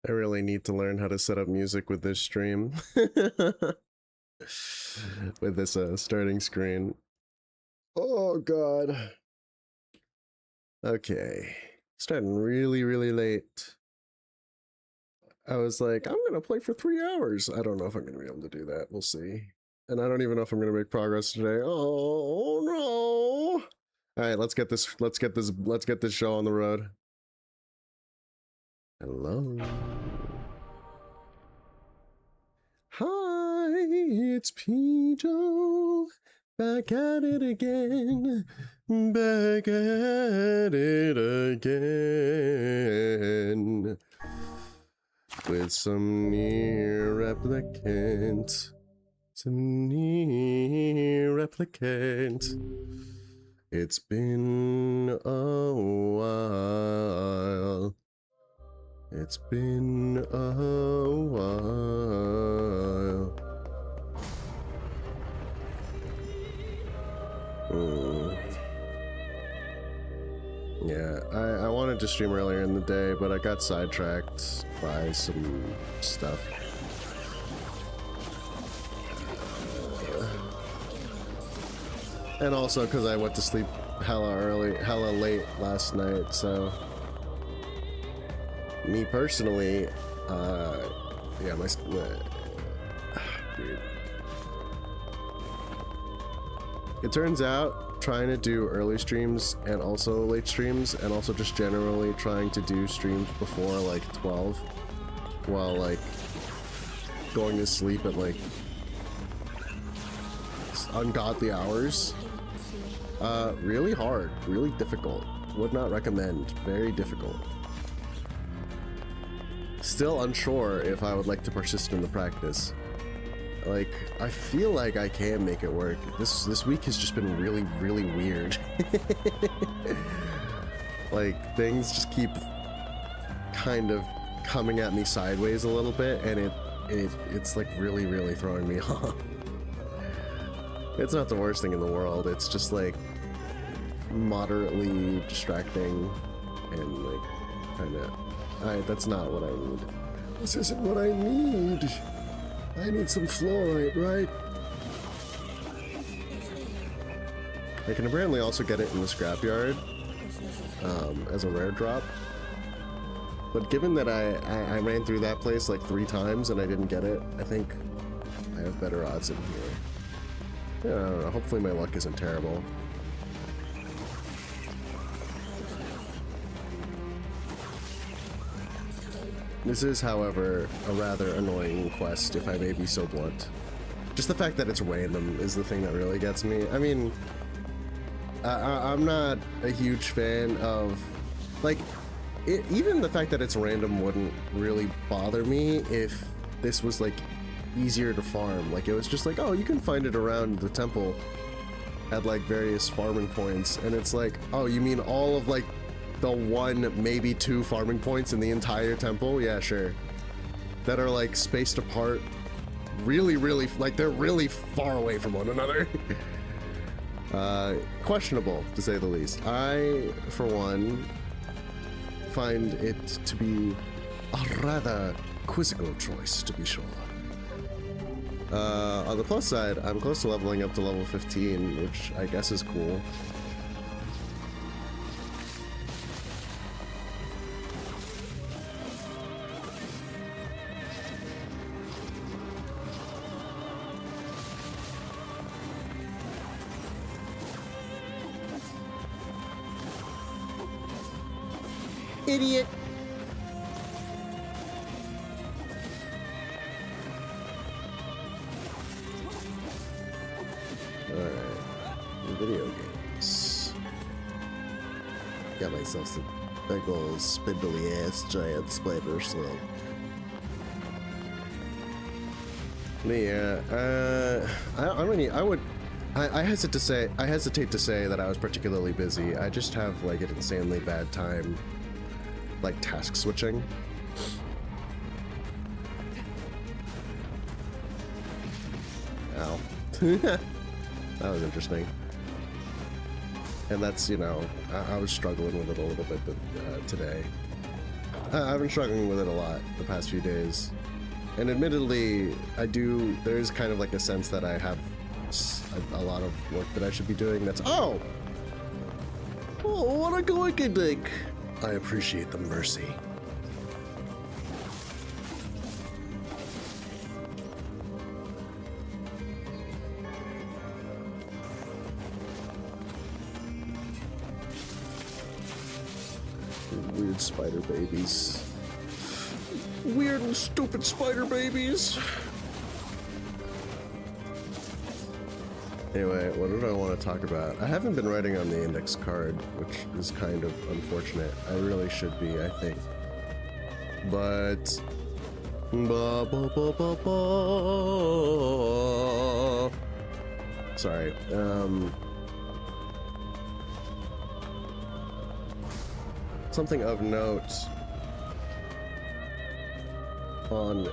I really need to learn how to set up music with this stream. With this starting screen. Oh god. Okay. Starting really, really late. I was like, I'm gonna play for 3 hours. I don't know if I'm gonna be able to do that. We'll see. And I don't even know if I'm gonna make progress today. Oh no. Alright, let's get this show on the road. Hello. Hi, it's Pijo. Back at it again. Back at it again. With some NieR Replicant. Some NieR Replicant. It's been a while. It's been a while. Yeah, I wanted to stream earlier in the day, but I got sidetracked by some stuff. And also because I went to sleep hella late last night, so... Me personally, yeah, dude. It turns out trying to do early streams and also late streams and also just generally trying to do streams before like 12 while like going to sleep at like ungodly hours, really hard, really difficult. Would not recommend. Very difficult. Still unsure if I would like to persist in the practice. Like, I feel like I can make it work. This week has just been really, really weird. Like, things just keep kind of coming at me sideways a little bit, and it's like really, really throwing me off. It's not the worst thing in the world. It's just like moderately distracting and like kind of. Alright, that's not what I need. This isn't what I need. I need some fluorite, right? I can apparently also get it in the scrapyard as a rare drop. But given that I ran through that place like 3 times and I didn't get it, I think I have better odds in here. Yeah, I don't know. Hopefully my luck isn't terrible. This is, however, a rather annoying quest, if I may be so blunt. Just the fact that it's random is the thing that really gets me. I mean, I'm not a huge fan of, like, even the fact that it's random wouldn't really bother me if this was, like, easier to farm. Like, it was just like, oh, you can find it around the temple at, like, various farming points, and it's like, oh, you mean all of, like, the 1, maybe 2 farming points in the entire temple? Yeah, sure. That are like spaced apart. Really, really, like they're really far away from one another. Questionable, to say the least. I, for one, find it to be a rather quizzical choice, to be sure. On the plus side, I'm close to leveling up to level 15, which I guess is cool. Idiot. Alright. Video games. Got myself some big old spindly ass giant spider slug. Yeah, I hesitate to say that I was particularly busy. I just have like an insanely bad time like task switching. Ow. That was interesting. And that's, you know, I was struggling with it a little bit today. I've been struggling with it a lot the past few days. And admittedly, there is kind of like a sense that I have a lot of work that I should be doing that's, oh, what a goinkadink. I appreciate the mercy. Weird spider babies. Weird and stupid spider babies. Anyway, what did I want to talk about? I haven't been writing on the index card, which is kind of unfortunate. I really should be, I think. But... Sorry. Something of note on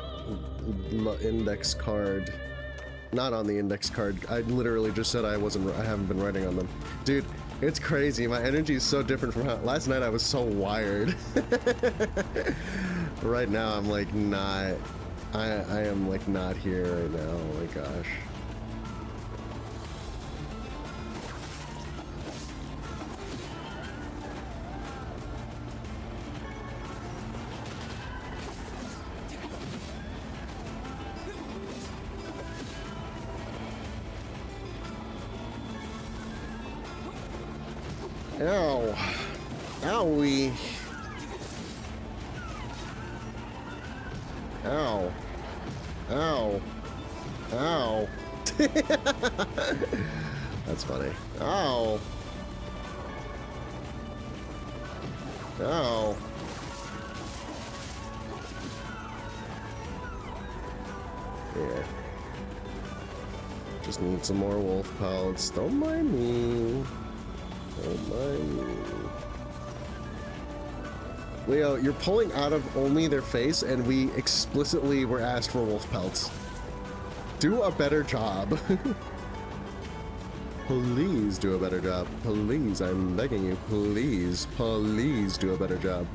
the index card. Not on the index card. I literally just said I haven't been writing on them. Dude, it's crazy. My energy is so different from how last night I was so wired. Right now I'm like not, I am like not here right now. Oh my gosh. Ow. Owie. Ow. Ow. Ow. That's funny. Ow. Ow. Yeah. Just need some more wolf pelts. Don't mind me. Don't mind me. Leo, you're pulling out of only their face, and we explicitly were asked for wolf pelts. Do a better job. Please do a better job. Please, I'm begging you. Please, please do a better job.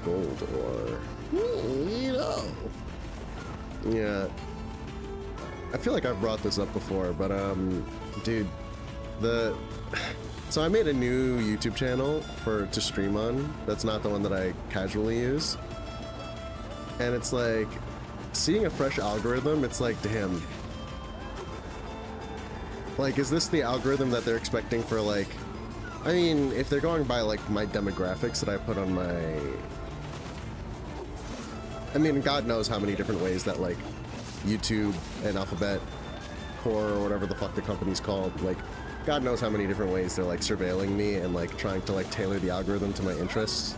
Gold ore. You know. Yeah. I feel like I've brought this up before, but dude, so I made a new YouTube channel to stream on. That's not the one that I casually use. And it's like, seeing a fresh algorithm, it's like, damn. Like, is this the algorithm that they're expecting for, like, I mean, if they're going by, like, my demographics that I put on my, I mean, God knows how many different ways that, like, YouTube and Alphabet Core or whatever the fuck the company's called, like, God knows how many different ways they're like surveilling me and like trying to like tailor the algorithm to my interests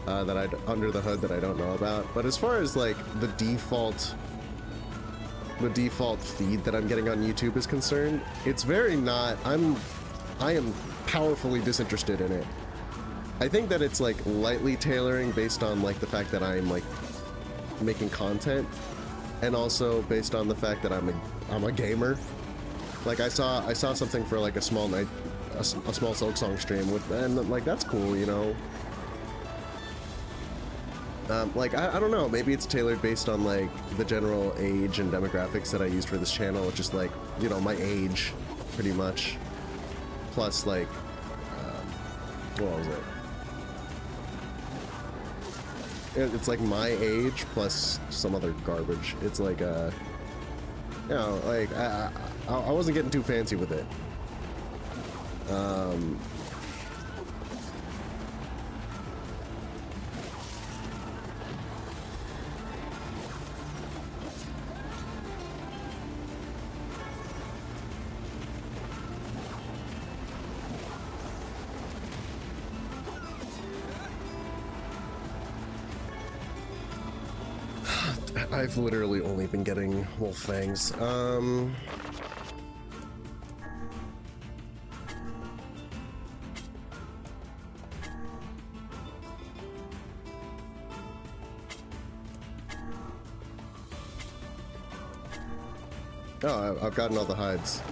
that I'd under the hood that I don't know about. But as far as like the default feed that I'm getting on YouTube is concerned, it's very not, I am powerfully disinterested in it. I think that it's like lightly tailoring based on like the fact that I'm like making content, and also based on the fact that I'm a gamer. Like I saw something for like a small Silk Song stream with, and like that's cool, you know. Like I don't know, maybe it's tailored based on like the general age and demographics that I used for this channel, which is like, you know, my age, pretty much. Plus like, what was it? It's like my age plus some other garbage. It's like you know, like I wasn't getting too fancy with it. I've literally only been getting wolf fangs. Oh, I've gotten all the hides.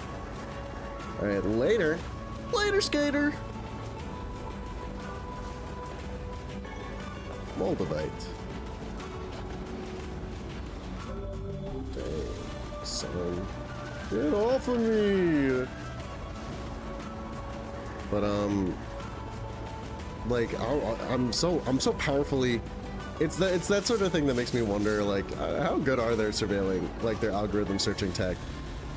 Alright, later. Later, skater! Moldavite. Dang, son. Get off of me! But, like, I'm so powerfully... It's that sort of thing that makes me wonder, like, how good are their surveilling, like, their algorithm searching tech?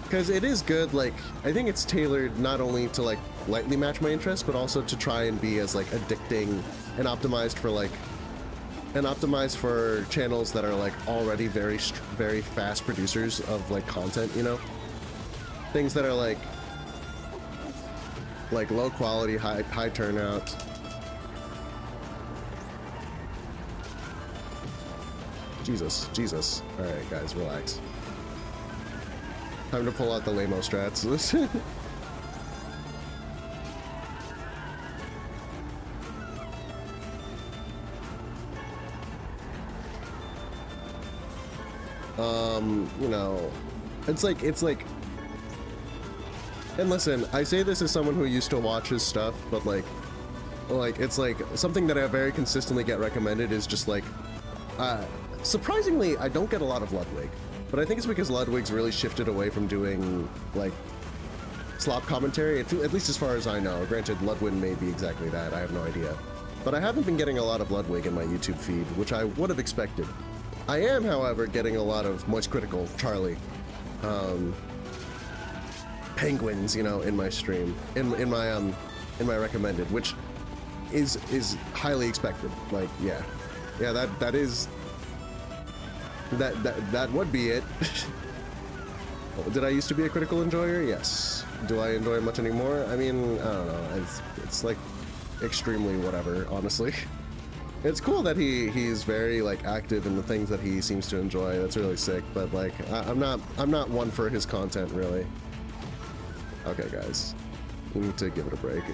Because it is good, like, I think it's tailored not only to, like, lightly match my interests, but also to try and be as, like, addicting and optimized for channels that are, like, already very fast producers of, like, content, you know? Things that are, like low quality, high turnout. Jesus. Alright, guys, relax. Time to pull out the lame-o strats. You know, it's like, and listen, I say this as someone who used to watch his stuff, but like, it's like, something that I very consistently get recommended is just like, surprisingly, I don't get a lot of Ludwig, but I think it's because Ludwig's really shifted away from doing, like, slop commentary, at least as far as I know. Granted, Ludwig may be exactly that, I have no idea. But I haven't been getting a lot of Ludwig in my YouTube feed, which I would have expected. I am, however, getting a lot of Moist Critical, Charlie, Penguins, you know, in my stream, in my recommended, which is highly expected. Like, yeah, that would be it. Did I used to be a critical enjoyer? Yes. Do I enjoy it much anymore? I mean, I don't know. It's like extremely whatever, honestly. It's cool that he's very like active in the things that he seems to enjoy. That's really sick. But like, I'm not one for his content really. Okay, guys, we need to give it a break.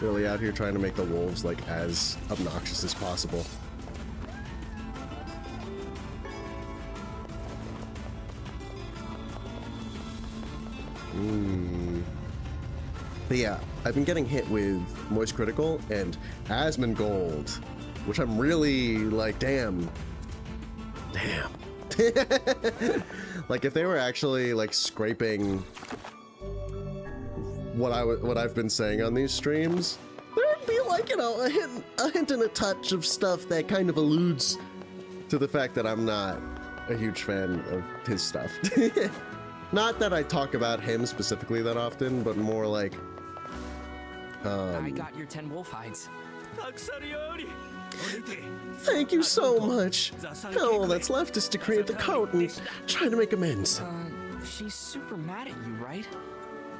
Really out here trying to make the wolves like as obnoxious as possible. But yeah, I've been getting hit with Moist Critical and Asmongold, which I'm really like, damn. Like if they were actually like scraping what I've been saying on these streams, there'd be like, you know, a hint and a touch of stuff that kind of alludes to the fact that I'm not a huge fan of his stuff. Not that I talk about him specifically that often, but more like I got your 10 wolf hides. Thank you so much. All that's left is to create the coat and try to make amends. She's super mad at you, right?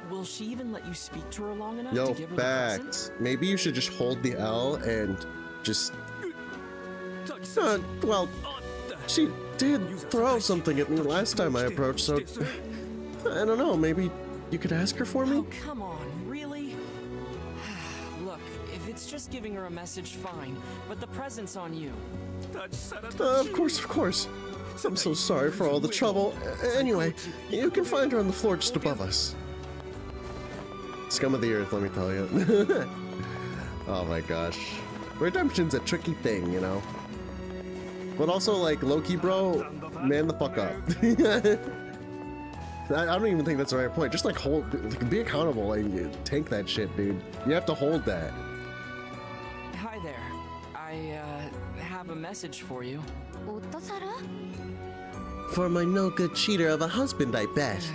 Will she even let you speak to her long enough Yo, to give her facts. the present? Maybe you should just hold the L and just... well, she did throw something at me last time I approached, so... I don't know, maybe you could ask her for me? Oh, come on, really? Look, if it's just giving her a message, fine, but the present's on you. Of course. I'm so sorry for all the trouble. Anyway, you can find her on the floor just above us. Scum of the earth, let me tell you. Oh my gosh. Redemption's a tricky thing, you know? But also, like, low-key, bro, man the fuck up. I don't even think that's the right point. Just, like, be accountable and tank that shit, dude. You have to hold that. Hi there. I, have a message for you. For my no-good cheater of a husband, I bet.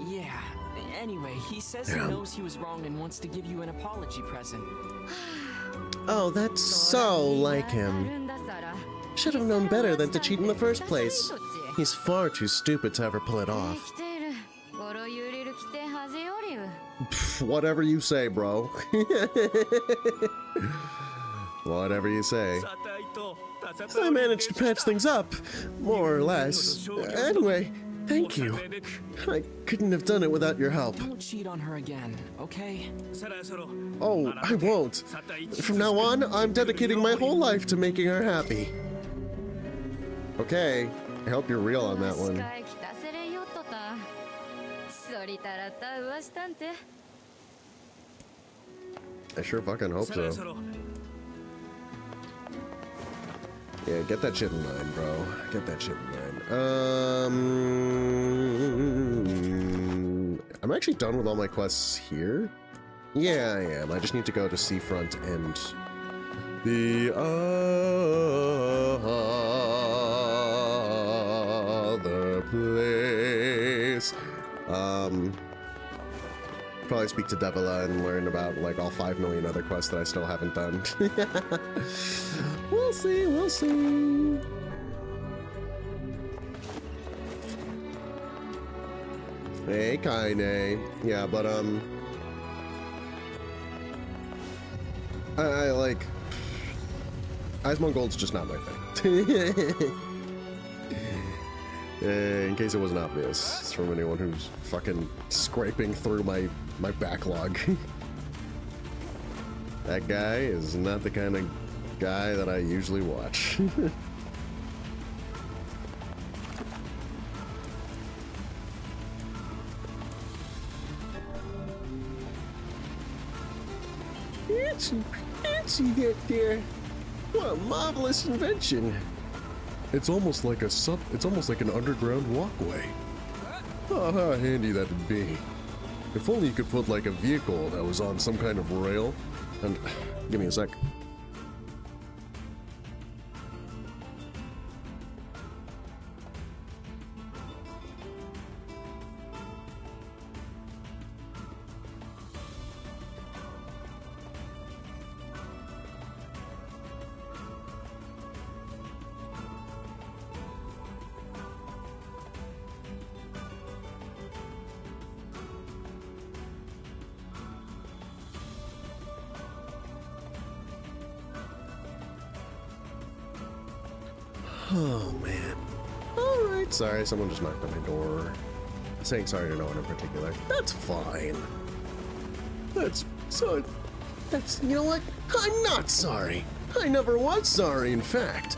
Yeah. Anyway, he says he knows he was wrong and wants to give you an apology present. Oh, that's so like him. Should have known better than to cheat in the first place. He's far too stupid to ever pull it off. Pff, whatever you say, bro. Whatever you say. I managed to patch things up, more or less. Anyway, thank you. I couldn't have done it without your help. Don't cheat on her again, okay? Oh, I won't. From now on, I'm dedicating my whole life to making her happy. Okay, I hope you're real on that one. I sure fucking hope so. Yeah, get that shit in line, bro. Get that shit in line. I'm actually done with all my quests here. Yeah, I am. I just need to go to Seafront and the other place. Probably speak to Devila and learn about like all 5 million other quests that I still haven't done. We'll see, we'll see. Hey, Kaine. Yeah, but I like Icemon Gold's just not my thing. In case it wasn't obvious, it's from anyone who's fucking scraping through my backlog. That guy is not the kind of guy that I usually watch. Fancy that there. What a marvelous invention. It's almost like an underground walkway. Oh, how handy that'd be. If only you could put like a vehicle that was on some kind of rail. And give me a sec. Oh man. Alright, sorry, someone just knocked on my door. Saying sorry to no one in particular. That's fine. That's, you know what? I'm not sorry. I never was sorry, in fact.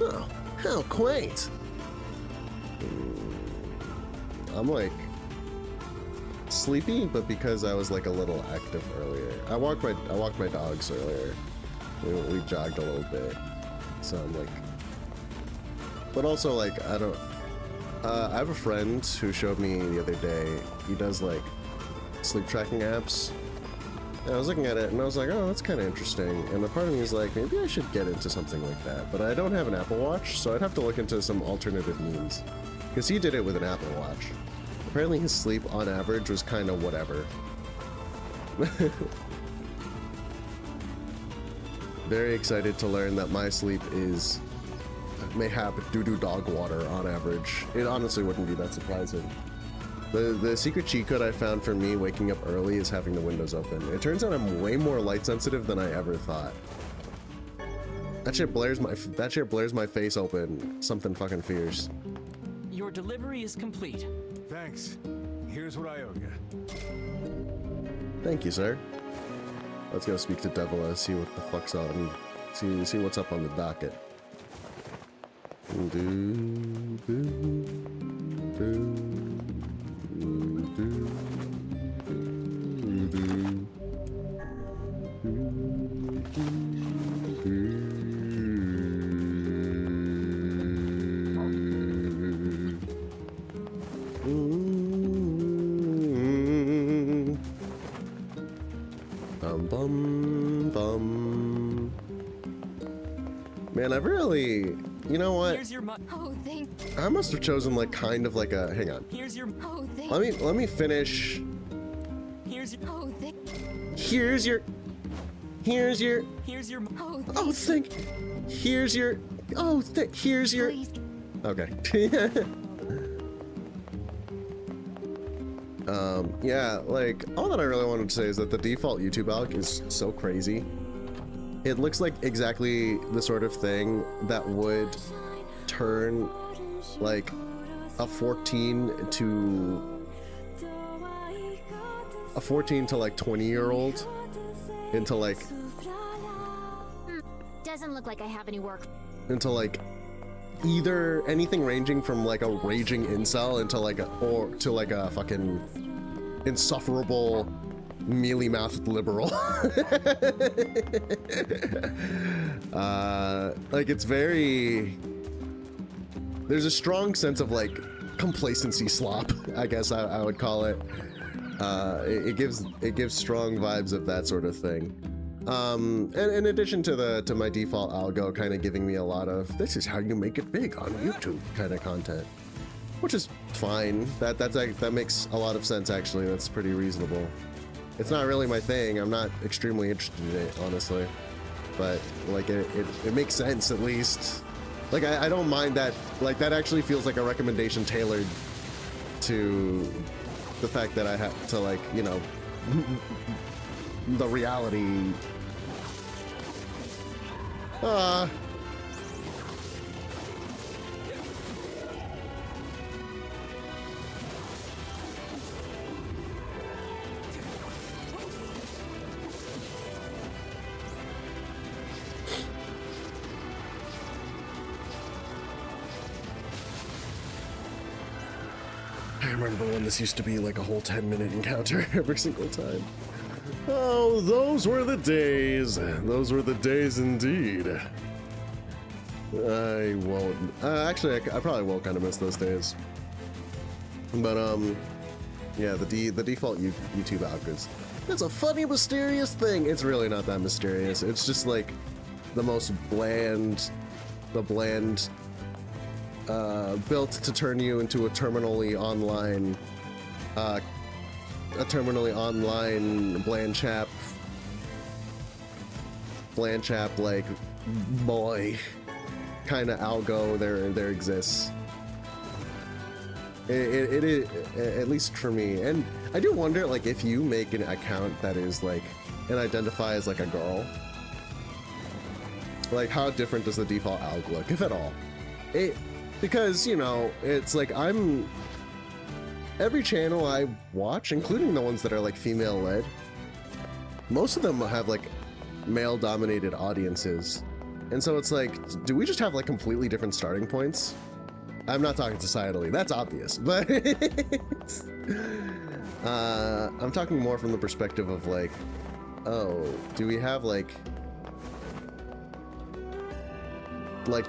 Oh, how quaint. I'm like sleepy, but because I was like a little active earlier. I walked my dogs earlier. We jogged a little bit. So I'm like, but also like, I have a friend who showed me the other day, he does like sleep tracking apps. And I was looking at it and I was like, oh, that's kind of interesting. And a part of me is like, maybe I should get into something like that. But I don't have an Apple Watch, so I'd have to look into some alternative means. Because he did it with an Apple Watch. Apparently his sleep on average was kind of whatever. Very excited to learn that my sleep is mayhap doo-doo dog water on average. It honestly wouldn't be that surprising. The secret cheat code I found for me waking up early is having the windows open. It turns out I'm way more light sensitive than I ever thought. That shit blares my face open. Something fucking fierce. Your delivery is complete. Thanks. Here's what I owe you. Thank you, sir. Let's go speak to Devila, see what the fuck's up, and see what's up on the docket. Man, I've really, you know what? Here's your Oh, thank. I must have chosen like kind of like a. Hang on. Here's your. Oh, thank. Let me finish. Here's your. Oh, thank. Here's your. Here's your. Oh, thank. Oh, think. Here's your. Oh, here's your. Please. Okay. Yeah, like, all that I really wanted to say is that the default YouTube alg is so crazy. It looks like exactly the sort of thing that would turn, like, a 14 to like 20-year-old into like Doesn't look like I have any work. into like either anything ranging from like a raging incel into like a fucking insufferable mealy-mouthed liberal. Like it's very, there's a strong sense of like complacency slop, I guess I would call it. It gives strong vibes of that sort of thing. And in addition to my default algo kind of giving me a lot of this is how you make it big on YouTube kind of content, which is fine. That makes a lot of sense actually. That's pretty reasonable. It's not really my thing. I'm not extremely interested in it, honestly. But like it makes sense at least. Like I don't mind that. Like that actually feels like a recommendation tailored to the fact that I have to, like, you know, the reality. I remember when this used to be like a whole 10-minute encounter every single time. Oh, those were the days. Those were the days indeed. I won't. Actually, I probably will kind of miss those days. But yeah, the default YouTube algos. It's a funny, mysterious thing. It's really not that mysterious. It's just like the most bland, built to turn you into a terminally online bland chap like boy kind of algo there exists. It is, at least for me. And I do wonder, like, if you make an account that is like and identify as like a girl, like how different does the default alg look, if at all? Because, you know, it's like every channel I watch, including the ones that are like female led, most of them have like male dominated audiences. And so it's like, do we just have like completely different starting points? I'm not talking societally, that's obvious, but I'm talking more from the perspective of like, oh, do we have like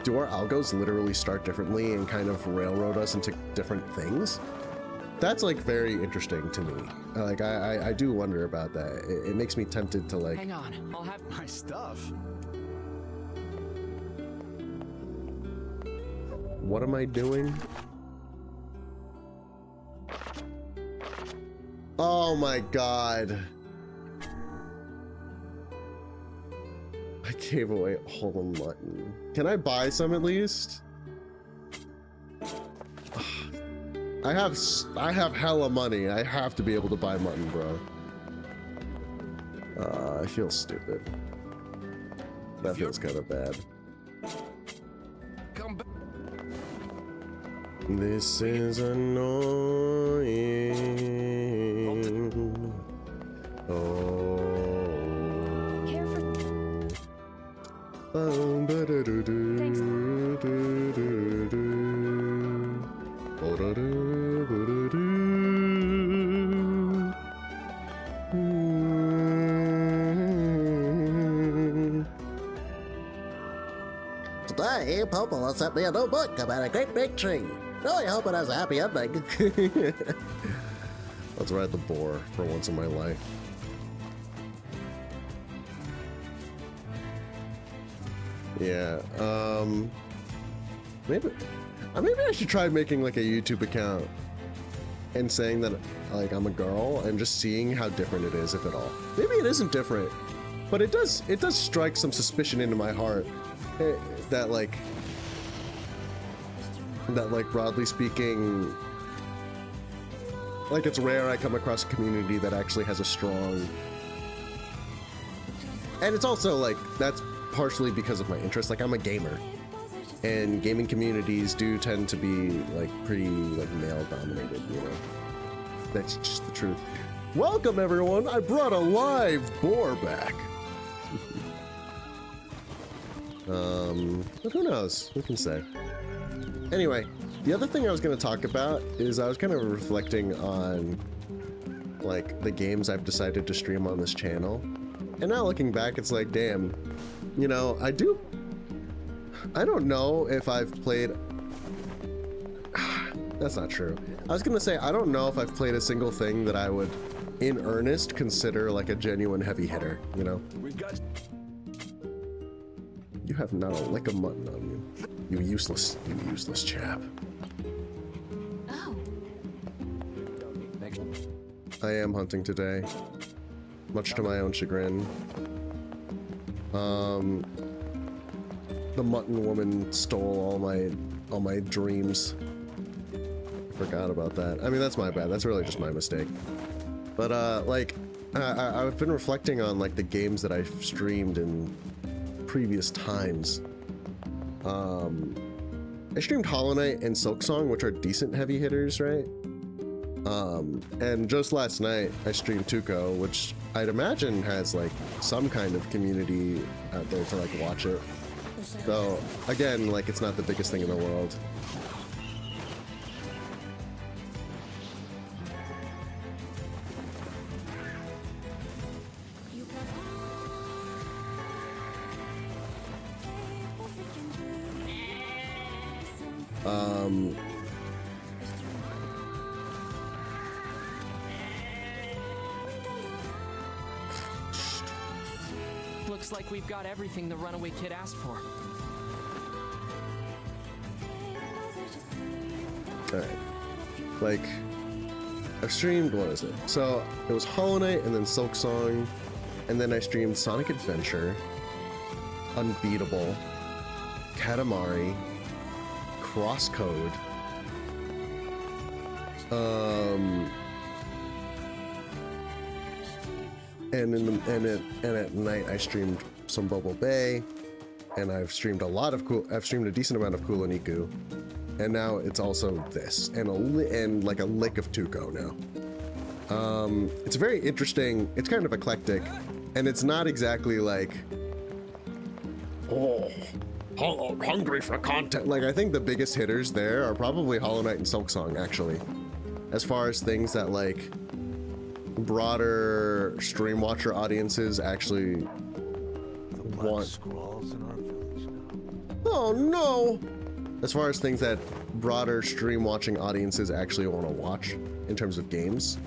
do our algos literally start differently and kind of railroad us into different things? That's like very interesting to me. Like I do wonder about that. It makes me tempted to like. Hang on, I'll have My stuff. What am I doing? Oh my god. I gave away all the mutton. Can I buy some at least? I have hella money. I have to be able to buy mutton, bro. I feel stupid. That feels kind of bad. Come back. This is annoying. Oh. Thanks. Today, Popo sent me a new book about a great big tree. Really hope it has a happy ending. Let's ride the boar for once in my life. Yeah, maybe I should try making like a YouTube account and saying that like I'm a girl and just seeing how different it is, if at all. Maybe it isn't different, but it does strike some suspicion into my heart that like broadly speaking, like it's rare I come across a community that actually has a strong, and it's also like that's partially because of my interest. Like I'm a gamer, and gaming communities do tend to be like pretty like male dominated, you know. That's just the truth. Welcome everyone, I brought a live boar back. But who knows, who can say. Anyway, the other thing I was going to talk about is I was kind of reflecting on like the games I've decided to stream on this channel. And now looking back, it's like, damn, you know, I don't know if I've played, that's not true. I was going to say, I don't know if I've played a single thing that I would in earnest consider like a genuine heavy hitter, you know? We've got... You have not a lick of mutton on you. You useless chap. Oh. I am hunting today, much to my own chagrin. The mutton woman stole all my dreams. I forgot about that. I mean, that's my bad. That's really just my mistake. But like, I've been reflecting on like the games that I've streamed in previous times. I streamed Hollow Knight and Silksong, which are decent heavy hitters, right? And just last night I streamed Tuco, which I'd imagine has like some kind of community out there to like watch it. Though again, like it's not the biggest thing in the world. Looks like we've got everything the runaway kid asked for. Alright. Like, I've streamed, what is it? So, it was Hollow Knight and then Silksong, and then I streamed Sonic Adventure, Unbeatable, Katamari, Crosscode, and at night I streamed some Bobo Bay, and I've streamed a decent amount of Kuloniku, and now it's also this, and like a lick of Tuco now. It's very interesting. It's kind of eclectic, and it's not exactly like, oh, hungry for content. Like, I think the biggest hitters there are probably Hollow Knight and Silksong, actually, as far as things that like broader stream watcher audiences actually want. Squalls in our village now. Oh no! As far as things that broader stream watching audiences actually want to watch in terms of games,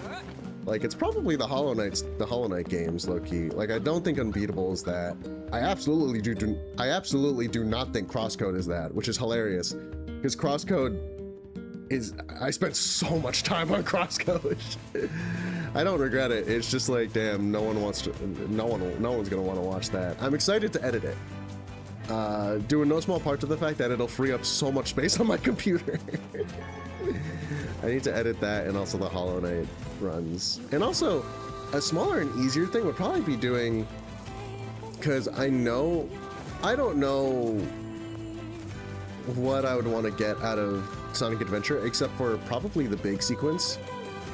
like it's probably the Hollow Knight games, low key. Like I don't think Unbeatable is that. I absolutely do not think Crosscode is that, which is hilarious, because Crosscode is. I spent so much time on Crosscode. I don't regret it. It's just like, damn, no one's gonna want to watch that. I'm excited to edit it. Due in no small part to the fact that it'll free up so much space on my computer. I need to edit that, and also the Hollow Knight runs. And also, a smaller and easier thing would probably be doing, because I don't know what I would want to get out of Sonic Adventure, except for probably the big sequence.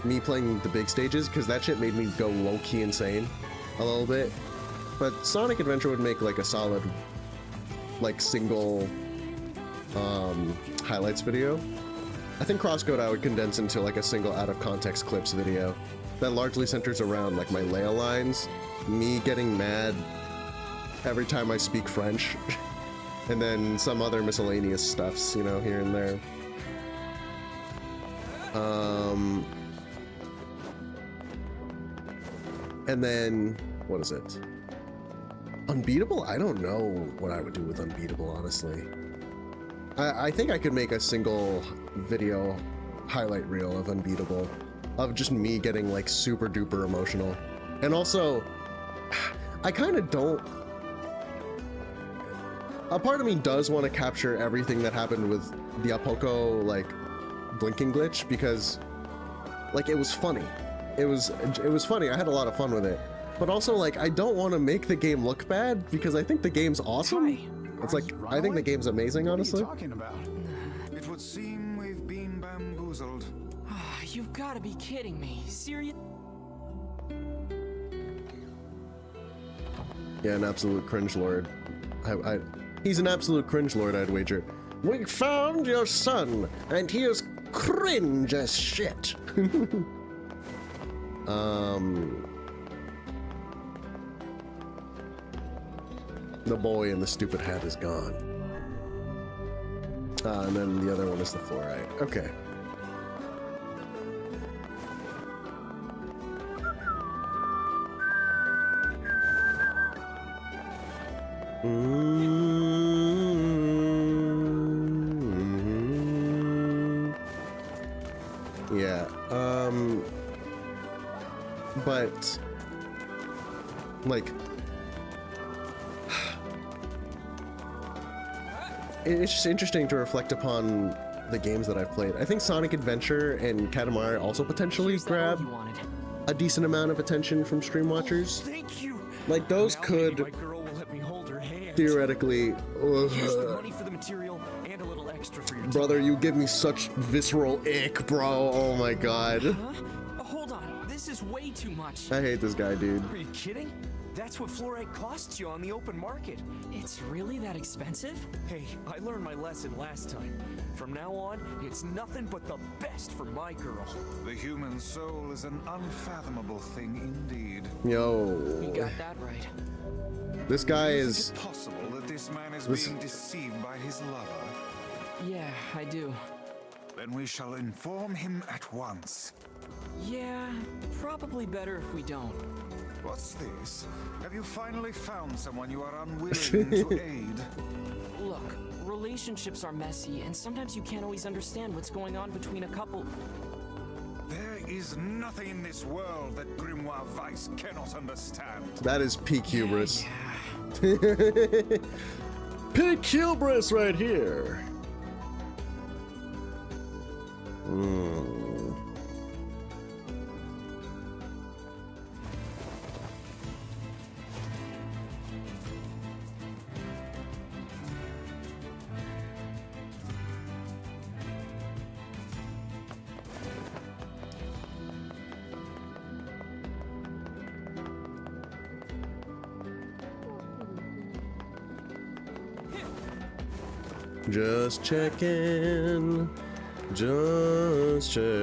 Me playing the big stages, because that shit made me go low-key insane a little bit. But Sonic Adventure would make like a solid, like single highlights video. I think Crosscode I would condense into like a single out of context clips video that largely centers around like my Leia lines, me getting mad every time I speak French, and then some other miscellaneous stuffs, you know, here and there. And then, what is it? Unbeatable? I don't know what I would do with Unbeatable, honestly. I think I could make a single video highlight reel of Unbeatable, of just me getting like super duper emotional. And also, I kind of don't... A part of me does want to capture everything that happened with the Apoko, like, blinking glitch, because, like, it was funny. It was funny. I had a lot of fun with it. But also, like, I don't want to make the game look bad, because I think the game's awesome. It's like, I think the game's amazing, honestly. What are you talking about? It would seem we've been bamboozled. You've got to be kidding me. Serious? Yeah, an absolute cringe lord. He's an absolute cringe lord, I'd wager. We found your son, and he is cringe as shit. The boy in the stupid hat is gone. And then the other one is the fluorite. Okay. Yeah, but, like, it's just interesting to reflect upon the games that I've played. I think Sonic Adventure and Katamari also potentially grab a decent amount of attention from stream watchers. Thank you. Like, those Now could maybe my girl will let me hold her hand. theoretically... Here's the money for the material and a little extra for your Brother, you give me such visceral ick, bro. Oh my god. Huh? Hold on. This is way too much. I hate this guy, dude. Are you kidding? That's what fluorite costs you on the open market. It's really that expensive? Hey, I learned my lesson last time. From now on, it's nothing but the best for my girl. The human soul is an unfathomable thing indeed. Yo. You got that right. This guy Is is... it possible that this man is being deceived by his lover? Yeah, I do. Then we shall inform him at once. Yeah, probably better if we don't. What's this? Have you finally found someone you are unwilling to aid? Look, relationships are messy, and sometimes you can't always understand what's going on between a couple. There is nothing in this world that Grimoire Weiss cannot understand. That is peak hubris. Yeah. Peak hubris right here. Just checking. Just checking.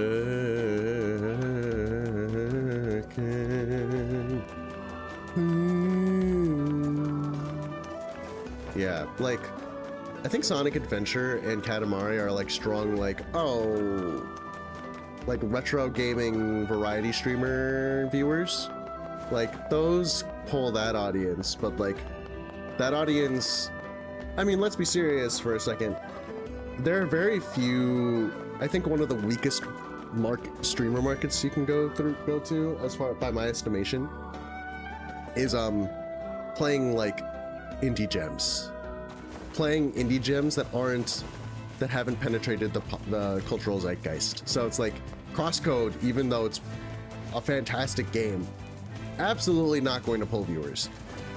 Yeah, like, I think Sonic Adventure and Katamari are like strong, like, oh, like retro gaming variety streamer viewers. Like, those pull that audience, but like, that audience, I mean, let's be serious for a second. There are very few, I think one of the weakest streamer markets you can go to, as far by my estimation, is playing like indie gems. Playing indie gems that haven't penetrated the cultural zeitgeist. So it's like Crosscode, even though it's a fantastic game, absolutely not going to pull viewers.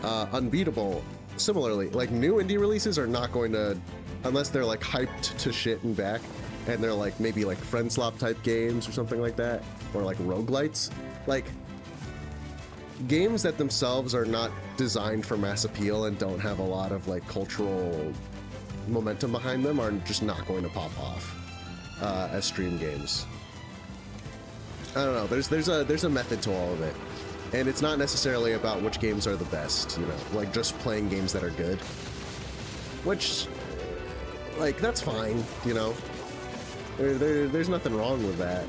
Unbeatable, similarly, like new indie releases are not going to, unless they're like hyped to shit and back, and they're like maybe like friend slop type games or something like that, or like roguelites. Like games that themselves are not designed for mass appeal and don't have a lot of like cultural momentum behind them are just not going to pop off as stream games. I don't know. There's a method to all of it, and it's not necessarily about which games are the best. You know, like just playing games that are good, which, like, that's fine. You know, there's nothing wrong with that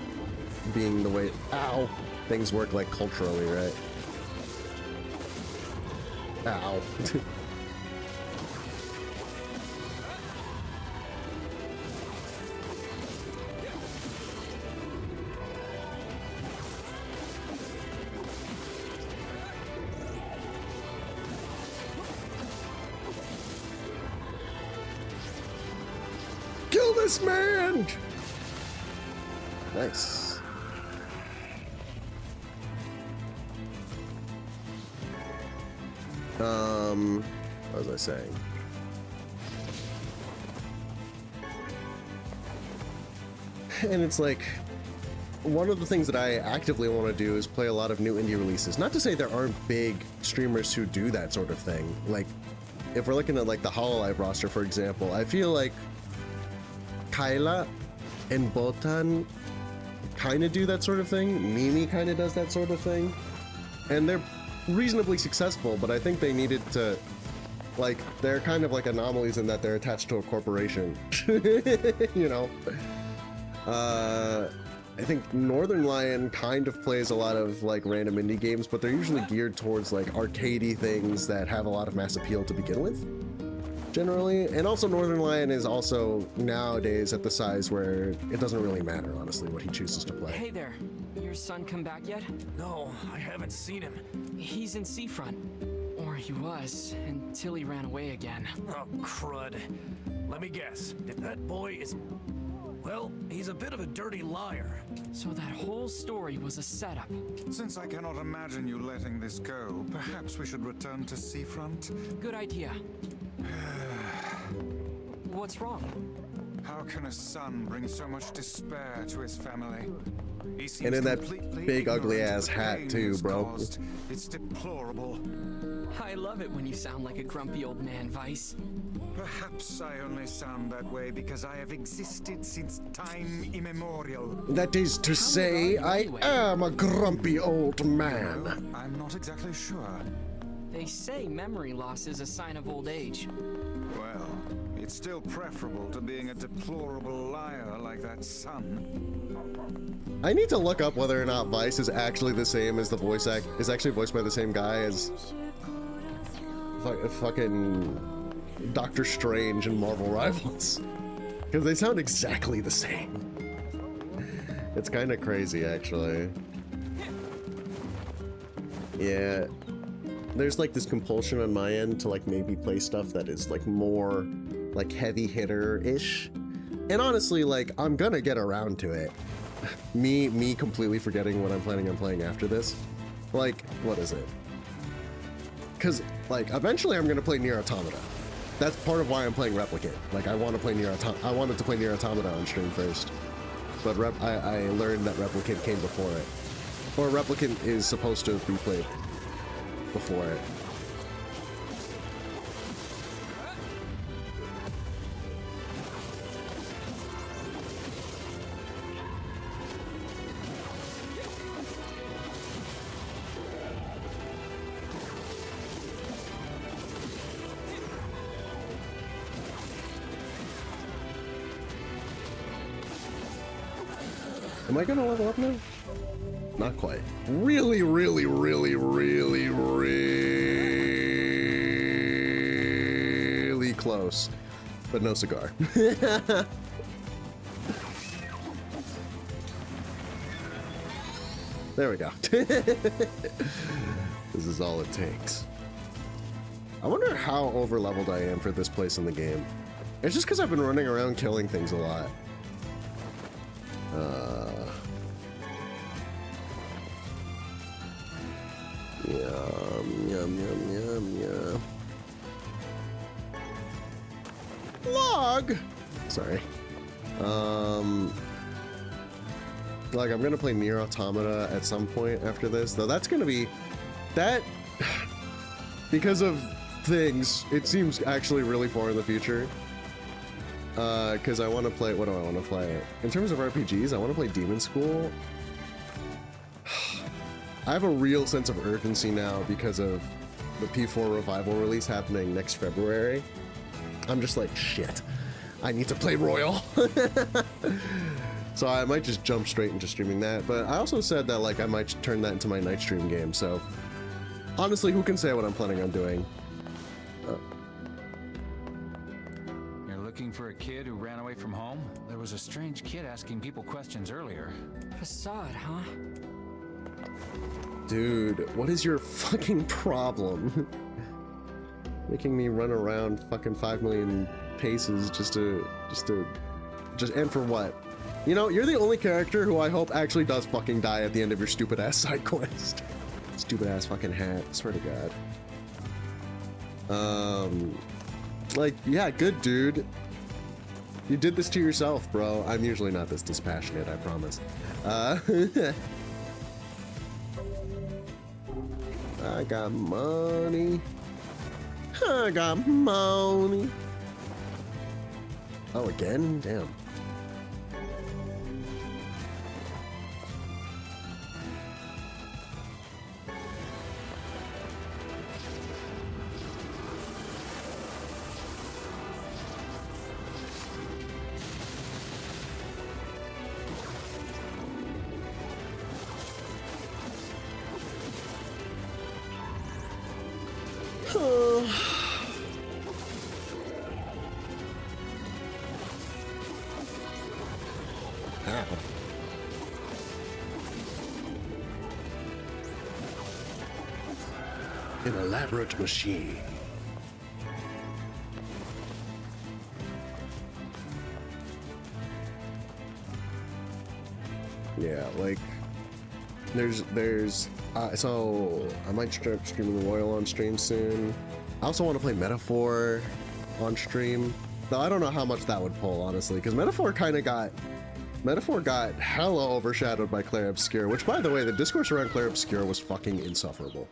being the way things work, like culturally, right? Ow. Kill this man! Nice. What was I saying? And it's like, one of the things that I actively want to do is play a lot of new indie releases. Not to say there aren't big streamers who do that sort of thing. Like, if we're looking at like the Hololive roster, for example, I feel like Kyla and Botan kind of do that sort of thing. Mimi kind of does that sort of thing. And they're reasonably successful, but I think they needed to, like, they're kind of like anomalies in that they're attached to a corporation. You know? I think Northern Lion kind of plays a lot of like random indie games, but they're usually geared towards like arcadey things that have a lot of mass appeal to begin with, generally. And also Northern Lion is also nowadays at the size where it doesn't really matter, honestly, what he chooses to play. Hey there. Your son come back yet? No, I haven't seen him. He's in Seafront. Or he was, until he ran away again. Oh, crud. Let me guess. If that boy is... Well, he's a bit of a dirty liar. So that whole story was a setup. Since I cannot imagine you letting this go, perhaps we should return to Seafront? Good idea. What's wrong? How can a son bring so much despair to his family? He seems And in that completely big ugly ignorant of ass the hat pain too, he's bro. caused. It's deplorable. I love it when you sound like a grumpy old man, Vice. Perhaps I only sound that way because I have existed since time immemorial. That is to say, I am a grumpy old man. I'm not exactly sure. They say memory loss is a sign of old age. Well, it's still preferable to being a deplorable liar like that son. I need to look up whether or not Vice is actually the same as the voice act is actually voiced by the same guy as fucking Doctor Strange and Marvel Rivals, because they sound exactly the same. It's kind of crazy, actually. Yeah, there's like this compulsion on my end to like maybe play stuff that is like more like heavy hitter-ish, and honestly, like I'm gonna get around to it. Me completely forgetting what I'm planning on playing after this. Like, what is it? Because like eventually I'm gonna play NieR Automata. That's part of why I'm playing Replicant. Like I want to play NieR Automata. I wanted to play NieR Automata on stream first, but I learned that Replicant came before it, or Replicant is supposed to be played before it. Am I gonna level up now? Not quite. Really, really, really, really, really close. But no cigar. There we go. This is all it takes. I wonder how over-leveled I am for this place in the game. It's just because I've been running around killing things a lot. Yum, yum, yum, yum, yum. Log! Sorry. Like, I'm gonna play NieR Automata at some point after this, though that's gonna be... That... Because of things, it seems actually really far in the future. Because I want to play... What do I want to play? In terms of RPGs, I want to play Demon School. I have a real sense of urgency now because of the P4 Revival release happening next February. I'm just like, shit, I need to play Royal. So I might just jump straight into streaming that, but I also said that like I might turn that into my night stream game, so honestly, who can say what I'm planning on doing? You're looking for a kid who ran away from home? There was a strange kid asking people questions earlier. Facade, huh? Dude, what is your fucking problem? Making me run around fucking 5 million paces just and for what? You know, you're the only character who I hope actually does fucking die at the end of your stupid ass side quest. Stupid ass fucking hat, I swear to God. Like, yeah, good dude. You did this to yourself, bro. I'm usually not this dispassionate, I promise. I got money. I got money. Oh, again? Damn. Ow. An elaborate machine. Yeah, like there's so I might start streaming Royal on stream soon. I also want to play Metaphor on stream, though I don't know how much that would pull, honestly, because Metaphor got hella overshadowed by Clair Obscur, which, by the way, the discourse around Clair Obscur was fucking insufferable.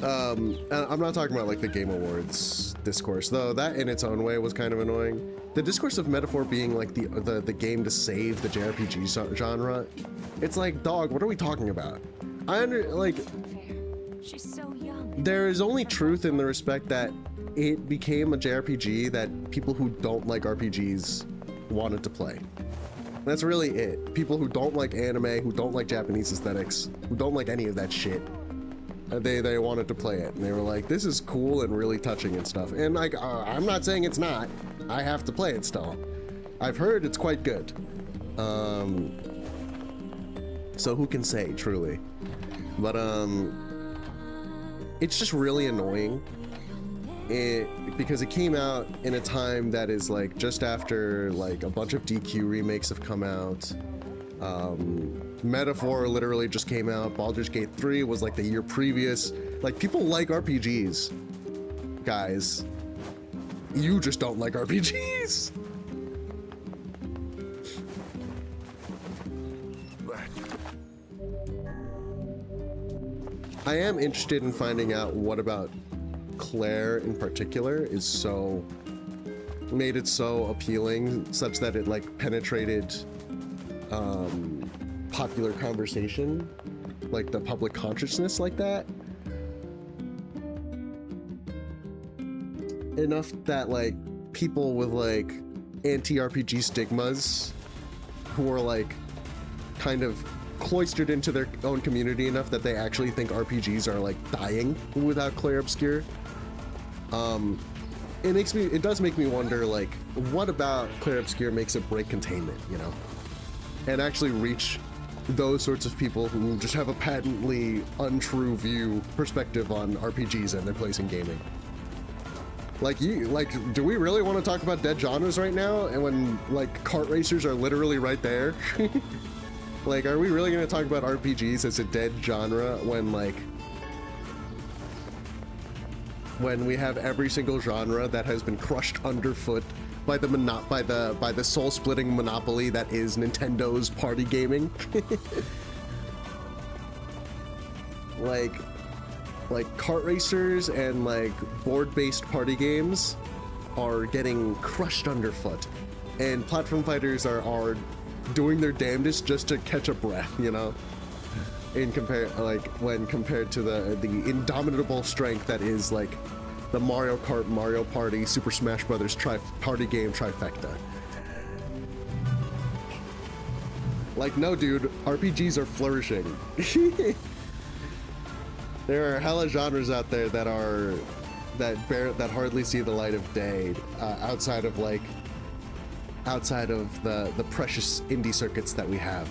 And I'm not talking about like the Game Awards discourse, though that in its own way was kind of annoying. The discourse of Metaphor being like the game to save the JRPG genre, it's like, dog, what are we talking about? She's so young. There is only truth in the respect that it became a JRPG that people who don't like RPGs wanted to play. That's really it. People who don't like anime, who don't like Japanese aesthetics, who don't like any of that shit, they wanted to play it, and they were like, this is cool and really touching and stuff. And like, I'm not saying it's not. I have to play it still. I've heard it's quite good. So who can say, truly? But it's just really annoying. Because it came out in a time that is like just after like a bunch of DQ remakes have come out. Metaphor literally just came out. Baldur's Gate 3 was like the year previous. Like, people like RPGs, guys. You just don't like RPGs. I am interested in finding out what about Claire in particular made it so appealing such that it like penetrated popular conversation, like the public consciousness like that, enough that like people with like anti-RPG stigmas who are like kind of cloistered into their own community enough that they actually think RPGs are like dying without Clair Obscur. It does make me wonder, like, what about Clair Obscur makes it break containment, you know, and actually reach those sorts of people who just have a patently untrue perspective on RPGs and their place in gaming. Like, do we really want to talk about dead genres right now? And when like kart racers are literally right there? Like, are we really going to talk about RPGs as a dead genre when we have every single genre that has been crushed underfoot by the soul-splitting monopoly that is Nintendo's party gaming? like kart racers and like board-based party games are getting crushed underfoot, and platform fighters are doing their damnedest just to catch a breath, you know, when compared to the indomitable strength that is like the Mario Kart, Mario Party, Super Smash Brothers party game trifecta. Like, no, dude, RPGs are flourishing. There are hella genres out there that hardly see the light of day, outside of the precious indie circuits that we have.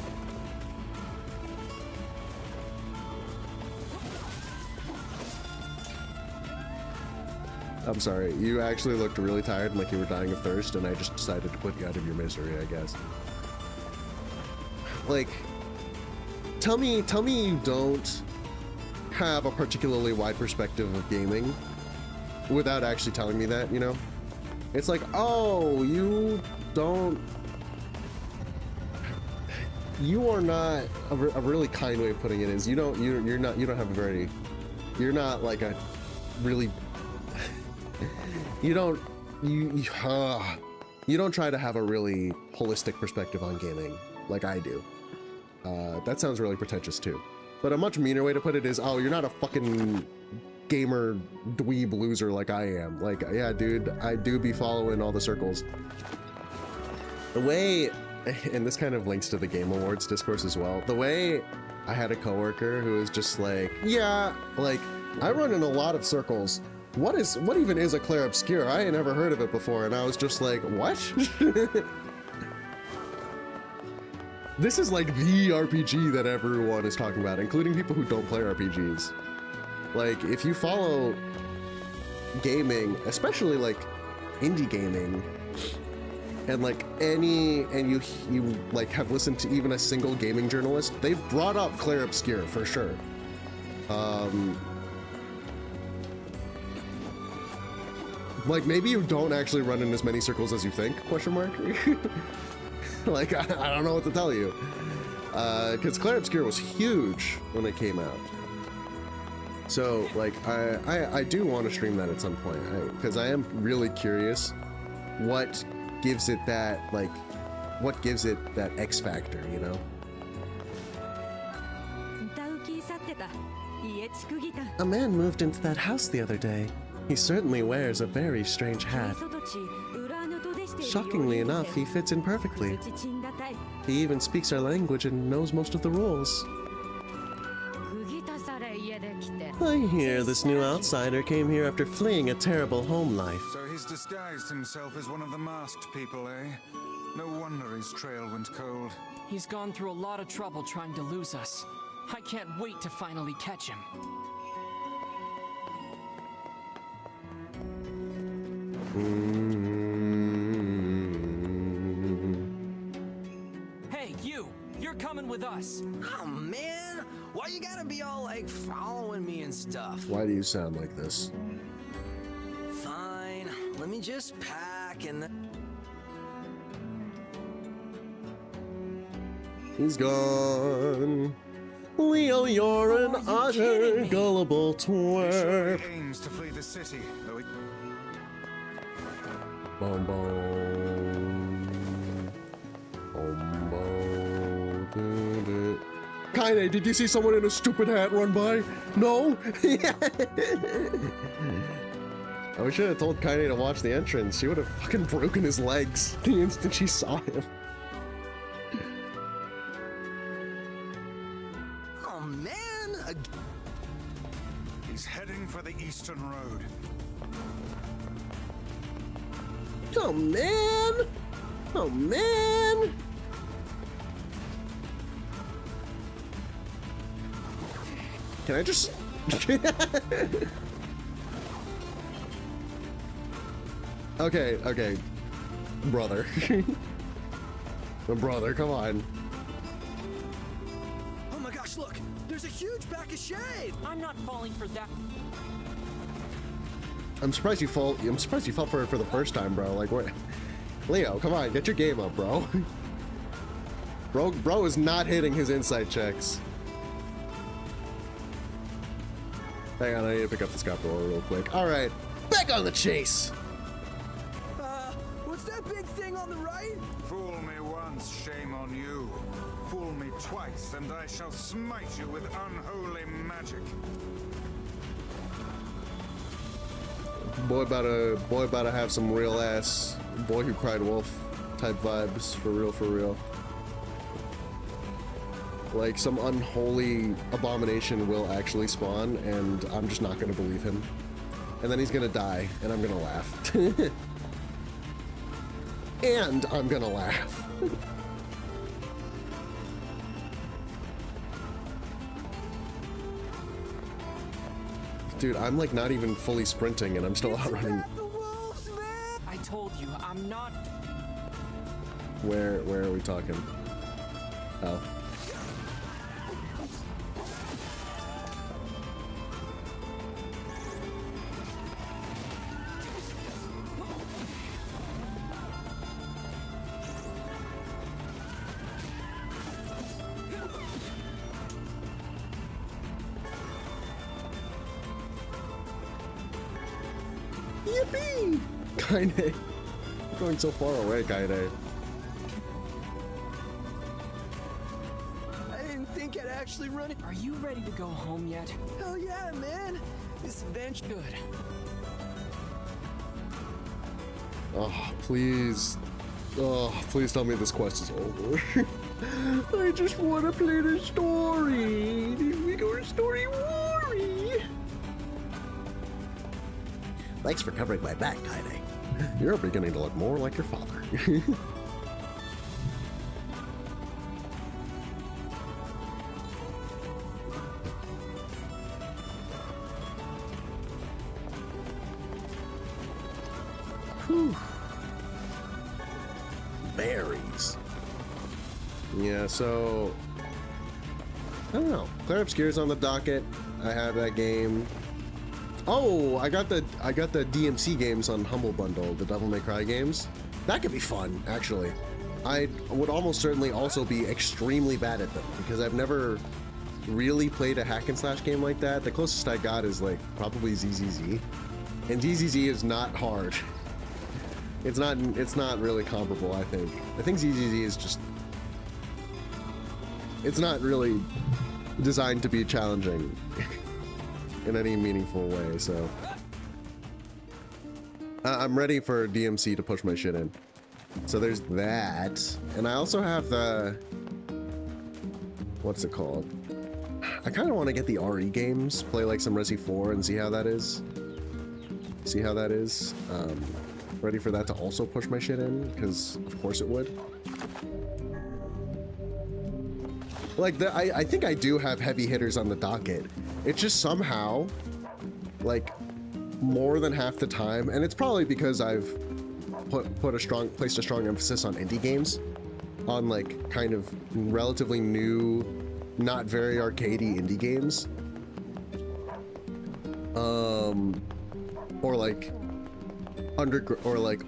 I'm sorry, you actually looked really tired and like you were dying of thirst, and I just decided to put you out of your misery, I guess. Like, tell me you don't have a particularly wide perspective of gaming without actually telling me that, you know? It's like, oh, you are not, a really kind way of putting it is, you don't try to have a really holistic perspective on gaming like I do. That sounds really pretentious too. But a much meaner way to put it is, oh, you're not a fucking gamer dweeb loser like I am. Like, yeah, dude, I do be following all the circles. The way, and this kind of links to the Game Awards discourse as well, the way I had a coworker who was just like, yeah, like, I run in a lot of circles. What even is a Clair Obscur? I ain't never heard of it before, and I was just like, what? This is like the RPG that everyone is talking about, including people who don't play RPGs. Like, if you follow gaming, especially like indie gaming, and like you like have listened to even a single gaming journalist, they've brought up Clair Obscur for sure. Like, maybe you don't actually run in as many circles as you think, question mark? Like, I don't know what to tell you. Because Clair Obscur was huge when it came out. So, like, I do want to stream that at some point, because I am really curious what gives it that, like, what gives it that X factor, you know? A man moved into that house the other day. He certainly wears a very strange hat. Shockingly enough, he fits in perfectly. He even speaks our language and knows most of the rules. I hear this new outsider came here after fleeing a terrible home life. So he's disguised himself as one of the masked people, eh? No wonder his trail went cold. He's gone through a lot of trouble trying to lose us. I can't wait to finally catch him. Hey, you're coming with us. Oh man, why you gotta be all like following me and stuff? Why do you sound like this? Fine, let me just pack and He's gone. Leo, you're an utter gullible He surely twerp. aims to flee the city, though he... Boom, boom. Boom, boom. Doo, doo. Kaine, did you see someone in a stupid hat run by? No? Oh, we should have told Kaine to watch the entrance. She would have fucking broken his legs the instant she saw him. oh man, He's heading for the Eastern Road. Oh man! Oh man! Can I just... Okay. Brother. Brother, come on. oh my gosh, look, there's a huge pack of shade. I'm not falling for that. I'm surprised you fell for it for the first time, bro. Like, what? Leo, come on, get your game up, bro. Bro is not hitting his insight checks. Hang on, I need to pick up the scalpel real quick. All right, back on the chase. What's that big thing on the right? Fool me once, shame on you. Fool me twice, and I shall smite you with unholy magic. Boy about to have some real ass Boy Who Cried Wolf type vibes, for real. Like, some unholy abomination will actually spawn, and I'm just not gonna believe him. And then he's gonna die, and I'm gonna laugh. And I'm gonna laugh. Dude, I'm like not even fully sprinting, and I'm still outrunning. The wolves, man. I told you, I'm not. Where are we talking? Oh. Yippee! Kaine. You're going so far away, Kaine. I didn't think I'd actually run it. Are you ready to go home yet? Hell yeah, man. This adventure. Good. Oh, please. Oh, please tell me this quest is over. I just want to play the story. We go to story worry. Thanks for covering my back, Kaide. You're beginning to look more like your father. Whew. Berries. Yeah, so I don't know. Claire Obscure's on the docket. I have that game. Oh, I got the DMC games on Humble Bundle, the Devil May Cry games. That could be fun, actually. I would almost certainly also be extremely bad at them because I've never really played a hack and slash game like that. The closest I got is like probably ZZZ, and ZZZ is not hard. It's not really comparable. I think ZZZ is just. It's not really designed to be challenging in any meaningful way, so I'm ready for DMC to push my shit in. So there's that, and I also have the, what's it called? I kind of want to get the RE games, play like some Resi 4 and see how that is. Ready for that to also push my shit in, because of course it would. Like, I think I do have heavy hitters on the docket. It's just somehow, like, more than half the time, and it's probably because I've placed a strong emphasis on indie games, on like kind of relatively new, not very arcadey indie games, or like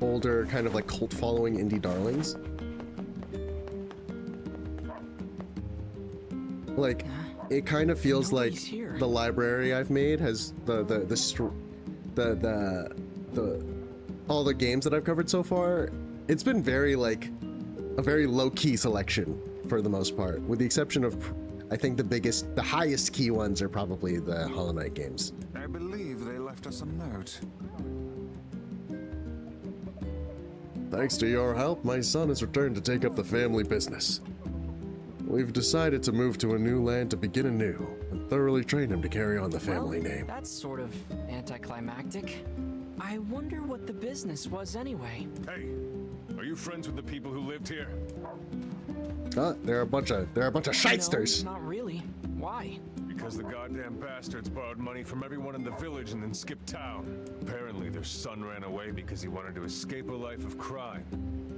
older kind of like cult following indie darlings. Like, it kind of feels like the library I've made has all the games that I've covered so far. It's been very like a very low-key selection for the most part, with the exception of I think the highest key ones are probably the Hollow Knight games. I believe they left us a note. Thanks to your help, my son has returned to take up the family business. We've decided to move to a new land to begin anew and thoroughly train him to carry on the family name. That's sort of anticlimactic. I wonder what the business was anyway. Hey, are you friends with the people who lived here? They're a bunch of shysters. No, not really. Why? Because the goddamn bastards borrowed money from everyone in the village and then skipped town. Apparently their son ran away because he wanted to escape a life of crime.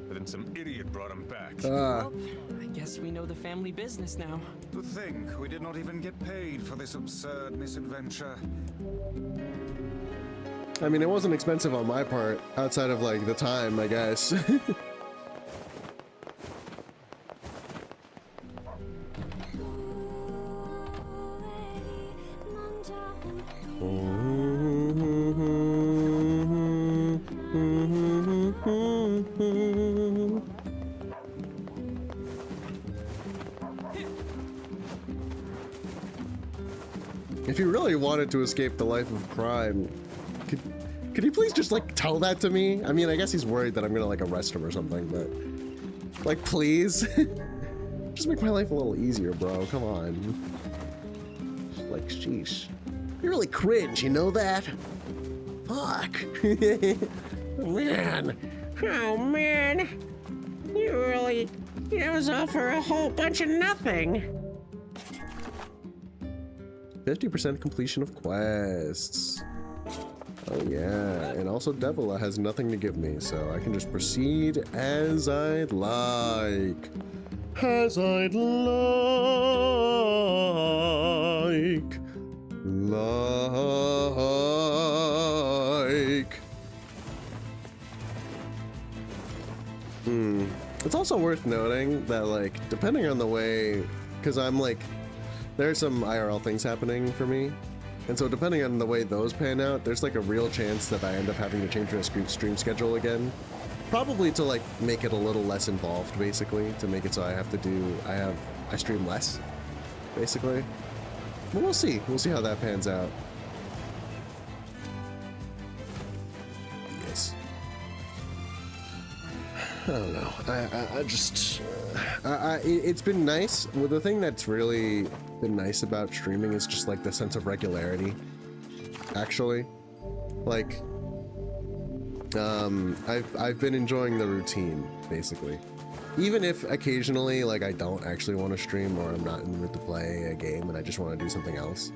But then some idiot brought him back. Well, I guess we know the family business now. To think we did not even get paid for this absurd misadventure. I mean, it wasn't expensive on my part, outside of like the time, I guess. If you really wanted to escape the life of crime, could you please just like tell that to me? I mean, I guess he's worried that I'm gonna like arrest him or something, but like, please, just make my life a little easier, bro. Come on. Like, sheesh, you're really cringe. You know that? Fuck. Man. Oh man, it was all for a whole bunch of nothing. 50% completion of quests. Oh yeah, and also Devila has nothing to give me, so I can just proceed as I'd like. As I'd like. It's also worth noting that, like, depending on the way, because I'm like, there's some IRL things happening for me, and so depending on the way those pan out, there's like a real chance that I end up having to change my stream schedule again. Probably to like make it a little less involved, basically, to make it so I stream less, basically. But we'll see. We'll see how that pans out. Yes. I don't know. It's been nice. Well, the thing that's really been nice about streaming is just like the sense of regularity. Actually, like, I've been enjoying the routine, basically. Even if occasionally, like, I don't actually want to stream or I'm not in the mood to play a game and I just want to do something else.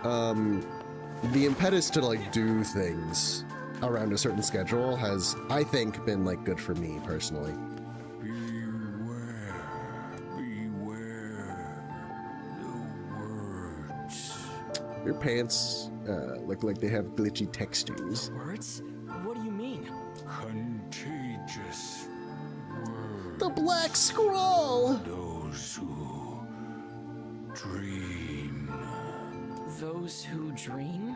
The impetus to, like, do things around a certain schedule has, I think, been, like, good for me, personally. Beware the words. Your pants look like they have glitchy textures. Words? What do you mean? Contagious words. The Black Scroll! Those who dream. Those who dream?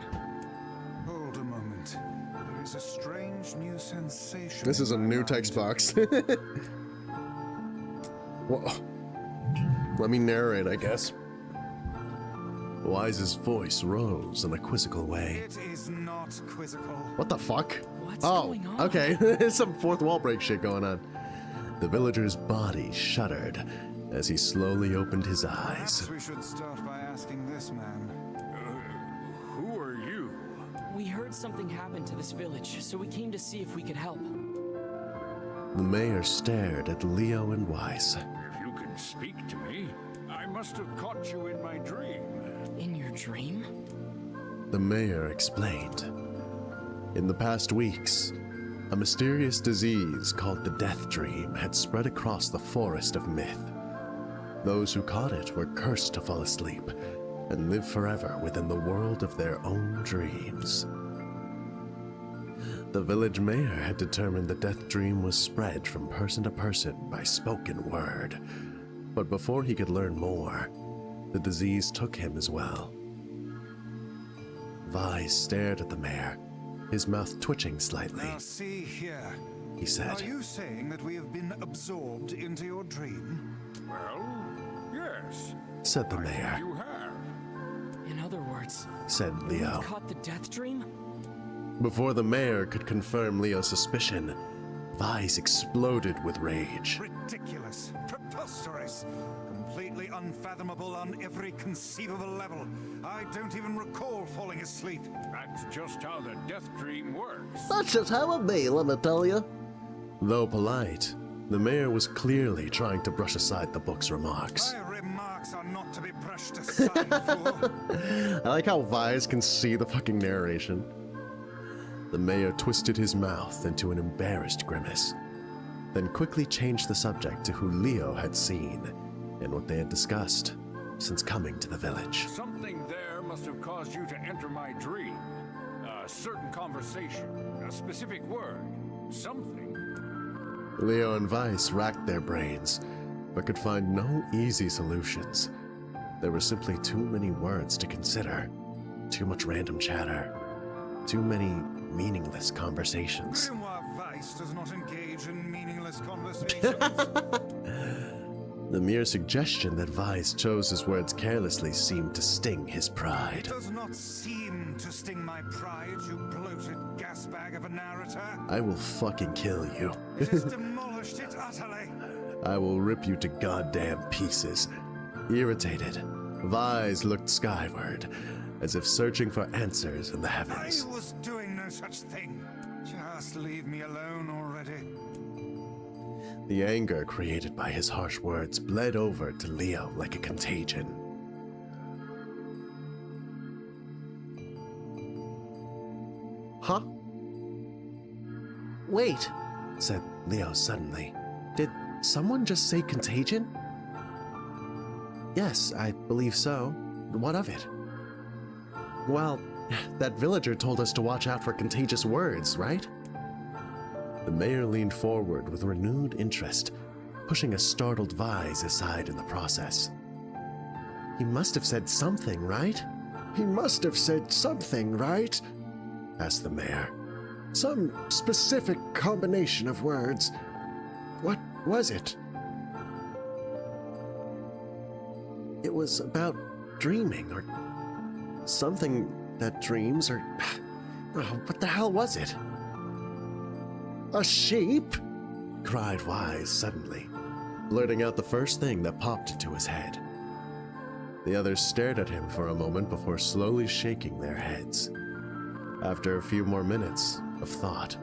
Hold a moment. There is a strange new sensation. This is a in my new mind. text box. Well, let me narrate, I guess. Wise's voice rose in a quizzical way. It is not quizzical. What the fuck? What's Oh, going on? okay. There's some fourth wall break shit going on. The villager's body shuddered as he slowly opened his eyes. Perhaps we should start by asking this man. Who are you? We heard something happened to this village, so we came to see if we could help. The mayor stared at Leo and Wise. If you can speak to me, I must have caught you in my dream. In your dream? The mayor explained. In the past weeks, a mysterious disease called the Death Dream had spread across the forest of myth. Those who caught it were cursed to fall asleep and live forever within the world of their own dreams. The village mayor had determined the Death Dream was spread from person to person by spoken word. But before he could learn more, the disease took him as well. Vise stared at the mayor, his mouth twitching slightly. Now see here. He said, Are you saying that we have been absorbed into your dream? Well, yes. said the mayor, You have. In other words, said we Leo. caught the death dream? Before the mayor could confirm Leo's suspicion, Vise exploded with rage. Ridiculous. Preposterous. Completely unfathomable on every conceivable level. I don't even recall falling asleep. That's just how the death dream works. That's just how it be, let me tell you. Though polite, the mayor was clearly trying to brush aside the book's remarks. My remarks are not to be brushed aside, fool. I like how Vise can see the fucking narration. The mayor twisted his mouth into an embarrassed grimace, then quickly changed the subject to who Leo had seen and what they had discussed since coming to the village. Something there must have caused you to enter my dream. A certain conversation, a specific word, something. Leo and Vise racked their brains, but could find no easy solutions. There were simply too many words to consider, too much random chatter, too many meaningless conversations. Grimoire Vice does not engage in meaningless conversations. The mere suggestion that Vise chose his words carelessly seemed to sting his It pride. does not seem to sting my pride, you bloated gasbag of a narrator. I will fucking kill you. It has demolished it utterly. I will rip you to goddamn pieces. Irritated, Vise looked skyward, as if searching for answers in the I heavens. was doing no such thing. Just leave me alone already. The anger created by his harsh words bled over to Leo like a contagion. Huh? Wait, said Leo suddenly. Did someone just say contagion? Yes, I believe so. What of it? Well, that villager told us to watch out for contagious words, right? The mayor leaned forward with renewed interest, pushing a startled Vise aside in the process. He must have said something, right? He must have said something, right? Asked the mayor. Some specific combination of words. What was it? It was about dreaming, or something that dreams, or... Oh, what the hell was it? A sheep? Cried Wise suddenly, blurting out the first thing that popped into his head. The others stared at him for a moment before slowly shaking their heads. After a few more minutes of thought,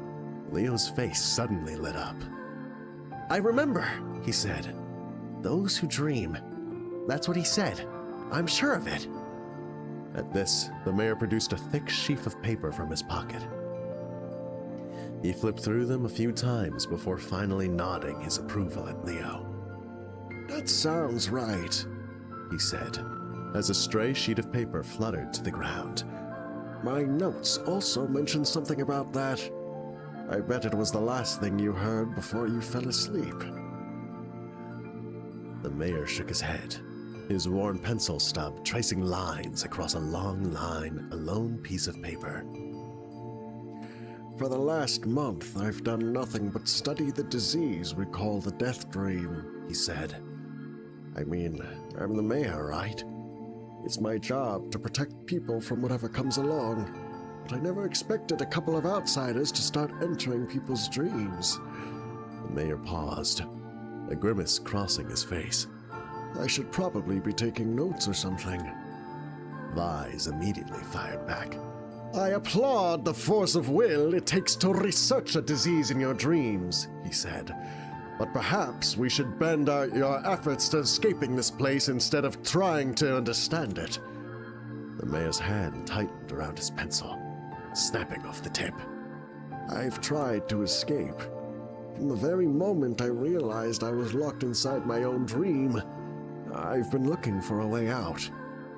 Leo's face suddenly lit up. "I remember," he said. "Those who dream." That's what he said. I'm sure of it. At this, the mayor produced a thick sheaf of paper from his pocket. He flipped through them a few times before finally nodding his approval at Leo. "That sounds right," he said, as a stray sheet of paper fluttered to the ground. "My notes also mentioned something about that. I bet it was the last thing you heard before you fell asleep." The mayor shook his head, his worn pencil stub tracing lines across a long line, a lone piece of paper. "For the last month, I've done nothing but study the disease we call the death dream," he said. "I mean, I'm the mayor, right? It's my job to protect people from whatever comes along, but I never expected a couple of outsiders to start entering people's dreams." The mayor paused, a grimace crossing his face. "I should probably be taking notes or something." Vise immediately fired back. "I applaud the force of will it takes to research a disease in your dreams," he said. "But perhaps we should bend your efforts to escaping this place instead of trying to understand it." The mayor's hand tightened around his pencil, snapping off the tip. "I've tried to escape. From the very moment I realized I was locked inside my own dream, I've been looking for a way out,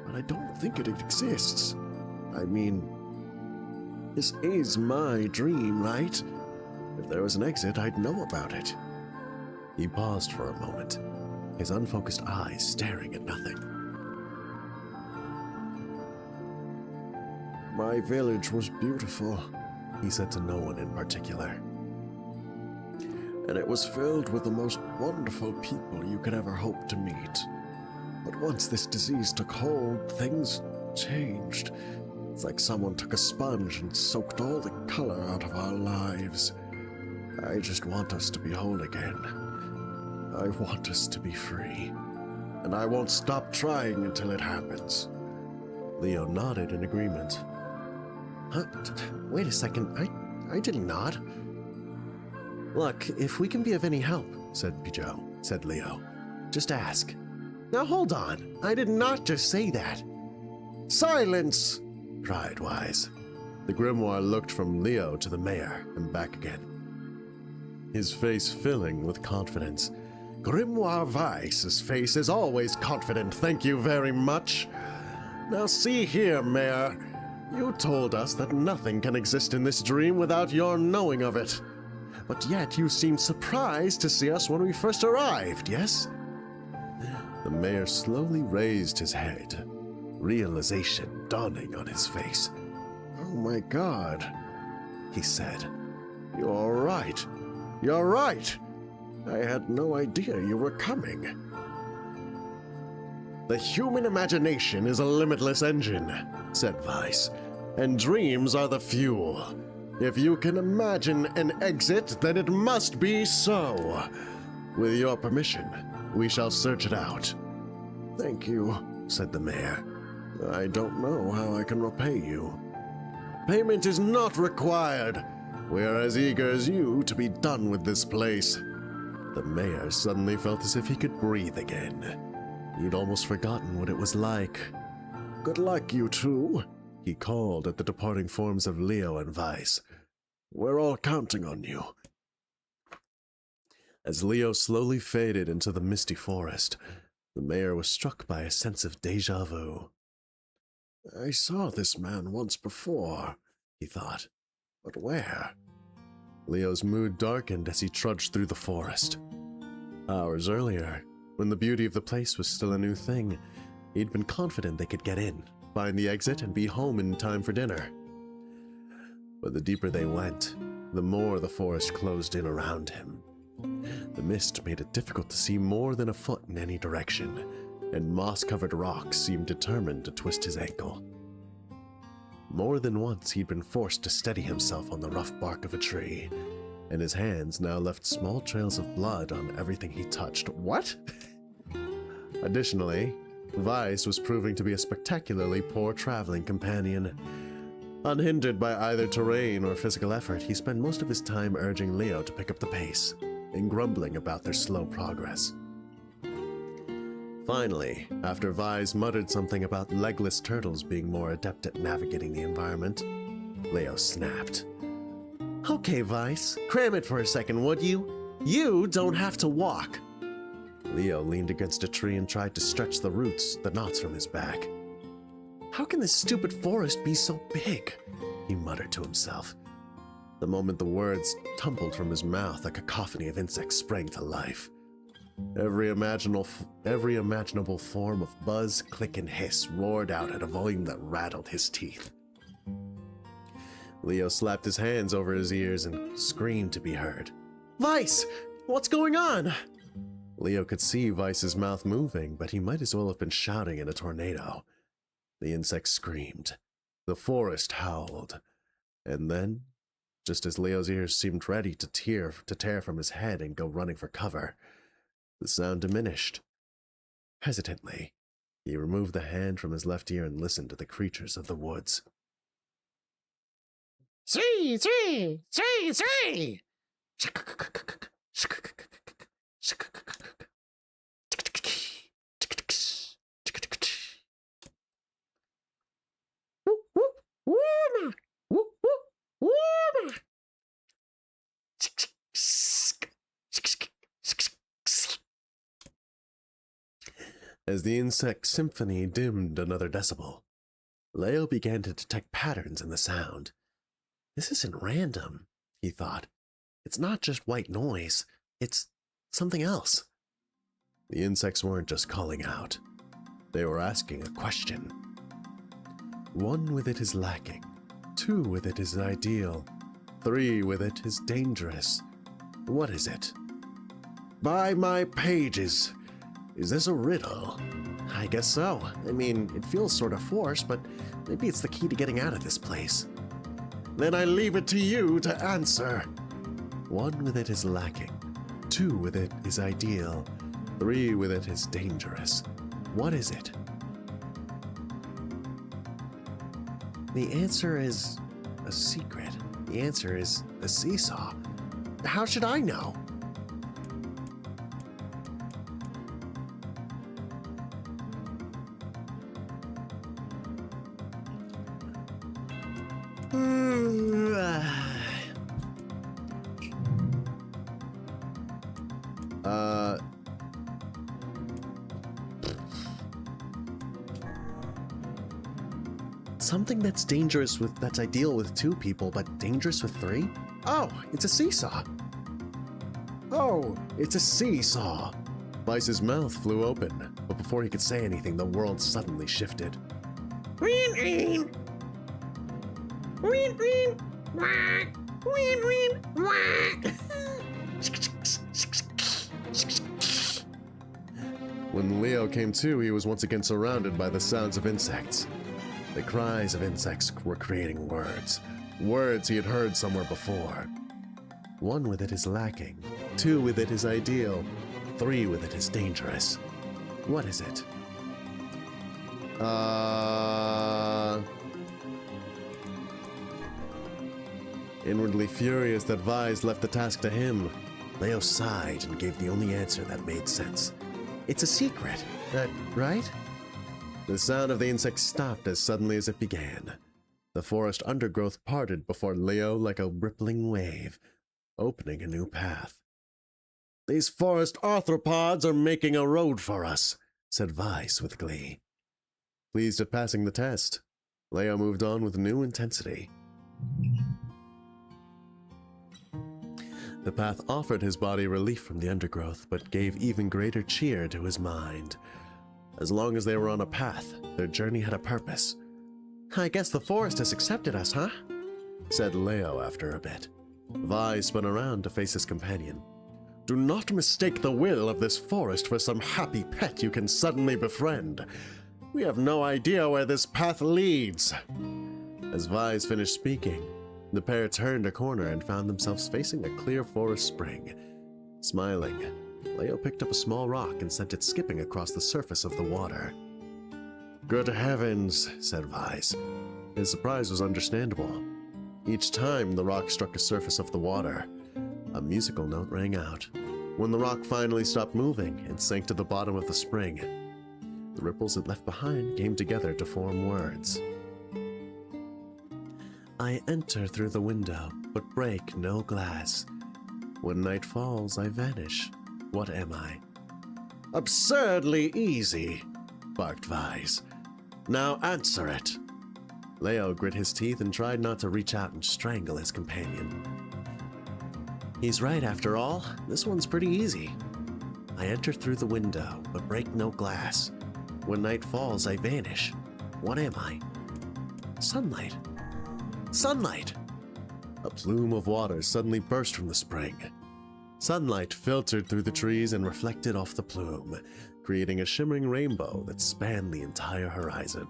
but I don't think it exists. I mean, this is my dream, right? If there was an exit, I'd know about it." He paused for a moment, his unfocused eyes staring at nothing. "My village was beautiful," he said to no one in particular. "And it was filled with the most wonderful people you could ever hope to meet. But once this disease took hold, things changed. It's like someone took a sponge and soaked all the color out of our lives. I just want us to be whole again. I want us to be free. And I won't stop trying until it happens." Leo nodded in agreement. "Huh? Wait a second, I didn't nod." "Look, if we can be of any help," said Leo, "just ask." "Now hold on, I did not just say that." "Silence!" cried Wise. The grimoire looked from Leo to the mayor and back again, his face filling with confidence. "Grimoire Vice's face is always confident, thank you very much. Now see here, Mayor. You told us that nothing can exist in this dream without your knowing of it. But yet you seemed surprised to see us when we first arrived, yes?" The mayor slowly raised his head, realization dawning on his face. "Oh my God," he said. "You're right. You're right. I had no idea you were coming." "The human imagination is a limitless engine," said Vice, "and dreams are the fuel. If you can imagine an exit, then it must be so. With your permission, we shall search it out." "Thank you," said the mayor. "I don't know how I can repay you." "Payment is not required. We are as eager as you to be done with this place." The mayor suddenly felt as if he could breathe again. He'd almost forgotten what it was like. "Good luck, you two," he called at the departing forms of Leo and Vice. "We're all counting on you." As Leo slowly faded into the misty forest, the mayor was struck by a sense of déjà vu. "I saw this man once before," he thought. "But where?" Leo's mood darkened as he trudged through the forest. Hours earlier, when the beauty of the place was still a new thing, he'd been confident they could get in, find the exit, and be home in time for dinner. But the deeper they went, the more the forest closed in around him. The mist made it difficult to see more than a foot in any direction, and moss-covered rocks seemed determined to twist his ankle. More than once he'd been forced to steady himself on the rough bark of a tree, and his hands now left small trails of blood on everything he touched. What? Additionally, Vice was proving to be a spectacularly poor traveling companion. Unhindered by either terrain or physical effort, he spent most of his time urging Leo to pick up the pace and grumbling about their slow progress. Finally, after Vise muttered something about legless turtles being more adept at navigating the environment, Leo snapped. Okay, Vise, cram it for a second, would you? You don't have to walk. Leo leaned against a tree and tried to stretch the knots from his back. How can this stupid forest be so big? He muttered to himself. The moment the words tumbled from his mouth, a cacophony of insects sprang to life. Every imaginable form of buzz, click, and hiss roared out at a volume that rattled his teeth. Leo slapped his hands over his ears and screamed to be heard. Vice! What's going on? Leo could see Vice's mouth moving, but he might as well have been shouting in a tornado. The insects screamed. The forest howled. And then, just as Leo's ears seemed ready to tear from his head and go running for cover, the sound diminished. Hesitantly, he removed the hand from his left ear and listened to the creatures of the woods. See! As the insect symphony dimmed another decibel, Leo began to detect patterns in the sound. This isn't random, he thought. It's not just white noise, it's something else. The insects weren't just calling out. They were asking a question. 1 with it is lacking. 2 with it is ideal. 3 with it is dangerous. What is it? By my pages. Is this a riddle? I guess so. I mean, it feels sort of forced, but maybe it's the key to getting out of this place. Then I leave it to you to answer. 1 with it is lacking. 2 with it is ideal. 3 with it is dangerous. What is it? The answer is a secret. The answer is a seesaw. How should I know? Something that's ideal with 2 people, but dangerous with 3? Oh, it's a seesaw. Oh, it's a seesaw. Vice's mouth flew open, but before he could say anything, the world suddenly shifted. When Leo came to, he was once again surrounded by the sounds of insects. The cries of insects were creating words. Words he had heard somewhere before. 1 with it is lacking. 2 with it is ideal. 3 with it is dangerous. What is it? Inwardly furious that Vise left the task to him, Leo sighed and gave the only answer that made sense. It's a secret, right? The sound of the insect stopped as suddenly as it began. The forest undergrowth parted before Leo like a rippling wave, opening a new path. These forest arthropods are making a road for us, said Vise with glee. Pleased at passing the test, Leo moved on with new intensity. The path offered his body relief from the undergrowth, but gave even greater cheer to his mind. As long as they were on a path, their journey had a purpose. I guess the forest has accepted us, huh? Said Leo after a bit. Vi spun around to face his companion. Do not mistake the will of this forest for some happy pet you can suddenly befriend. We have no idea where this path leads. As Vise finished speaking, the pair turned a corner and found themselves facing a clear forest spring. Smiling, Leo picked up a small rock and sent it skipping across the surface of the water. Good heavens, said Vise. His surprise was understandable. Each time the rock struck the surface of the water, a musical note rang out. When the rock finally stopped moving and sank to the bottom of the spring, the ripples it left behind came together to form words. I enter through the window, but break no glass. When night falls, I vanish. What am I? Absurdly easy, barked Vise. Now answer it. Leo grit his teeth and tried not to reach out and strangle his companion. He's right after all. This one's pretty easy. I enter through the window, but break no glass. When night falls, I vanish. What am I? Sunlight. Sunlight! A plume of water suddenly burst from the spring. Sunlight filtered through the trees and reflected off the plume, creating a shimmering rainbow that spanned the entire horizon.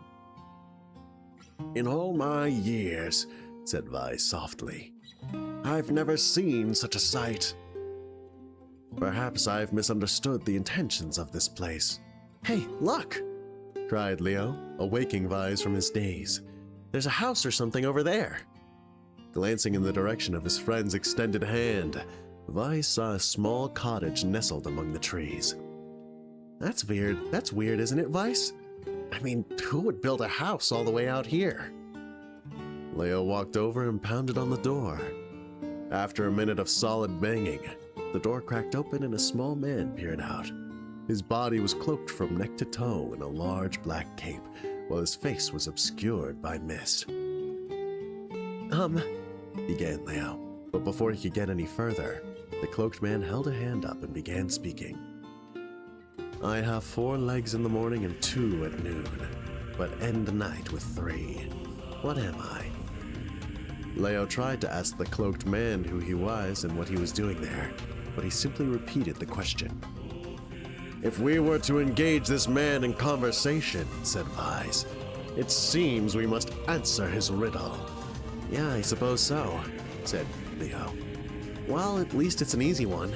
In all my years, said Vi softly, I've never seen such a sight. Perhaps I've misunderstood the intentions of this place. Hey, look! Cried Leo, awaking Vise from his daze. There's a house or something over there. Glancing in the direction of his friend's extended hand, Vise saw a small cottage nestled among the trees. That's weird. That's weird, isn't it, Vise? I mean, who would build a house all the way out here? Leo walked over and pounded on the door. After a minute of solid banging, the door cracked open and a small man peered out. His body was cloaked from neck to toe in a large black cape, while his face was obscured by mist. Began Leo, but before he could get any further, the cloaked man held a hand up and began speaking. I have 4 legs in the morning and 2 at noon, but end the night with 3. What am I? Leo tried to ask the cloaked man who he was and what he was doing there, but he simply repeated the question. If we were to engage this man in conversation, said Vise, it seems we must answer his riddle. Yeah, I suppose so, said Leo. Well, at least it's an easy one.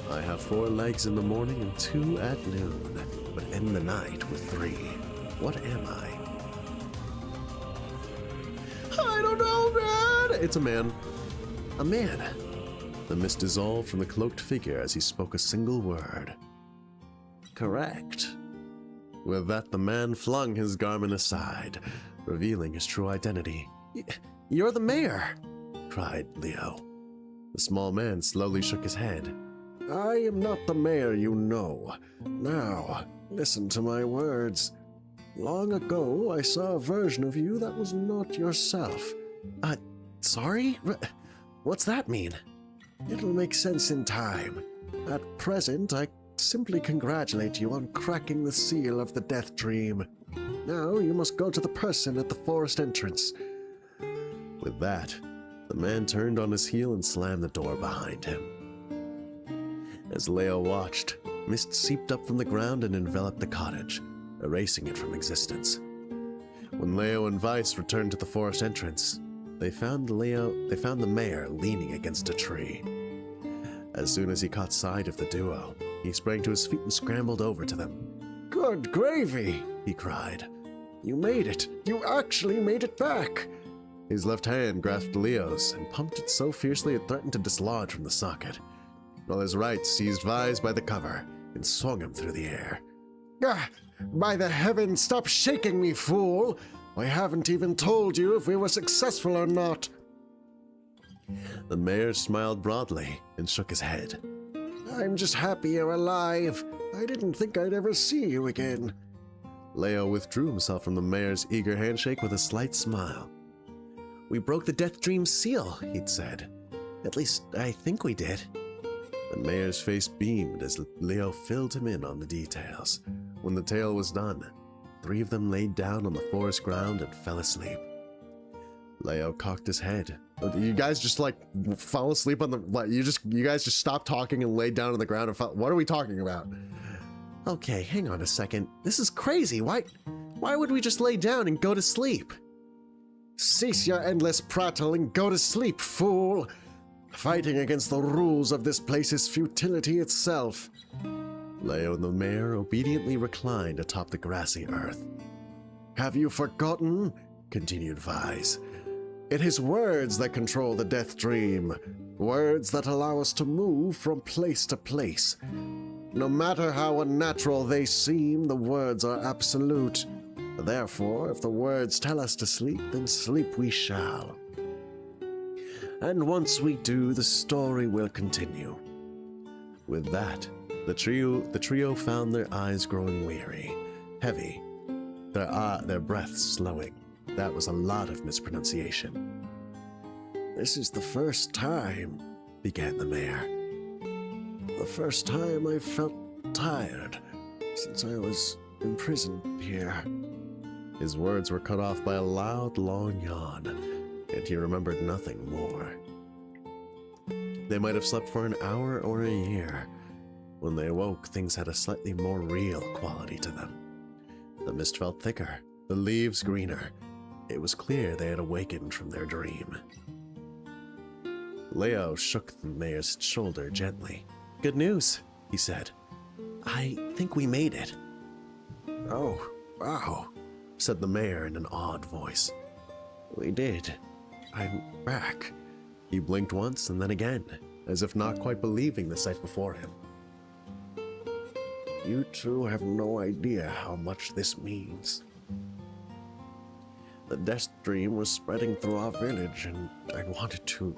I have 4 legs in the morning and 2 at noon, but end the night with 3. What am I? I don't know, man! It's a man. A man. The mist dissolved from the cloaked figure as he spoke a single word. Correct. With that, the man flung his garment aside, revealing his true identity. You're the mayor, cried Leo. The small man slowly shook his head. I am not the mayor you know. Now, listen to my words. Long ago, I saw a version of you that was not yourself. Sorry? What's that mean? It'll make sense in time. At present, I simply congratulate you on cracking the seal of the death dream. Now you must go to the person at the forest entrance. With that, the man turned on his heel and slammed the door behind him. As Leo watched, mist seeped up from the ground and enveloped the cottage, erasing it from existence. When Leo and Vise returned to the forest entrance, they found the mayor leaning against a tree. As soon as he caught sight of the duo, he sprang to his feet and scrambled over to them. Good gravy, he cried. You made it. You actually made it back. His left hand grasped Leo's and pumped it so fiercely it threatened to dislodge from the socket, while his right seized Vise by the cover and swung him through the air. By the heavens, stop shaking me, fool! I haven't even told you if we were successful or not. The mayor smiled broadly and shook his head. I'm just happy you're alive. I didn't think I'd ever see you again. Leo withdrew himself from the mayor's eager handshake with a slight smile. We broke the death dream seal, he'd said. At least, I think we did. The mayor's face beamed as Leo filled him in on the details. When the tale was done, 3 of them laid down on the forest ground and fell asleep. Leo cocked his head. You guys just fall asleep on the you guys just stopped talking and laid down on the ground and fell. What are we talking about? Okay, hang on a second. This is crazy. Why would we just lay down and go to sleep? Cease your endless prattle and go to sleep, fool. Fighting against the rules of this place is futility itself. Leo and the mayor obediently reclined atop the grassy earth. Have you forgotten? continued Vise. It is words that control the death dream, words that allow us to move from place to place. No matter how unnatural they seem, the words are absolute. Therefore, if the words tell us to sleep, then sleep we shall. And once we do, the story will continue. With that, the trio found their eyes growing weary, heavy, their breaths slowing. That was a lot of mispronunciation. This is the first time, began the mayor. The first time I felt tired since I was imprisoned here. His words were cut off by a loud, long yawn, and he remembered nothing more. They might have slept for an hour or a year. When they awoke, things had a slightly more real quality to them. The mist felt thicker, the leaves greener. It was clear they had awakened from their dream. Leo shook the mayor's shoulder gently. Good news, he said. I think we made it. Oh, wow, said the mayor in an awed voice. We did. I'm back. He blinked once and then again, as if not quite believing the sight before him. You two have no idea how much this means. The death dream was spreading through our village, and I wanted to...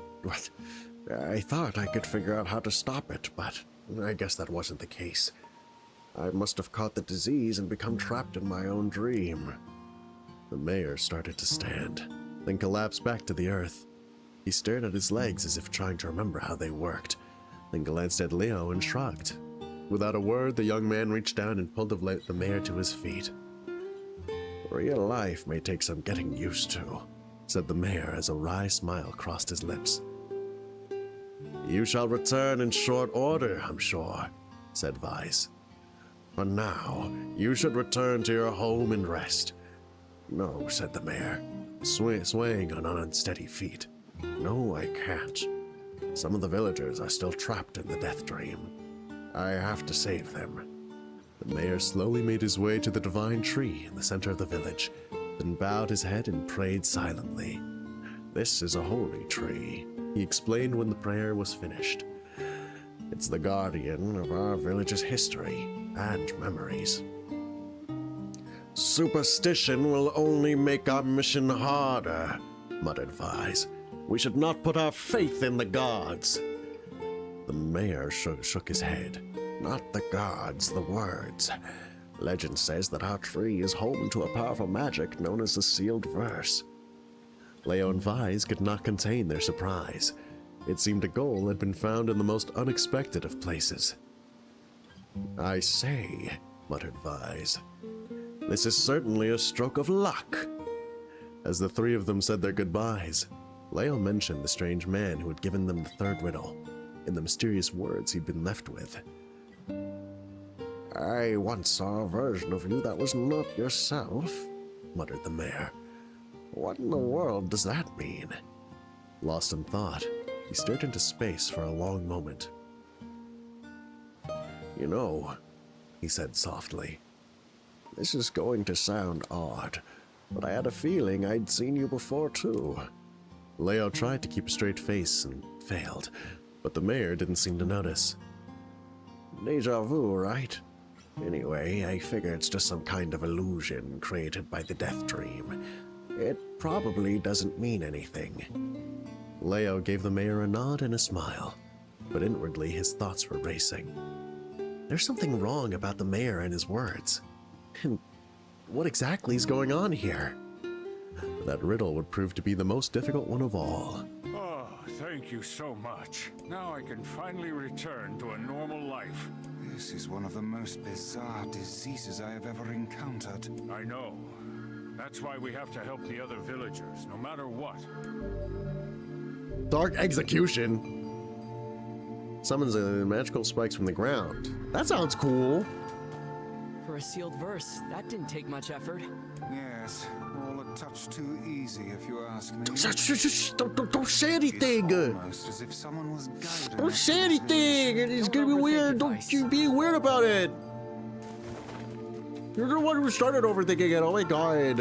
I thought I could figure out how to stop it, but I guess that wasn't the case. I must have caught the disease and become trapped in my own dream. The mayor started to stand, then collapsed back to the earth. He stared at his legs as if trying to remember how they worked, then glanced at Leo and shrugged. Without a word, the young man reached down and pulled the mayor to his feet. Real life may take some getting used to, said the mayor as a wry smile crossed his lips. You shall return in short order, I'm sure, said Vise. For now, you should return to your home and rest. No, said the mayor, swaying on unsteady feet. No, I can't. Some of the villagers are still trapped in the death dream. I have to save them. The mayor slowly made his way to the divine tree in the center of the village, then bowed his head and prayed silently. This is a holy tree, he explained when the prayer was finished. It's the guardian of our village's history and memories. Superstition will only make our mission harder, muttered Vise. We should not put our faith in the gods. The mayor shook his head. Not the gods, the words. Legend says that our tree is home to a powerful magic known as the sealed verse. Leo and Vise could not contain their surprise. It seemed a goal had been found in the most unexpected of places. I say, muttered Vise, this is certainly a stroke of luck. As the three of them said their goodbyes, Leo mentioned the strange man who had given them the third riddle, and the mysterious words he'd been left with. I once saw a version of you that was not yourself, muttered the mayor. What in the world does that mean? Lost in thought, he stared into space for a long moment. You know, he said softly, this is going to sound odd, but I had a feeling I'd seen you before too. Leo tried to keep a straight face and failed, but the mayor didn't seem to notice. Deja vu, right? Anyway, I figure it's just some kind of illusion created by the death dream. It probably doesn't mean anything. Leo gave the mayor a nod and a smile, but inwardly his thoughts were racing. There's something wrong about the mayor and his words. And what exactly is going on here? That riddle would prove to be the most difficult one of all. Oh, thank you so much. Now I can finally return to a normal life. This is one of the most bizarre diseases I have ever encountered. I know. That's why we have to help the other villagers, no matter what. Dark execution. Summons magical spikes from the ground. That sounds cool. For a sealed verse, that didn't take much effort. Yes, all a touch too easy if you ask me. Don't say anything. It's almost as if someone was guiding Don't us say to this anything. village. It's gonna be weird. Don't you be weird about it. You're the one who started overthinking it. Oh my god.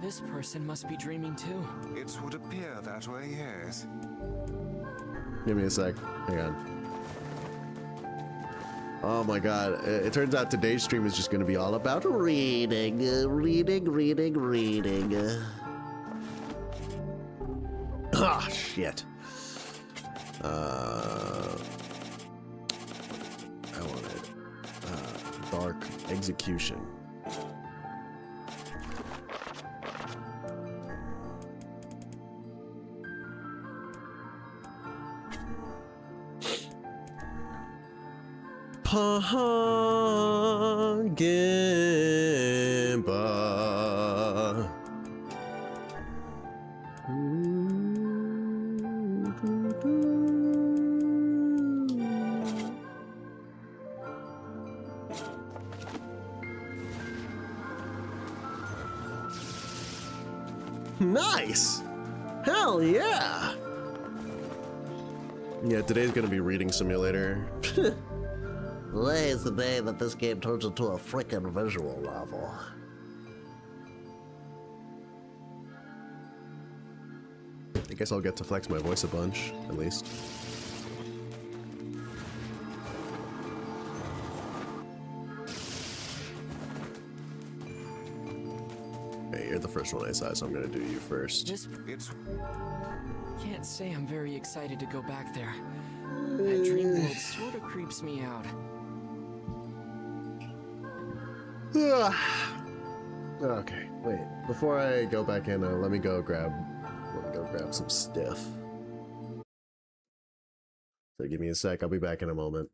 This person must be dreaming too. It would appear that way, yes. Give me a sec. Hang on. Oh my god. It turns out today's stream is just going to be all about reading. Reading. Ah, shit. I wanted dark execution. Pahagimba. Nice! Hell yeah! Yeah, today's gonna be reading simulator. Today is the day that this game turns into a frickin' visual novel. I guess I'll get to flex my voice a bunch, at least. Hey, you're the first one I saw, so I'm gonna do you first. Can't say I'm very excited to go back there. That dream world sort of creeps me out. Okay, wait. Before I go back in, let me go grab some stuff. So give me a sec. I'll be back in a moment.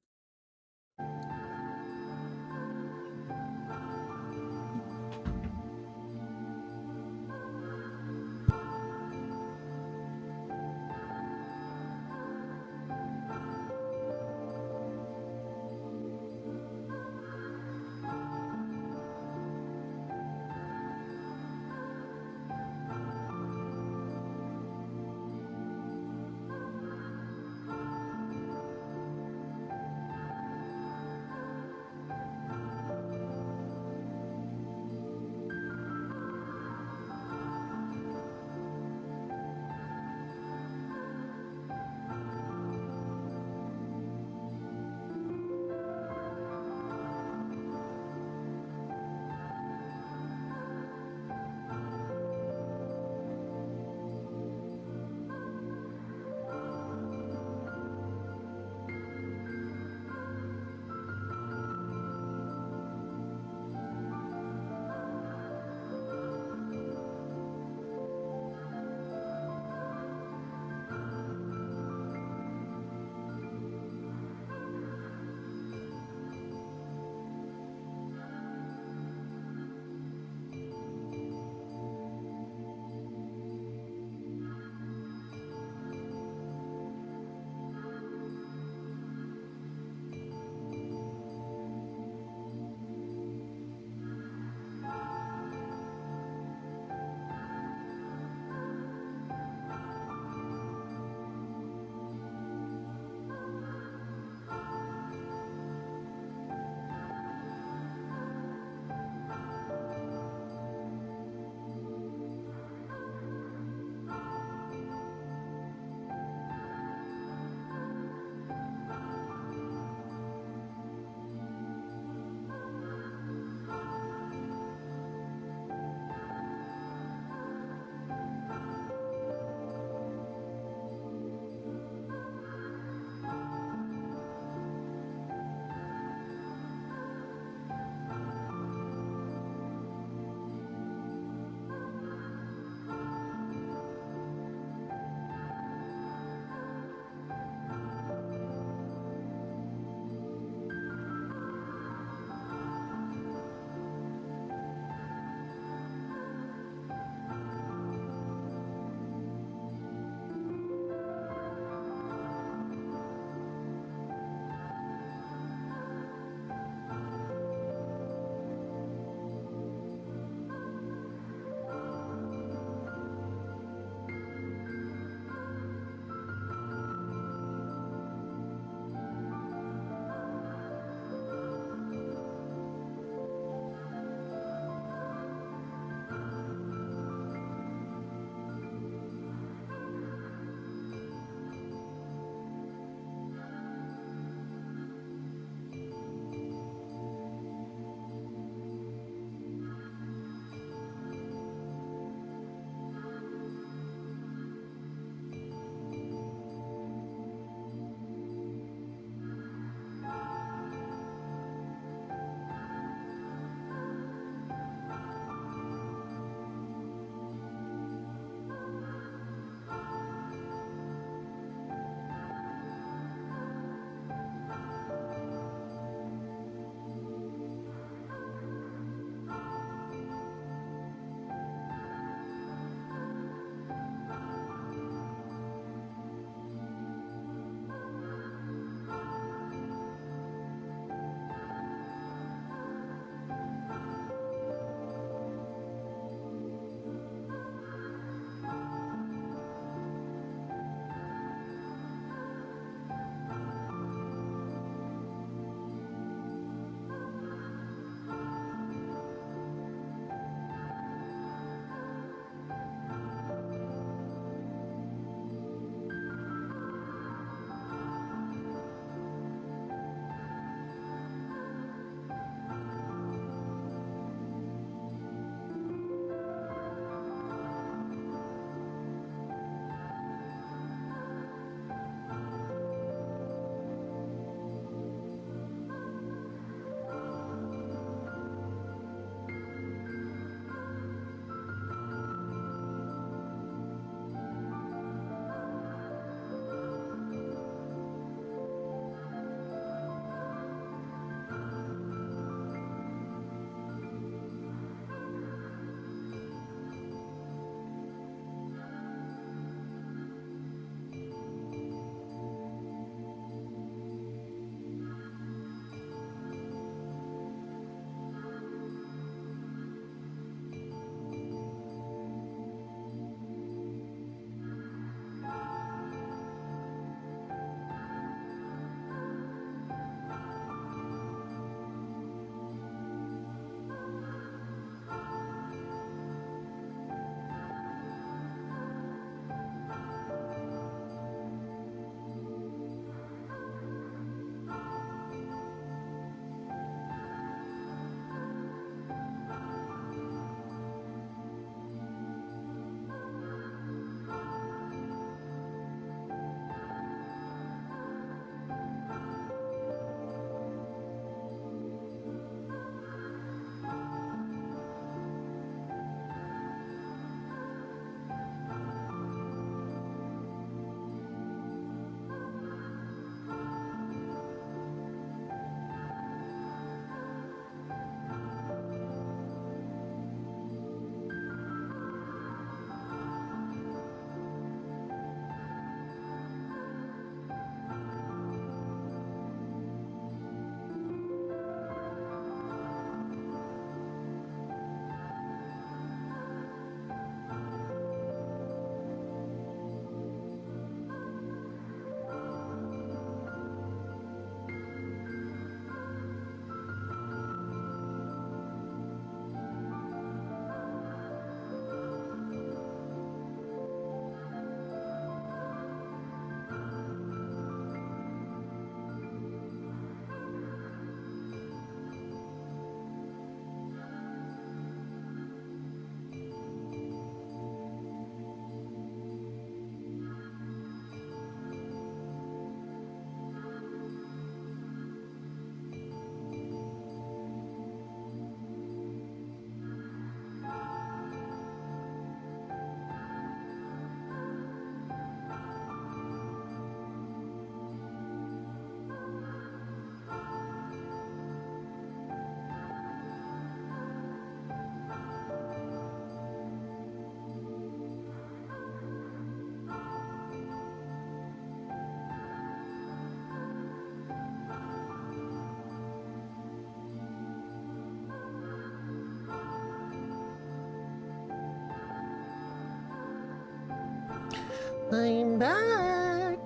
I'm back.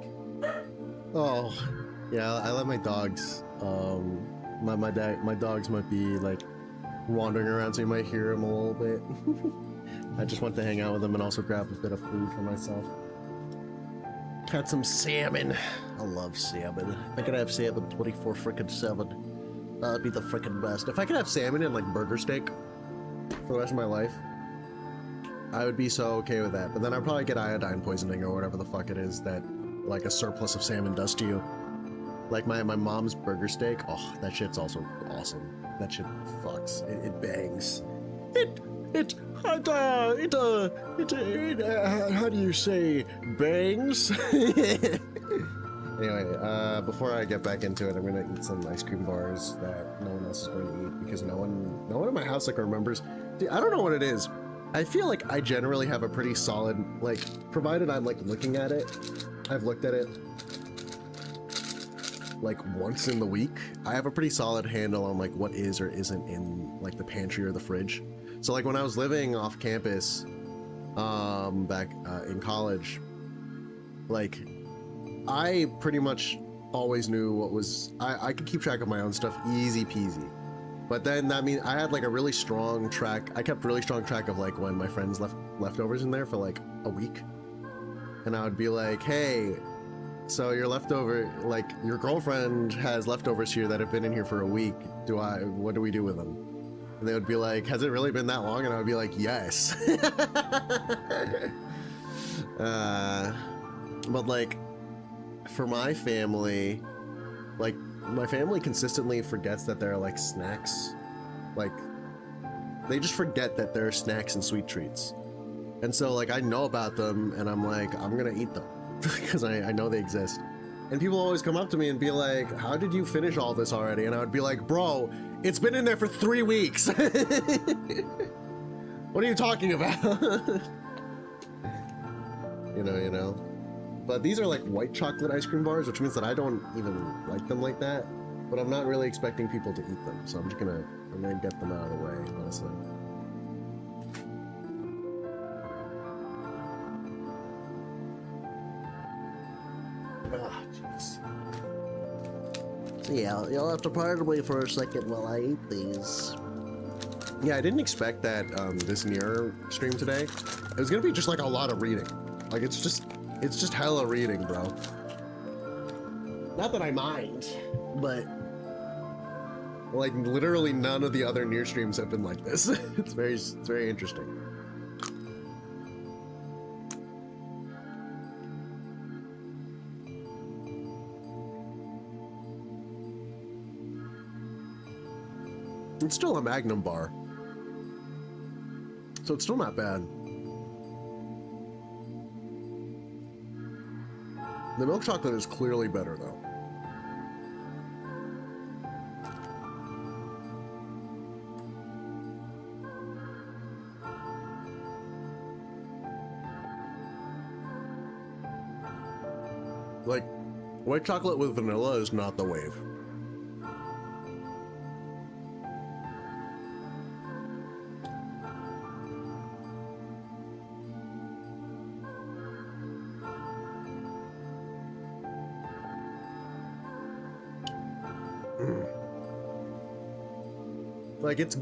Oh, yeah, I let my dogs. My dogs might be like wandering around, so you might hear them a little bit. I just went to hang out with them and also grab a bit of food for myself. Had some salmon. I love salmon. If I could have salmon 24 frickin' 7, that'd be the frickin' best. If I could have salmon and like burger steak for the rest of my life, I would be so okay with that. But then I'd probably get iodine poisoning or whatever the fuck it is that like a surplus of salmon does to you. Like my mom's burger steak. Oh, that shit's also awesome. That shit fucks. It bangs. How do you say bangs? Anyway, before I get back into it, I'm gonna eat some ice cream bars that no one else is going to eat because no one in my house like remembers. Dude, I don't know what it is. I feel like I generally have a pretty solid, like, provided I'm like looking at it, I've looked at it like once in the week. I have a pretty solid handle on like what is or isn't in like the pantry or the fridge. So like when I was living off campus, back in college, like I pretty much always knew what was, I could keep track of my own stuff easy peasy. But then that means I had like a really strong track. I kept really strong track of like when my friends left leftovers in there for like a week. And I would be like, hey, so your leftover, like your girlfriend has leftovers here that have been in here for a week. What do we do with them? And they would be like, has it really been that long? And I would be like, yes. But like for my family, like my family consistently forgets that there are like snacks. Like they just forget that there are snacks and sweet treats. And so like I know about them and I'm like, I'm gonna eat them because I know they exist. And people always come up to me and be like, how did you finish all this already? And I would be like, bro, it's been in there for 3 weeks. What are you talking about? you know. But these are like white chocolate ice cream bars, which means that I don't even like them like that. But I'm not really expecting people to eat them, so I'm gonna get them out of the way, honestly. Ah, jeez. So yeah, you'll have to pardon me for a second while I eat these. Yeah, I didn't expect that this NieR stream today, it was gonna be just like a lot of reading. Like it's just hella reading, bro. Not that I mind, but like literally none of the other NieR streams have been like this. It's very interesting. It's still a Magnum bar, so it's still not bad. The milk chocolate is clearly better, though. Like, white chocolate with vanilla is not the wave. Like it's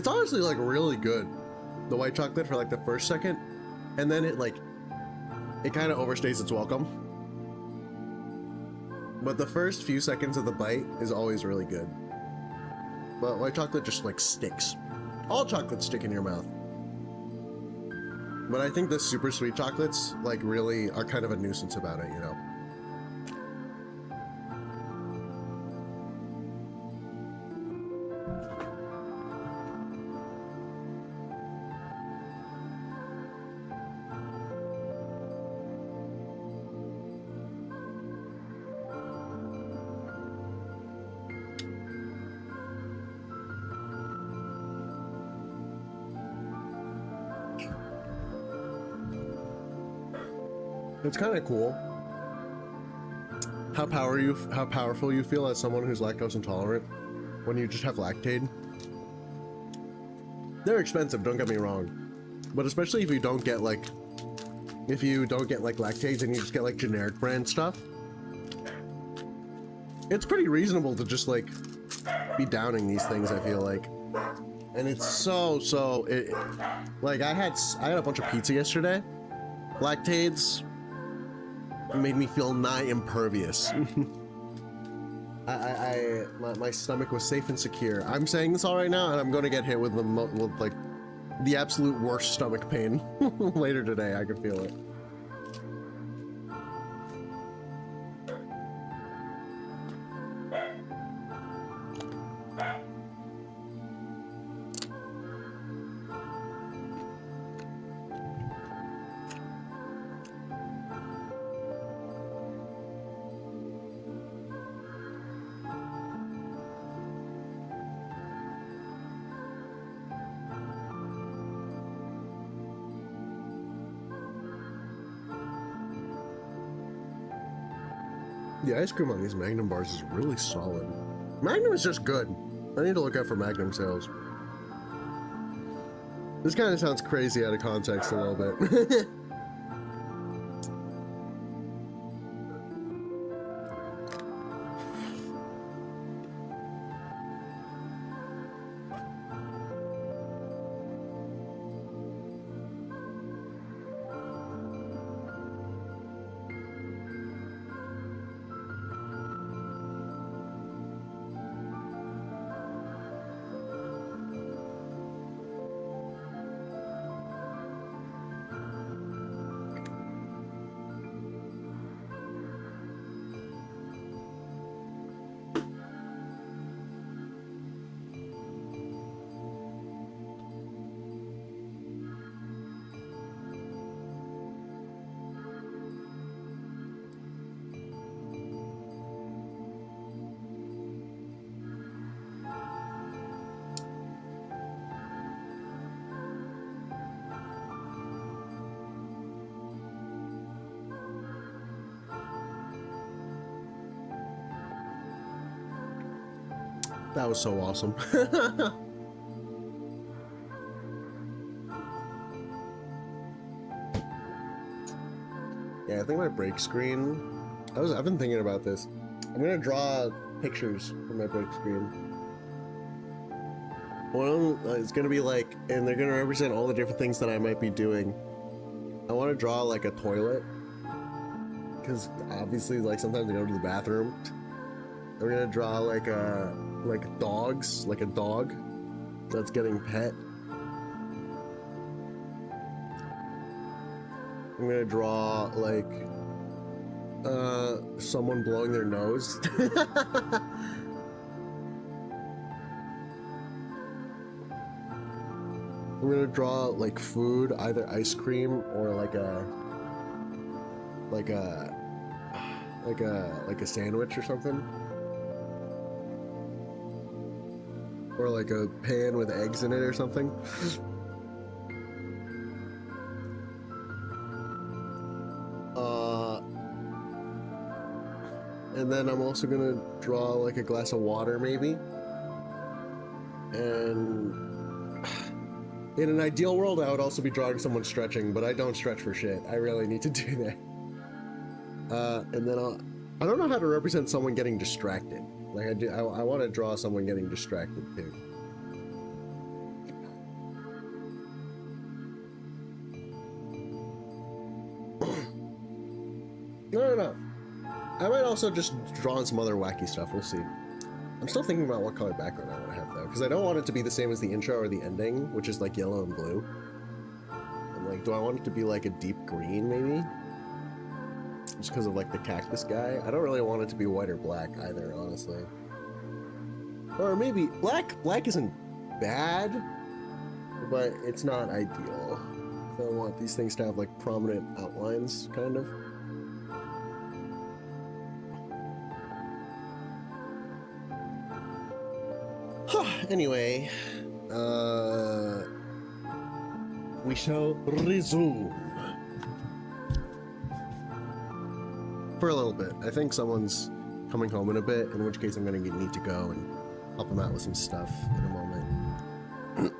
honestly like really good, the white chocolate for like the first second, and then it kind of overstays its welcome. But the first few seconds of the bite is always really good. But white chocolate just like sticks. All chocolates stick in your mouth. But I think the super sweet chocolates like really are kind of a nuisance about it, you know? It's kind of cool how powerful you feel as someone who's lactose intolerant when you just have Lactaid. They're expensive, don't get me wrong, but especially if you don't get like if you don't get like lactates and you just get like generic brand stuff, it's pretty reasonable to just like be downing these things, I feel like. And it's like I had a bunch of pizza yesterday. Lactates made me feel nigh impervious. My stomach was safe and secure. I'm saying this all right now, and I'm going to get hit with like the absolute worst stomach pain later today. I can feel it. The ice cream on these Magnum bars is really solid. Magnum is just good. I need to look out for Magnum sales. This kind of sounds crazy out of context a little bit. That was so awesome. Yeah, I think my break screen, I've been thinking about this. I'm gonna draw pictures for my break screen. One of them is gonna be like, and they're gonna represent all the different things that I might be doing. I want to draw like a toilet, because obviously like sometimes I go to the bathroom. I'm gonna draw like dogs, like a dog that's getting pet. I'm gonna draw like someone blowing their nose. I'm gonna draw like food, either ice cream or like a sandwich or something. Or like a pan with eggs in it or something. And then I'm also gonna draw like a glass of water maybe. And in an ideal world, I would also be drawing someone stretching, but I don't stretch for shit. I really need to do that. And then I don't know how to represent someone getting distracted. Like I want to draw someone getting distracted too. No. I might also just draw on some other wacky stuff. We'll see. I'm still thinking about what color background I want to have though, because I don't want it to be the same as the intro or the ending, which is like yellow and blue. And like, do I want it to be like a deep green maybe? Just because of like the cactus guy. I don't really want it to be white or black either, honestly. Or maybe black isn't bad, but it's not ideal. I want these things to have like prominent outlines, kind of. Anyway, we shall resume. For a little bit. I think someone's coming home in a bit, in which case I'm gonna need to go and help them out with some stuff in a moment.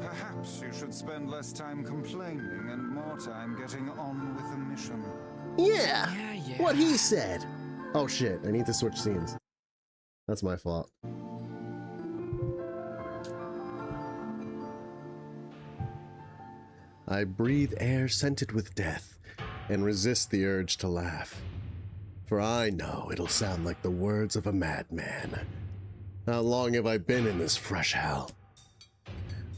Perhaps you should spend spend less time complaining and more time getting on with the mission. Yeah, Yeah. what he said. Oh shit, I need to switch scenes. That's my fault. I breathe air scented with death and resist the urge to laugh. For I know it'll sound like the words of a madman. How long have I been in this fresh hell?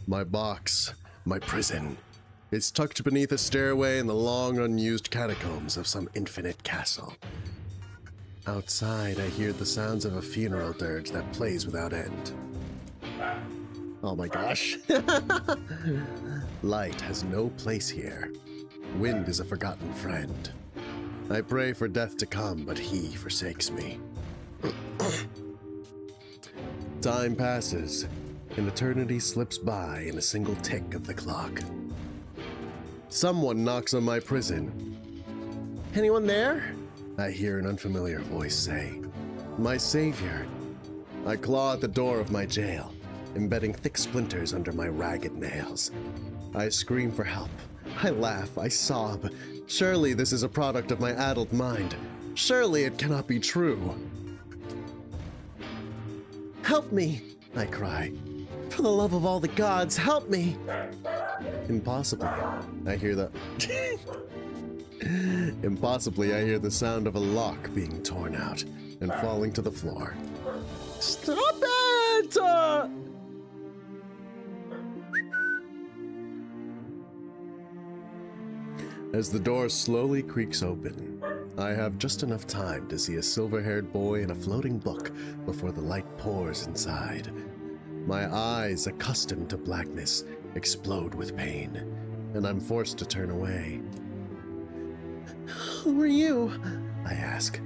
My box, my prison, is tucked beneath a stairway in the long unused catacombs of some infinite castle. Outside, I hear the sounds of a funeral dirge that plays without end. Oh my gosh. Light has no place here. Wind is a forgotten friend. I pray for death to come, but he forsakes me. Time passes, and eternity slips by in a single tick of the clock. Someone knocks on my prison. Anyone there? I hear an unfamiliar voice say. My savior. I claw at the door of my jail, embedding thick splinters under my ragged nails. I scream for help. I laugh, I sob. Surely this is a product of my addled mind. Surely it cannot be true. Help me, I cry. For the love of all the gods, help me! Impossibly, I hear the... Impossibly, I hear the sound of a lock being torn out and falling to the floor. Stop it! As the door slowly creaks open, I have just enough time to see a silver-haired boy and a floating book before the light pours inside. My eyes, accustomed to blackness, explode with pain, and I'm forced to turn away. Who are you? I ask,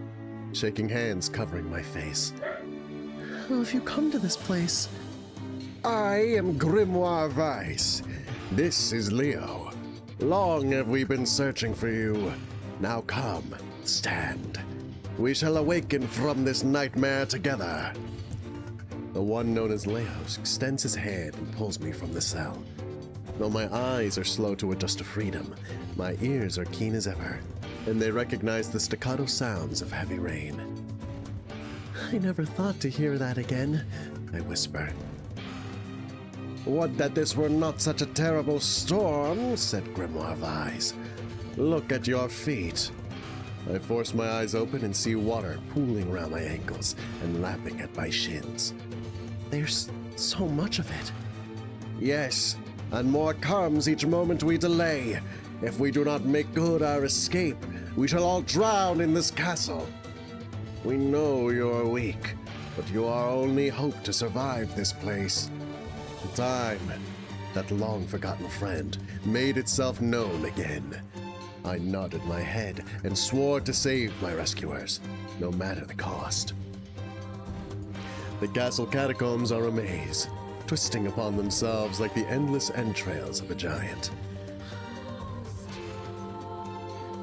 shaking hands covering my face. How have you come to this place? I am Grimoire Weiss. This is Leo. Long have we been searching for you. Now come, stand. We shall awaken from this nightmare together. The one known as Leo extends his hand and pulls me from the cell. Though my eyes are slow to adjust to freedom, my ears are keen as ever, and they recognize the staccato sounds of heavy rain. I never thought to hear that again, I whisper. Would that this were not such a terrible storm, said Grimoire Weiss. Look at your feet. I force my eyes open and see water pooling around my ankles and lapping at my shins. There's so much of it. Yes, and more comes each moment we delay. If we do not make good our escape, we shall all drown in this castle. We know you are weak, but you are our only hope to survive this place. Time, that long-forgotten friend, made itself known again. I nodded my head and swore to save my rescuers, no matter the cost. The castle catacombs are a maze, twisting upon themselves like the endless entrails of a giant.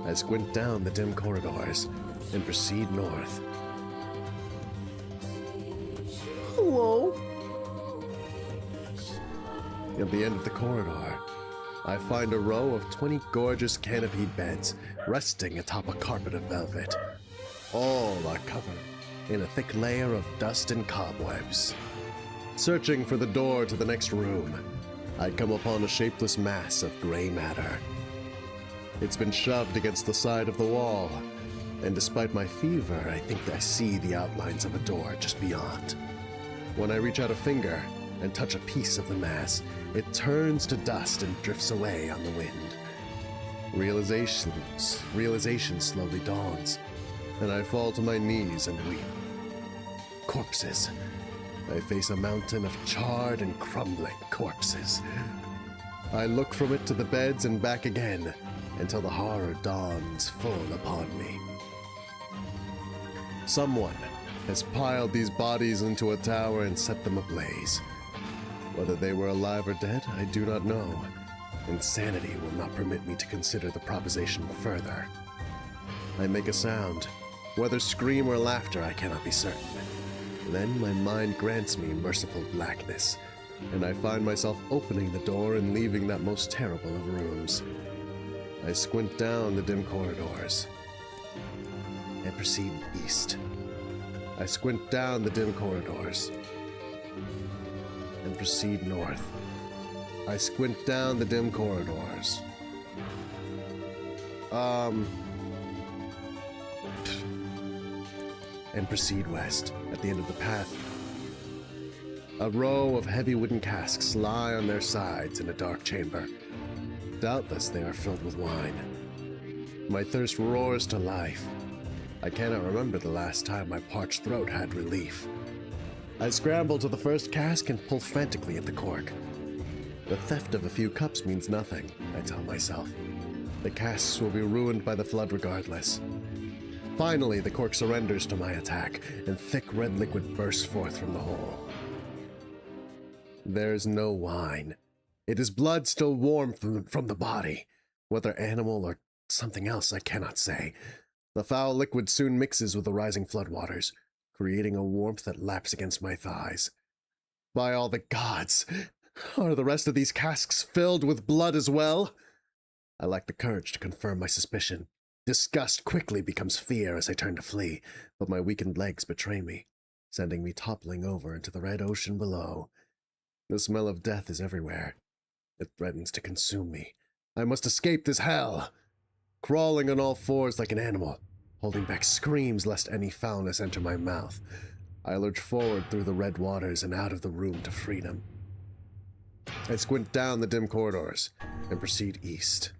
I squint down the dim corridors and proceed north. Hello? At the end of the corridor, I find a row of 20 gorgeous canopied beds resting atop a carpet of velvet. All are covered in a thick layer of dust and cobwebs. Searching for the door to the next room, I come upon a shapeless mass of gray matter. It's been shoved against the side of the wall, and despite my fever, I think I see the outlines of a door just beyond. When I reach out a finger and touch a piece of the mass, it turns to dust and drifts away on the wind. Realization slowly dawns, and I fall to my knees and weep. Corpses. I face a mountain of charred and crumbling corpses. I look from it to the beds and back again, until the horror dawns full upon me. Someone has piled these bodies into a tower and set them ablaze. Whether they were alive or dead, I do not know. Insanity will not permit me to consider the proposition further. I make a sound. Whether scream or laughter, I cannot be certain. Then my mind grants me merciful blackness, and I find myself opening the door and leaving that most terrible of rooms. I squint down the dim corridors and proceed east. I squint down the dim corridors and proceed north. I squint down the dim corridors. And proceed west. At the end of the path, a row of heavy wooden casks lie on their sides in a dark chamber. Doubtless they are filled with wine. My thirst roars to life. I cannot remember the last time my parched throat had relief. I scramble to the first cask and pull frantically at the cork. The theft of a few cups means nothing, I tell myself. The casks will be ruined by the flood regardless. Finally, the cork surrenders to my attack, and thick red liquid bursts forth from the hole. There's no wine. It is blood still warm from the body. Whether animal or something else, I cannot say. The foul liquid soon mixes with the rising floodwaters, creating a warmth that laps against my thighs. By all the gods! Are the rest of these casks filled with blood as well? I lack the courage to confirm my suspicion. Disgust quickly becomes fear as I turn to flee, but my weakened legs betray me, sending me toppling over into the red ocean below. The smell of death is everywhere. It threatens to consume me. I must escape this hell! Crawling on all fours like an animal, holding back screams lest any foulness enter my mouth, I lurch forward through the red waters and out of the room to freedom. I squint down the dim corridors and proceed east.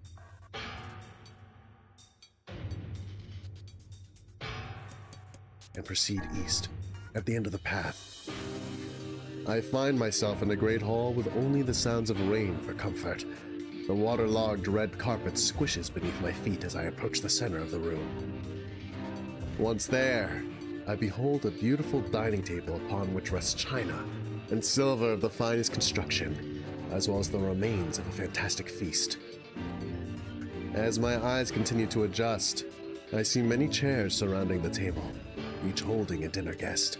At the end of the path, I find myself in a great hall with only the sounds of rain for comfort. The waterlogged red carpet squishes beneath my feet as I approach the center of the room. Once there, I behold a beautiful dining table upon which rests china and silver of the finest construction, as well as the remains of a fantastic feast. As my eyes continue to adjust, I see many chairs surrounding the table, each holding a dinner guest.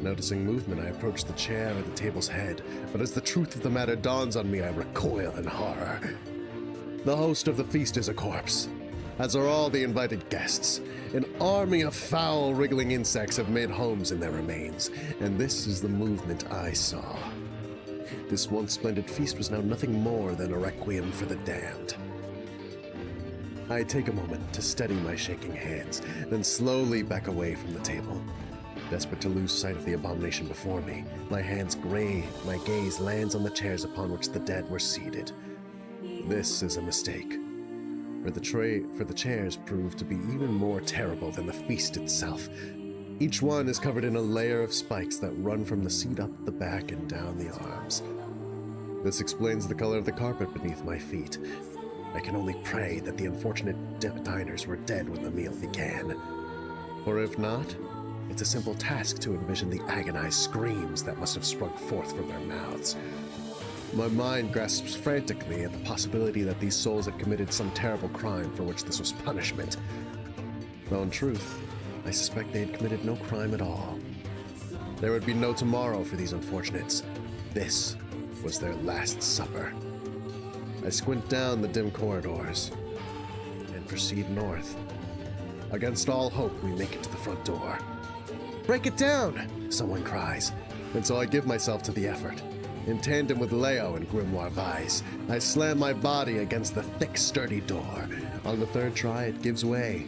Noticing movement, I approach the chair at the table's head, but as the truth of the matter dawns on me, I recoil in horror. The host of the feast is a corpse, as are all the invited guests. An army of foul, wriggling insects have made homes in their remains, and this is the movement I saw. This once splendid feast was now nothing more than a requiem for the damned. I take a moment to steady my shaking hands, then slowly back away from the table. Desperate to lose sight of the abomination before me, my hands gray, my gaze lands on the chairs upon which the dead were seated. This is a mistake, for the chairs prove to be even more terrible than the feast itself. Each one is covered in a layer of spikes that run from the seat up the back and down the arms. This explains the color of the carpet beneath my feet. I can only pray that the unfortunate diners were dead when the meal began. For if not, it's a simple task to envision the agonized screams that must have sprung forth from their mouths. My mind grasps frantically at the possibility that these souls had committed some terrible crime for which this was punishment. Though in truth, I suspect they had committed no crime at all. There would be no tomorrow for these unfortunates. This was their last supper. I squint down the dim corridors and proceed north. Against all hope, we make it to the front door. "Break it down!" someone cries, and so I give myself to the effort. In tandem with Leo and Grimoire Vice, I slam my body against the thick, sturdy door. On the third try, it gives way,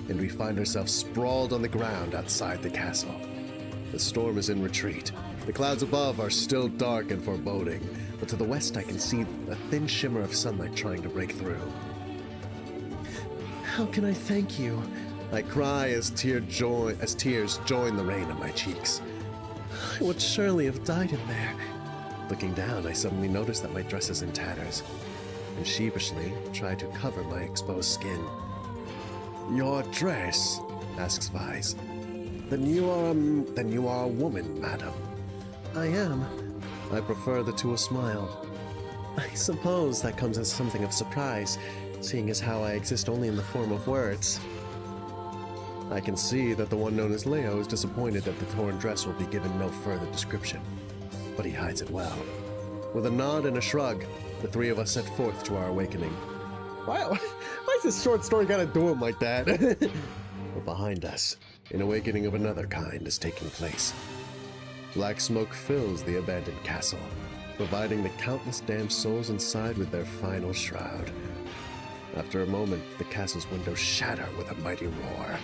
and we find ourselves sprawled on the ground outside the castle. The storm is in retreat. The clouds above are still dark and foreboding, but to the west I can see a thin shimmer of sunlight trying to break through. "How can I thank you?" I cry as tears join the rain on my cheeks. "I would surely have died in there." Looking down, I suddenly notice that my dress is in tatters, and sheepishly try to cover my exposed skin. "Your dress?" asks Vice. Then you are a woman, madam." "I am." I prefer the to a smile. "I suppose that comes as something of surprise, seeing as how I exist only in the form of words." I can see that the one known as Leo is disappointed that the torn dress will be given no further description, but he hides it well. With a nod and a shrug, the three of us set forth to our awakening. Why is this short story gotta do him like that? But behind us, an awakening of another kind is taking place. Black smoke fills the abandoned castle, providing the countless damned souls inside with their final shroud. After a moment, the castle's windows shatter with a mighty roar.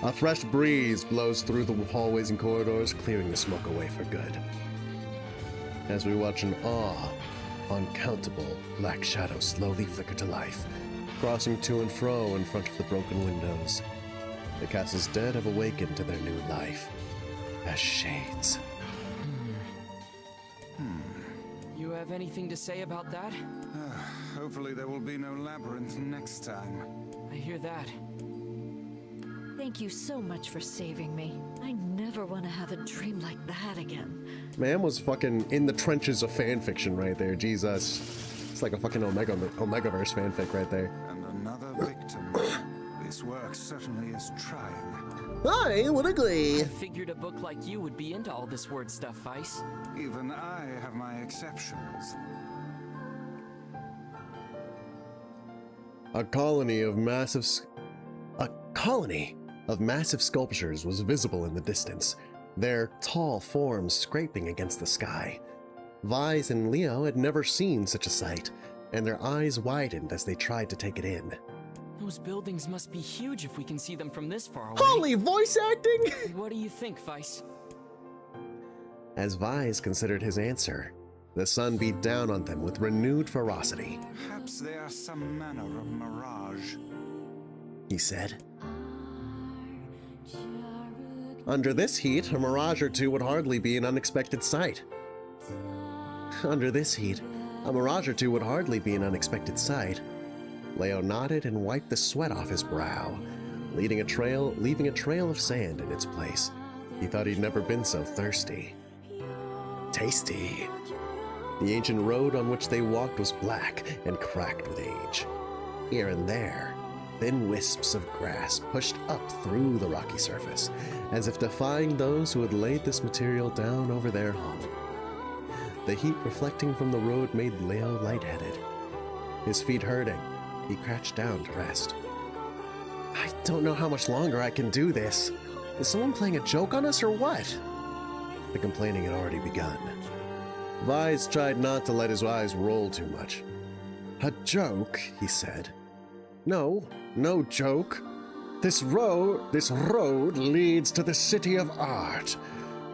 A fresh breeze blows through the hallways and corridors, clearing the smoke away for good. As we watch in awe, uncountable black shadows slowly flicker to life, crossing to and fro in front of the broken windows. The castle's dead have awakened to their new life as shades. You have anything to say about that? Hopefully there will be no labyrinth next time. I hear that. Thank you so much for saving me. I never want to have a dream like that again. Man was fucking in the trenches of fanfiction right there, Jesus. It's like a fucking Omegaverse fanfic right there. And another victim. This work certainly is trying. I would agree. I figured a book like you would be into all this word stuff, Vice. Even I have my exceptions. A colony of massive sculptures was visible in the distance, their tall forms scraping against the sky. Vise and Leo had never seen such a sight, and their eyes widened as they tried to take it in. Those buildings must be huge if we can see them from this far away. Holy voice acting! What do you think, Vice? As Vise considered his answer, the sun beat down on them with renewed ferocity. Perhaps they are some manner of mirage. He said. Under this heat, a mirage or two would hardly be an unexpected sight. Under this heat, a mirage or two would hardly be an unexpected sight. Leo nodded and wiped the sweat off his brow, leaving a trail of sand in its place. He thought he'd never been so thirsty. Tasty. The ancient road on which they walked was black and cracked with age. Here and there, thin wisps of grass pushed up through the rocky surface, as if defying those who had laid this material down over their home. The heat reflecting from the road made Leo lightheaded. His feet hurting, he crouched down to rest. I don't know how much longer I can do this. Is someone playing a joke on us or what? The complaining had already begun. Vise tried not to let his eyes roll too much. A joke, he said. No joke. This road leads to the city of art.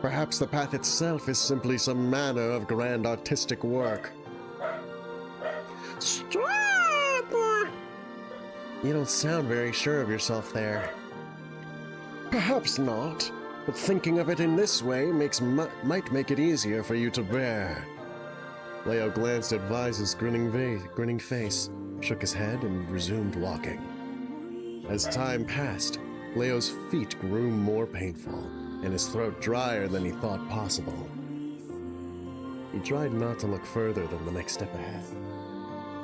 Perhaps the path itself is simply some manner of grand artistic work. Stop! You don't sound very sure of yourself there. Perhaps not, but thinking of it in this way might make it easier for you to bear. Leo glanced at Vise's grinning face, shook his head, and resumed walking. As time passed, Leo's feet grew more painful, and his throat drier than he thought possible. He tried not to look further than the next step ahead,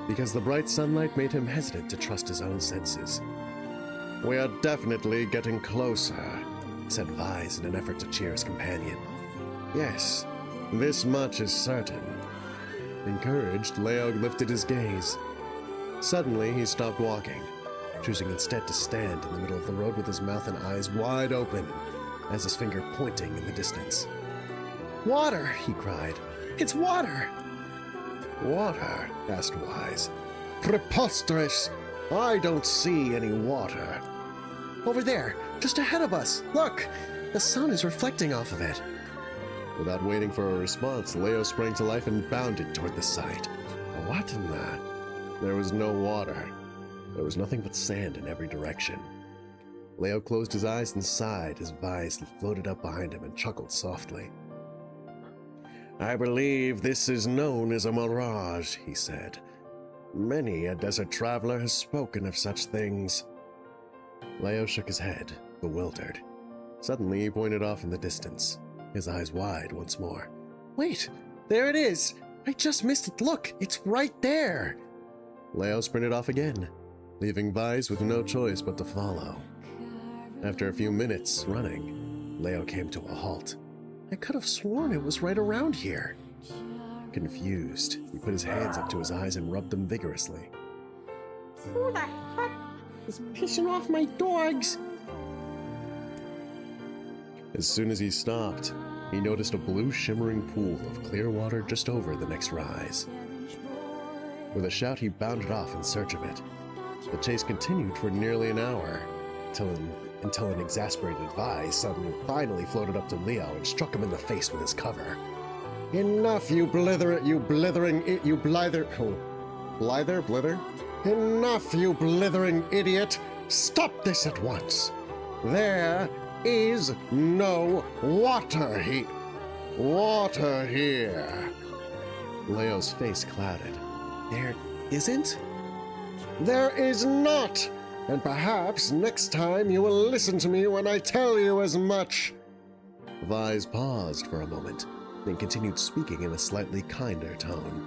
because the bright sunlight made him hesitant to trust his own senses. We are definitely getting closer, said Vise in an effort to cheer his companion. Yes, this much is certain. Encouraged, Leo lifted his gaze. Suddenly, he stopped walking, choosing instead to stand in the middle of the road with his mouth and eyes wide open, as his finger pointing in the distance. Water, he cried. It's water! Water? Asked Wise. Preposterous! I don't see any water. Over there, just ahead of us. Look! The sun is reflecting off of it. Without waiting for a response, Leo sprang to life and bounded toward the sight. What in the... There was no water. There was nothing but sand in every direction. Leo closed his eyes and sighed as Vise floated up behind him and chuckled softly. I believe this is known as a mirage, he said. Many a desert traveler has spoken of such things. Leo shook his head, bewildered. Suddenly he pointed off in the distance, his eyes wide once more. Wait, there it is! I just missed it. Look, it's right there! Leo sprinted off again, leaving Vise with no choice but to follow. After a few minutes running, Leo came to a halt. I could have sworn it was right around here. Confused, he put his hands up to his eyes and rubbed them vigorously. Who the heck is pissing off my dogs? As soon as he stopped, he noticed a blue shimmering pool of clear water just over the next rise. With a shout, he bounded off in search of it. The chase continued for nearly an hour, until an exasperated Vi suddenly finally floated up to Leo and struck him in the face with his cover. Enough, you blither! Enough, you blithering idiot! Stop this at once! There is no water here! Leo's face clouded. There isn't? There is not! And perhaps next time you will listen to me when I tell you as much. Vise paused for a moment, then continued speaking in a slightly kinder tone.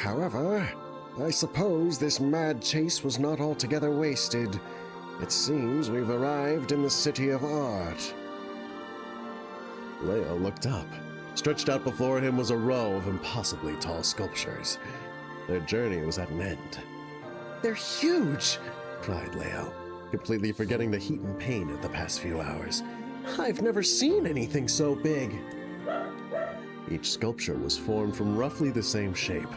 However, I suppose this mad chase was not altogether wasted. It seems we've arrived in the city of art. Leo looked up. Stretched out before him was a row of impossibly tall sculptures. Their journey was at an end. They're huge! Cried Leo, completely forgetting the heat and pain of the past few hours. I've never seen anything so big. Each sculpture was formed from roughly the same shape,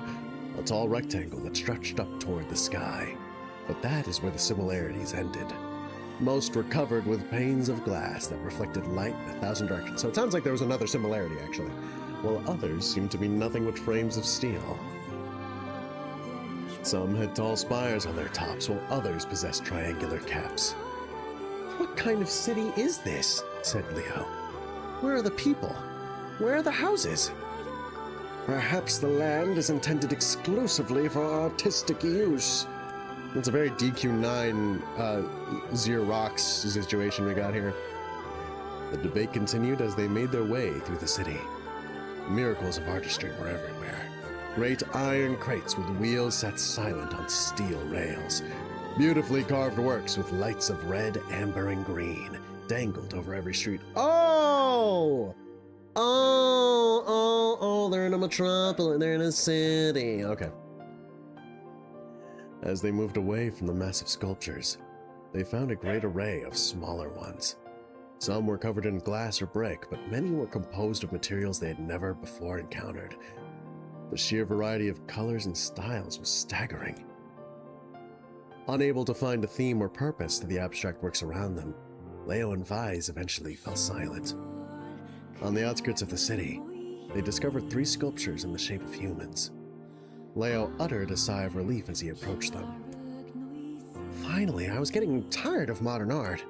a tall rectangle that stretched up toward the sky. But that is where the similarities ended. Most were covered with panes of glass that reflected light in 1,000 directions. So it sounds like there was another similarity, actually, while others seemed to be nothing but frames of steel. Some had tall spires on their tops, while others possessed triangular caps. What kind of city is this? Said Leo. Where are the people? Where are the houses? Perhaps the land is intended exclusively for artistic use. It's a very DQ9 Xerox situation we got here. The debate continued as they made their way through the city. Miracles of artistry were everywhere. Great iron crates with wheels sat silent on steel rails. Beautifully carved works with lights of red, amber, and green dangled over every street. Oh, they're in a metropolis, they're in a city. Okay. As they moved away from the massive sculptures, they found a great array of smaller ones. Some were covered in glass or brick, but many were composed of materials they had never before encountered. The sheer variety of colors and styles was staggering. Unable to find a theme or purpose to the abstract works around them, Leo and Vise eventually fell silent. On the outskirts of the city, they discovered 3 sculptures in the shape of humans. Leo uttered a sigh of relief as he approached them. Finally, I was getting tired of modern art.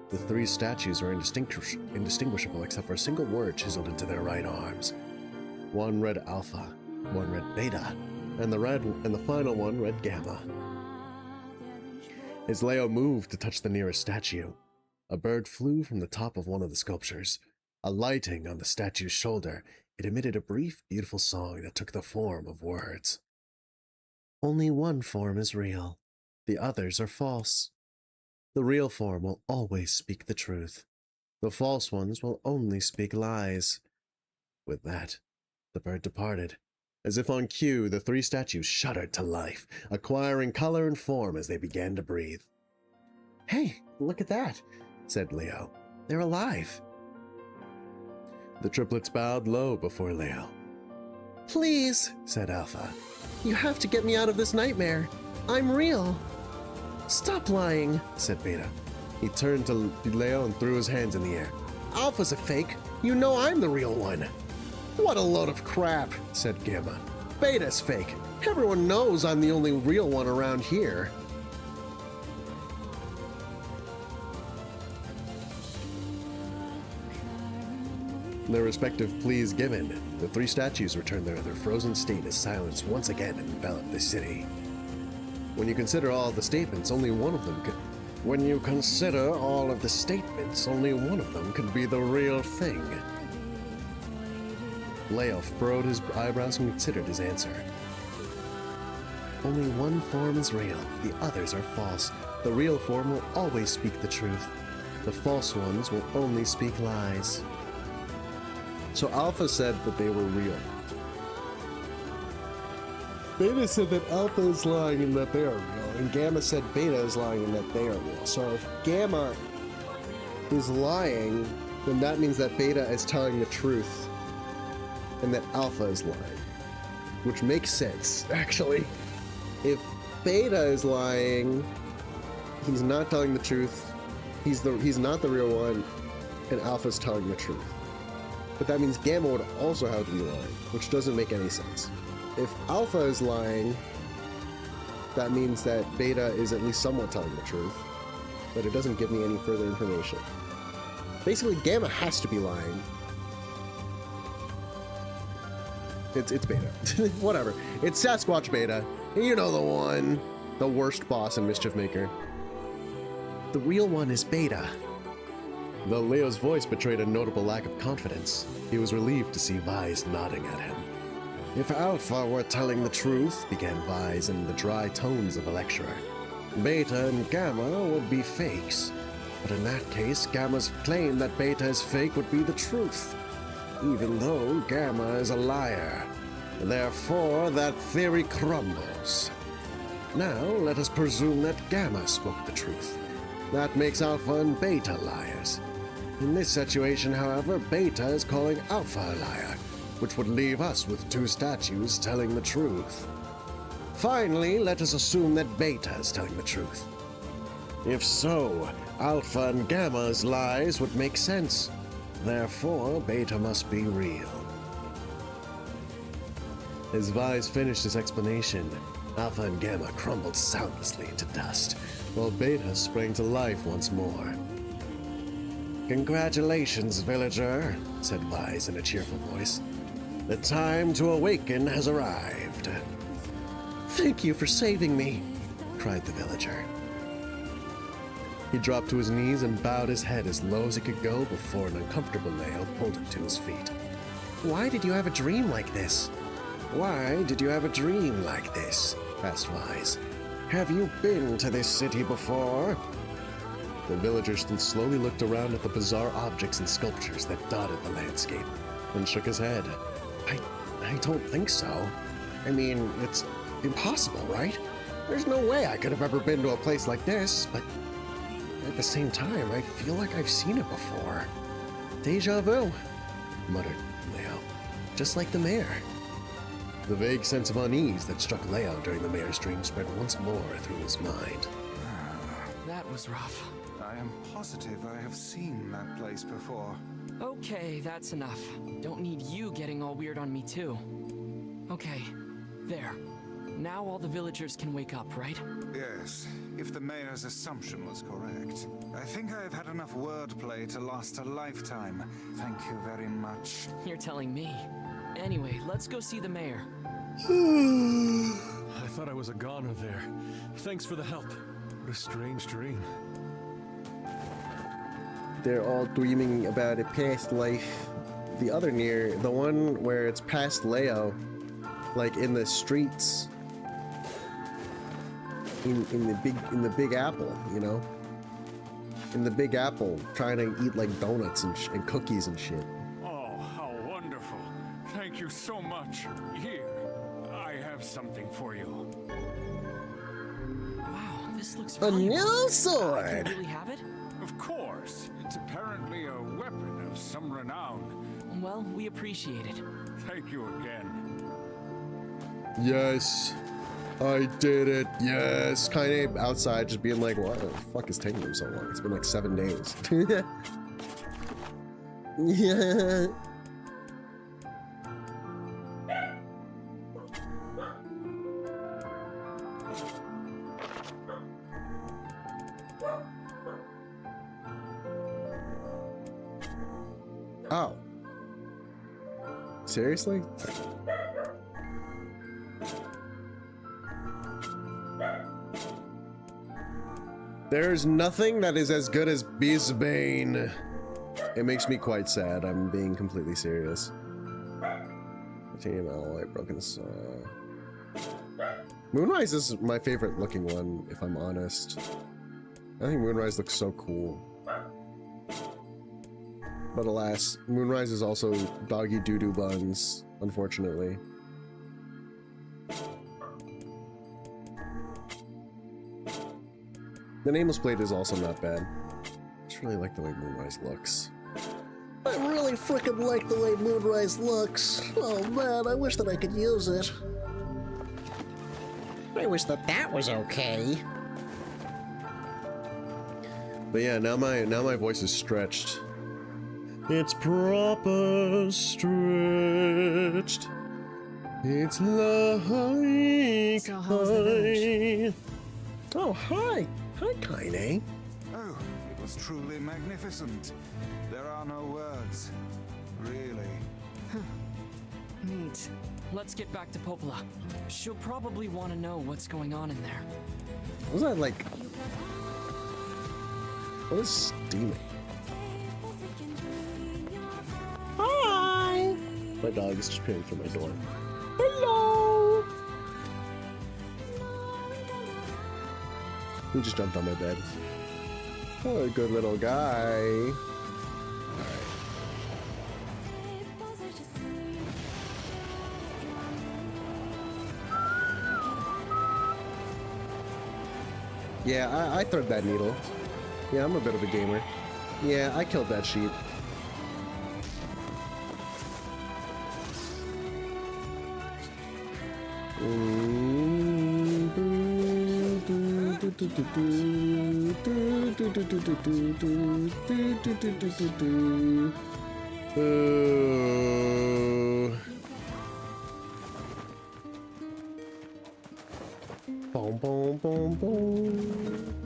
The 3 statues were indistinguishable except for a single word chiseled into their right arms. One read Alpha, one read Beta, and the final one read Gamma. As Leo moved to touch the nearest statue, a bird flew from the top of one of the sculptures. Alighting on the statue's shoulder, it emitted a brief, beautiful song that took the form of words. Only one form is real. The others are false. The real form will always speak the truth. The false ones will only speak lies. With that, the bird departed. As if on cue, the 3 statues shuddered to life, acquiring color and form as they began to breathe. Hey, look at that, said Leo. They're alive. The triplets bowed low before Leo. Please, said Alpha. You have to get me out of this nightmare. I'm real. Stop lying, said Beta. He turned to Leo and threw his hands in the air. Alpha's a fake. You know I'm the real one. What a load of crap, said Gamma. Beta's fake. Everyone knows I'm the only real one around here. Their respective pleas given, the 3 statues returned to their frozen state as silence once again enveloped the city. When you consider all the statements, only one of them could... When you consider all of the statements, only one of them could be the real thing. Leo furrowed his eyebrows and considered his answer. Only one form is real, the others are false. The real form will always speak the truth. The false ones will only speak lies. So Alpha said that they were real. Beta said that Alpha is lying and that they are real, and Gamma said Beta is lying and that they are real. So if Gamma is lying, then that means that Beta is telling the truth, and that Alpha is lying. Which makes sense, actually. If Beta is lying, he's not telling the truth, he's not the real one, and Alpha's telling the truth. But that means Gamma would also have to be lying, which doesn't make any sense. If Alpha is lying, that means that Beta is at least somewhat telling the truth, but it doesn't give me any further information. Basically, Gamma has to be lying. It's Beta. Whatever. It's Sasquatch Beta. You know the one. The worst boss in Mischief Maker. The real one is Beta. Though Leo's voice betrayed a notable lack of confidence, he was relieved to see Vise nodding at him. If Alpha were telling the truth, began Vise in the dry tones of a lecturer, Beta and Gamma would be fakes. But in that case, Gamma's claim that Beta is fake would be the truth, even though Gamma is a liar. Therefore, that theory crumbles. Now, let us presume that Gamma spoke the truth. That makes Alpha and Beta liars. In this situation, however, Beta is calling Alpha a liar, which would leave us with two statues telling the truth. Finally, let us assume that Beta is telling the truth. If so, Alpha and Gamma's lies would make sense. Therefore, Beta must be real. As Vise finished his explanation, Alpha and Gamma crumbled soundlessly into dust, while Beta sprang to life once more. "Congratulations, villager," said Vise in a cheerful voice. "The time to awaken has arrived." "Thank you for saving me," cried the villager. He dropped to his knees and bowed his head as low as he could go before an uncomfortable Leo pulled him to his feet. "Why did you have a dream like this?" "Why did you have a dream like this?" asked Vise. "Have you been to this city before?" The villager slowly looked around at the bizarre objects and sculptures that dotted the landscape, and shook his head. I don't think so. I mean, it's impossible, right? There's no way I could have ever been to a place like this, but at the same time, I feel like I've seen it before. Deja vu, muttered Leo, just like the mayor. The vague sense of unease that struck Leo during the mayor's dream spread once more through his mind. That was rough. I am positive I have seen that place before. Okay, that's enough. Don't need you getting all weird on me too. Okay, there. Now all the villagers can wake up, right? Yes, if the mayor's assumption was correct. I think I have had enough wordplay to last a lifetime. Thank you very much. You're telling me. Anyway, let's go see the mayor. I thought I was a goner there. Thanks for the help. What a strange dream. They're all dreaming about a past life. The other NieR, the one where it's past Leo, like in the streets, in the Big Apple, you know, in the Big Apple, trying to eat like donuts and cookies and shit. Oh, how wonderful! Thank you so much. Here, I have something for you. Wow, this looks A valuable. new Can sword! I really have it? Of course, it's apparently a weapon of some renown. Well, we appreciate it. Thank you again. Yes, I did it. Yes, kind of outside, just being like, "What the fuck is taking him so long? It's been like 7 days." Yeah. Oh. Seriously? There's nothing that is as good as Bisbane. It makes me quite sad. I'm being completely serious. TML, broken saw. Moonrise is my favorite looking one, if I'm honest. I think Moonrise looks so cool. But alas, Moonrise is also doggy doo-doo buns, unfortunately. The nameless plate is also not bad. I just really like the way Moonrise looks. I really frickin' like the way Moonrise looks. Oh man, I wish that I could use it. I wish that was okay. But yeah, now my voice is stretched. It's proper stretched. It's like So how's the village? Oh, hi. Hi, Kaine. Oh, it was truly magnificent. There are no words. Really. Neat. Let's get back to Popola. She'll probably want to know what's going on in there. Was that like... What is steaming? Hi! My dog is just peering through my door. Hello! He just jumped on my bed. Oh, a good little guy. Yeah, I thread that needle. Yeah, I'm a bit of a gamer. Yeah, I killed that sheep. Boom, boom, boom, boom.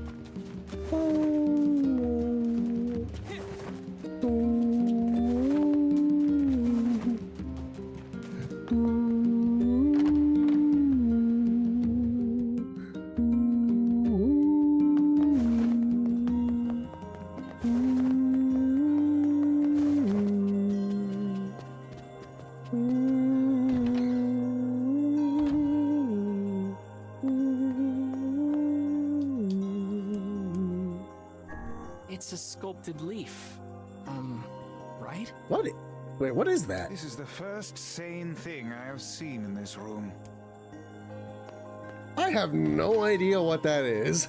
It's a sculpted leaf. Right? What? Wait, what is that? This is the first sane thing I have seen in this room. I have no idea what that is.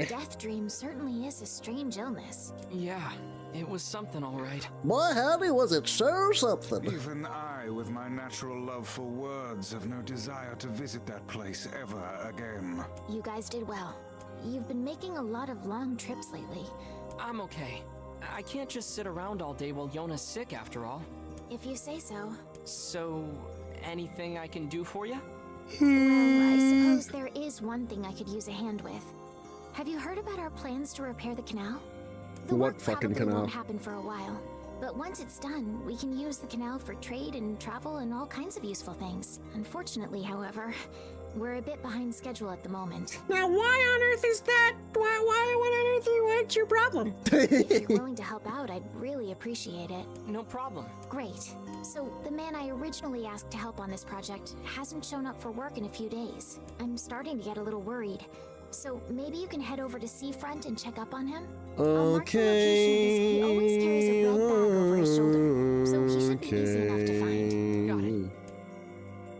Death dream certainly is a strange illness. Yeah, it was something all right. My howdy, was it sure something? Even I, with my natural love for words, have no desire to visit that place ever again. You guys did well. You've been making a lot of long trips lately. I'm okay. I can't just sit around all day while Yona's sick after all. If you say so. So, anything I can do for you? Well, I suppose there is one thing I could use a hand with. Have you heard about our plans to repair the canal? The What work fucking probably canal? won't happen for a while, but once it's done, we can use the canal for trade and travel and all kinds of useful things. Unfortunately, however, we're a bit behind schedule at the moment. Now, why on earth is that? What on earth? What's your problem? If you're willing to help out, I'd really appreciate it. No problem. Great. So, the man I originally asked to help on this project hasn't shown up for work in a few days. I'm starting to get a little worried. So, maybe you can head over to Seafront and check up on him? I'll mark the location as he always carries a red bag over his shoulder, so he should be easy enough to find. Got it.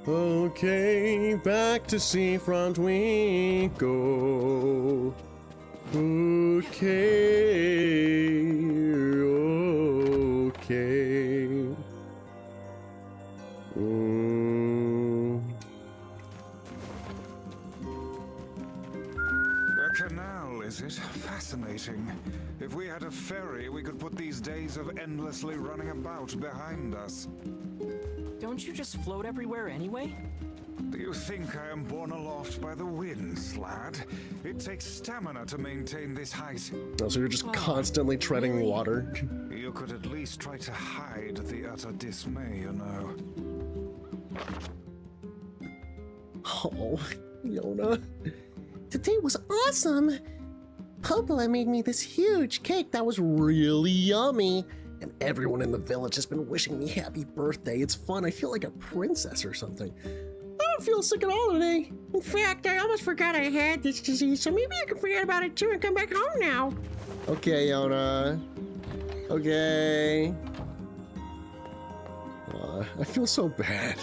Okay, back to Seafront we go. Okay, okay. A canal, is it? Fascinating. If we had a ferry, we could put these days of endlessly running about behind us. Don't you just float everywhere anyway? Do you think I am borne aloft by the winds, lad? It takes stamina to maintain this height. Oh, so you're just constantly treading really? water. You could at least try to hide the utter dismay, you know. Oh, Yona. Today was awesome. Popola made me this huge cake that was really yummy. And everyone in the village has been wishing me happy birthday. It's fun. I feel like a princess or something. Oh, don't feel sick at all today. In fact, I almost forgot I had this disease, so maybe I can forget about it too and come back home now. Okay, Yona. Okay. I feel so bad.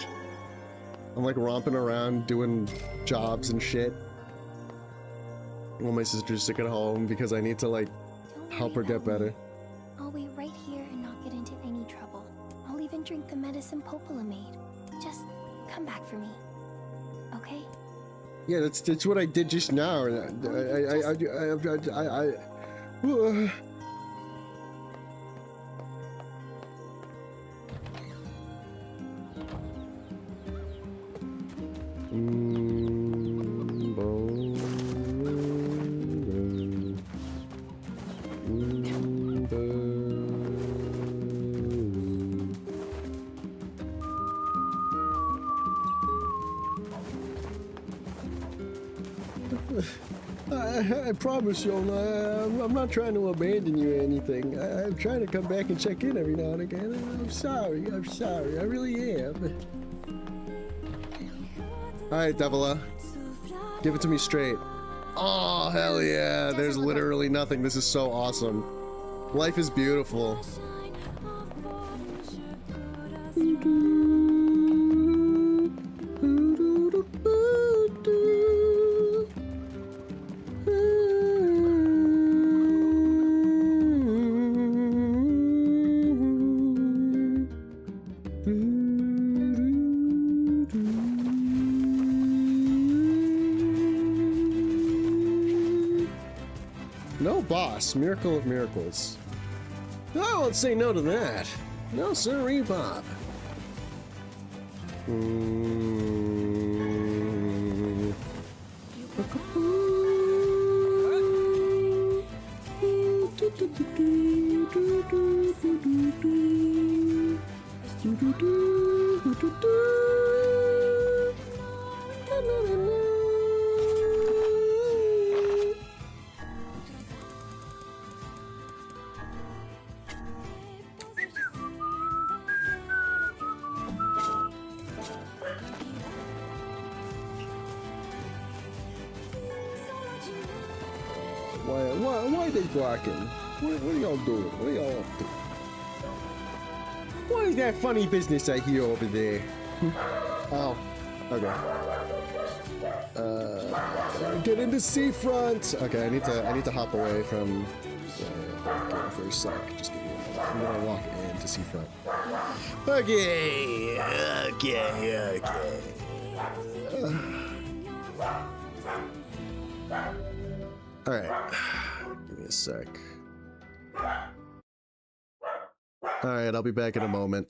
I'm like romping around doing jobs and shit while my sister's sick at home because I need to like help her get better. I'll wait right here and not get into any trouble. I'll even drink the medicine Popola made. Just come back for me, okay? Yeah, that's what I did just now. I promise you, I'm not trying to abandon you or anything. I'm trying to come back and check in every now and again. I'm sorry, I really am. Alright, Devila. Give it to me straight. Oh, hell yeah. There's literally nothing. This is so awesome. Life is beautiful. No boss, miracle of miracles. I won't say no to that. No sirree, Bob. Why are they blocking? What are y'all doing? What are y'all up to? What is that funny business I hear over there? Oh, okay. Get into seafront. Okay, I need to hop away from game for a sec. Just give me a moment. I'm gonna walk into seafront. Okay. All right. Give me a sec. All right, I'll be back in a moment.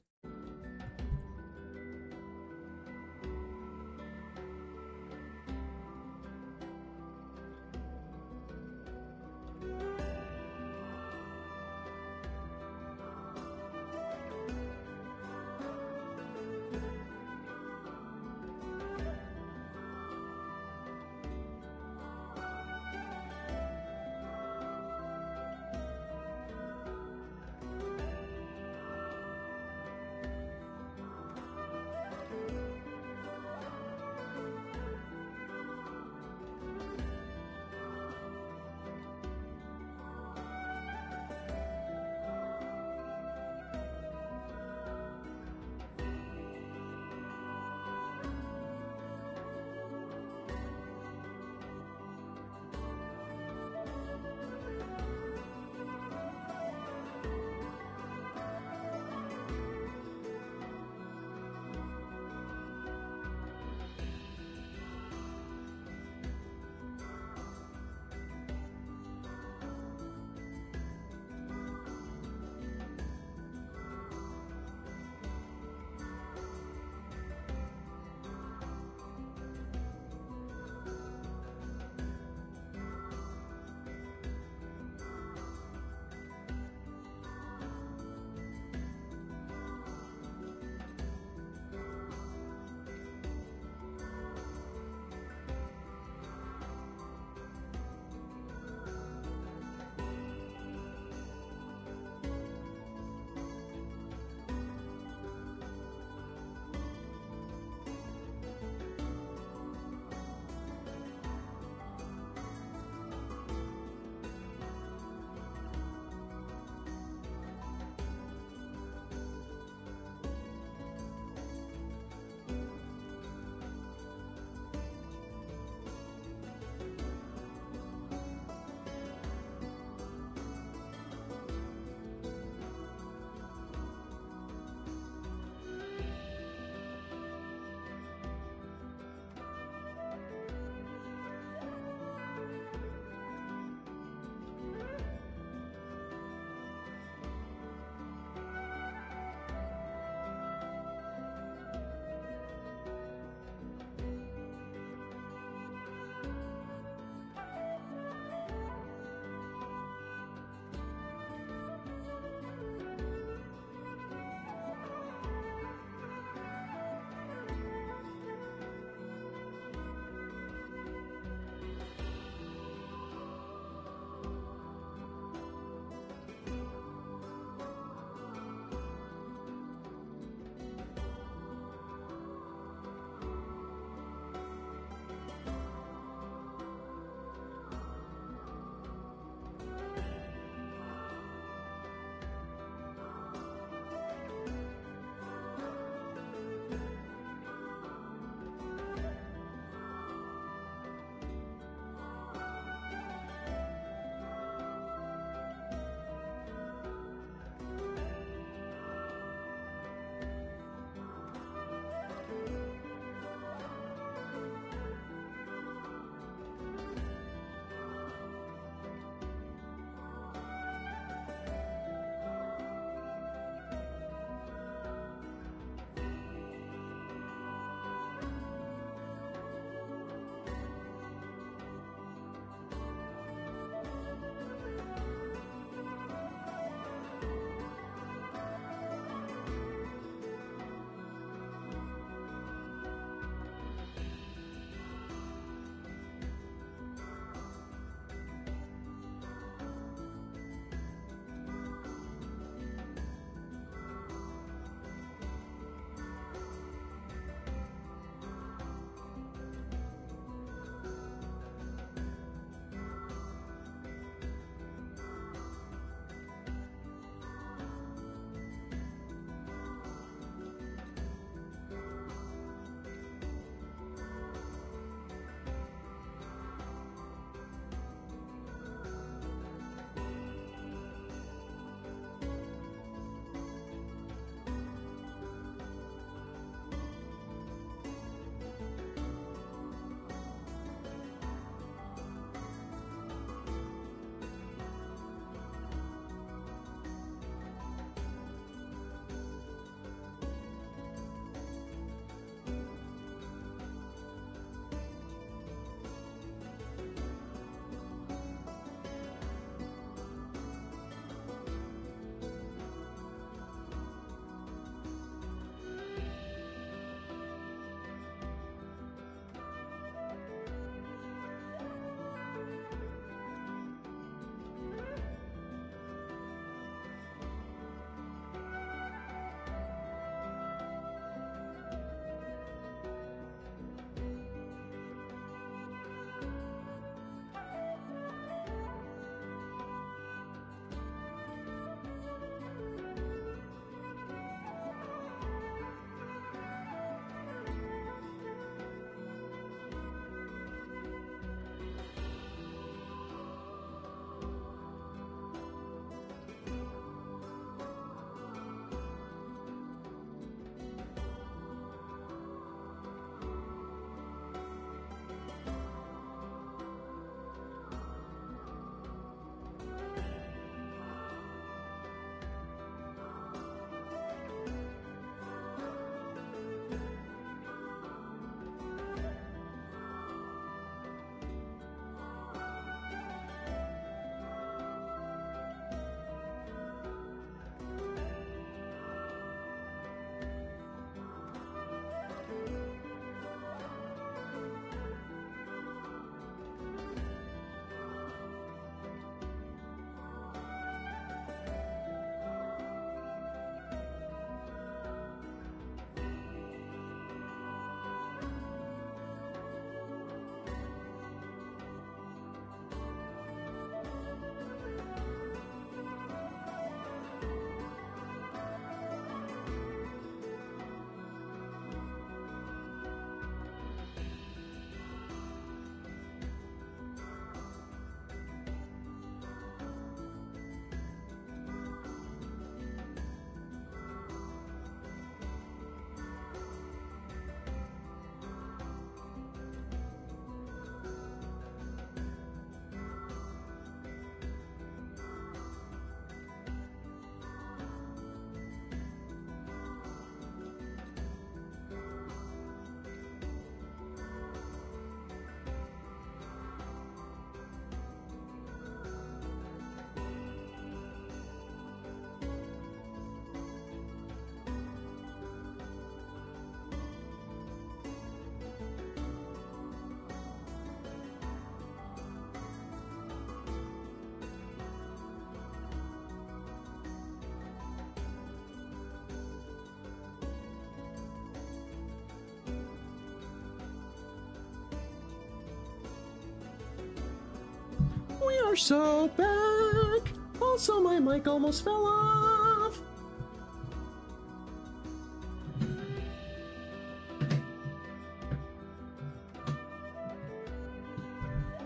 torso back. Also, my mic almost fell off.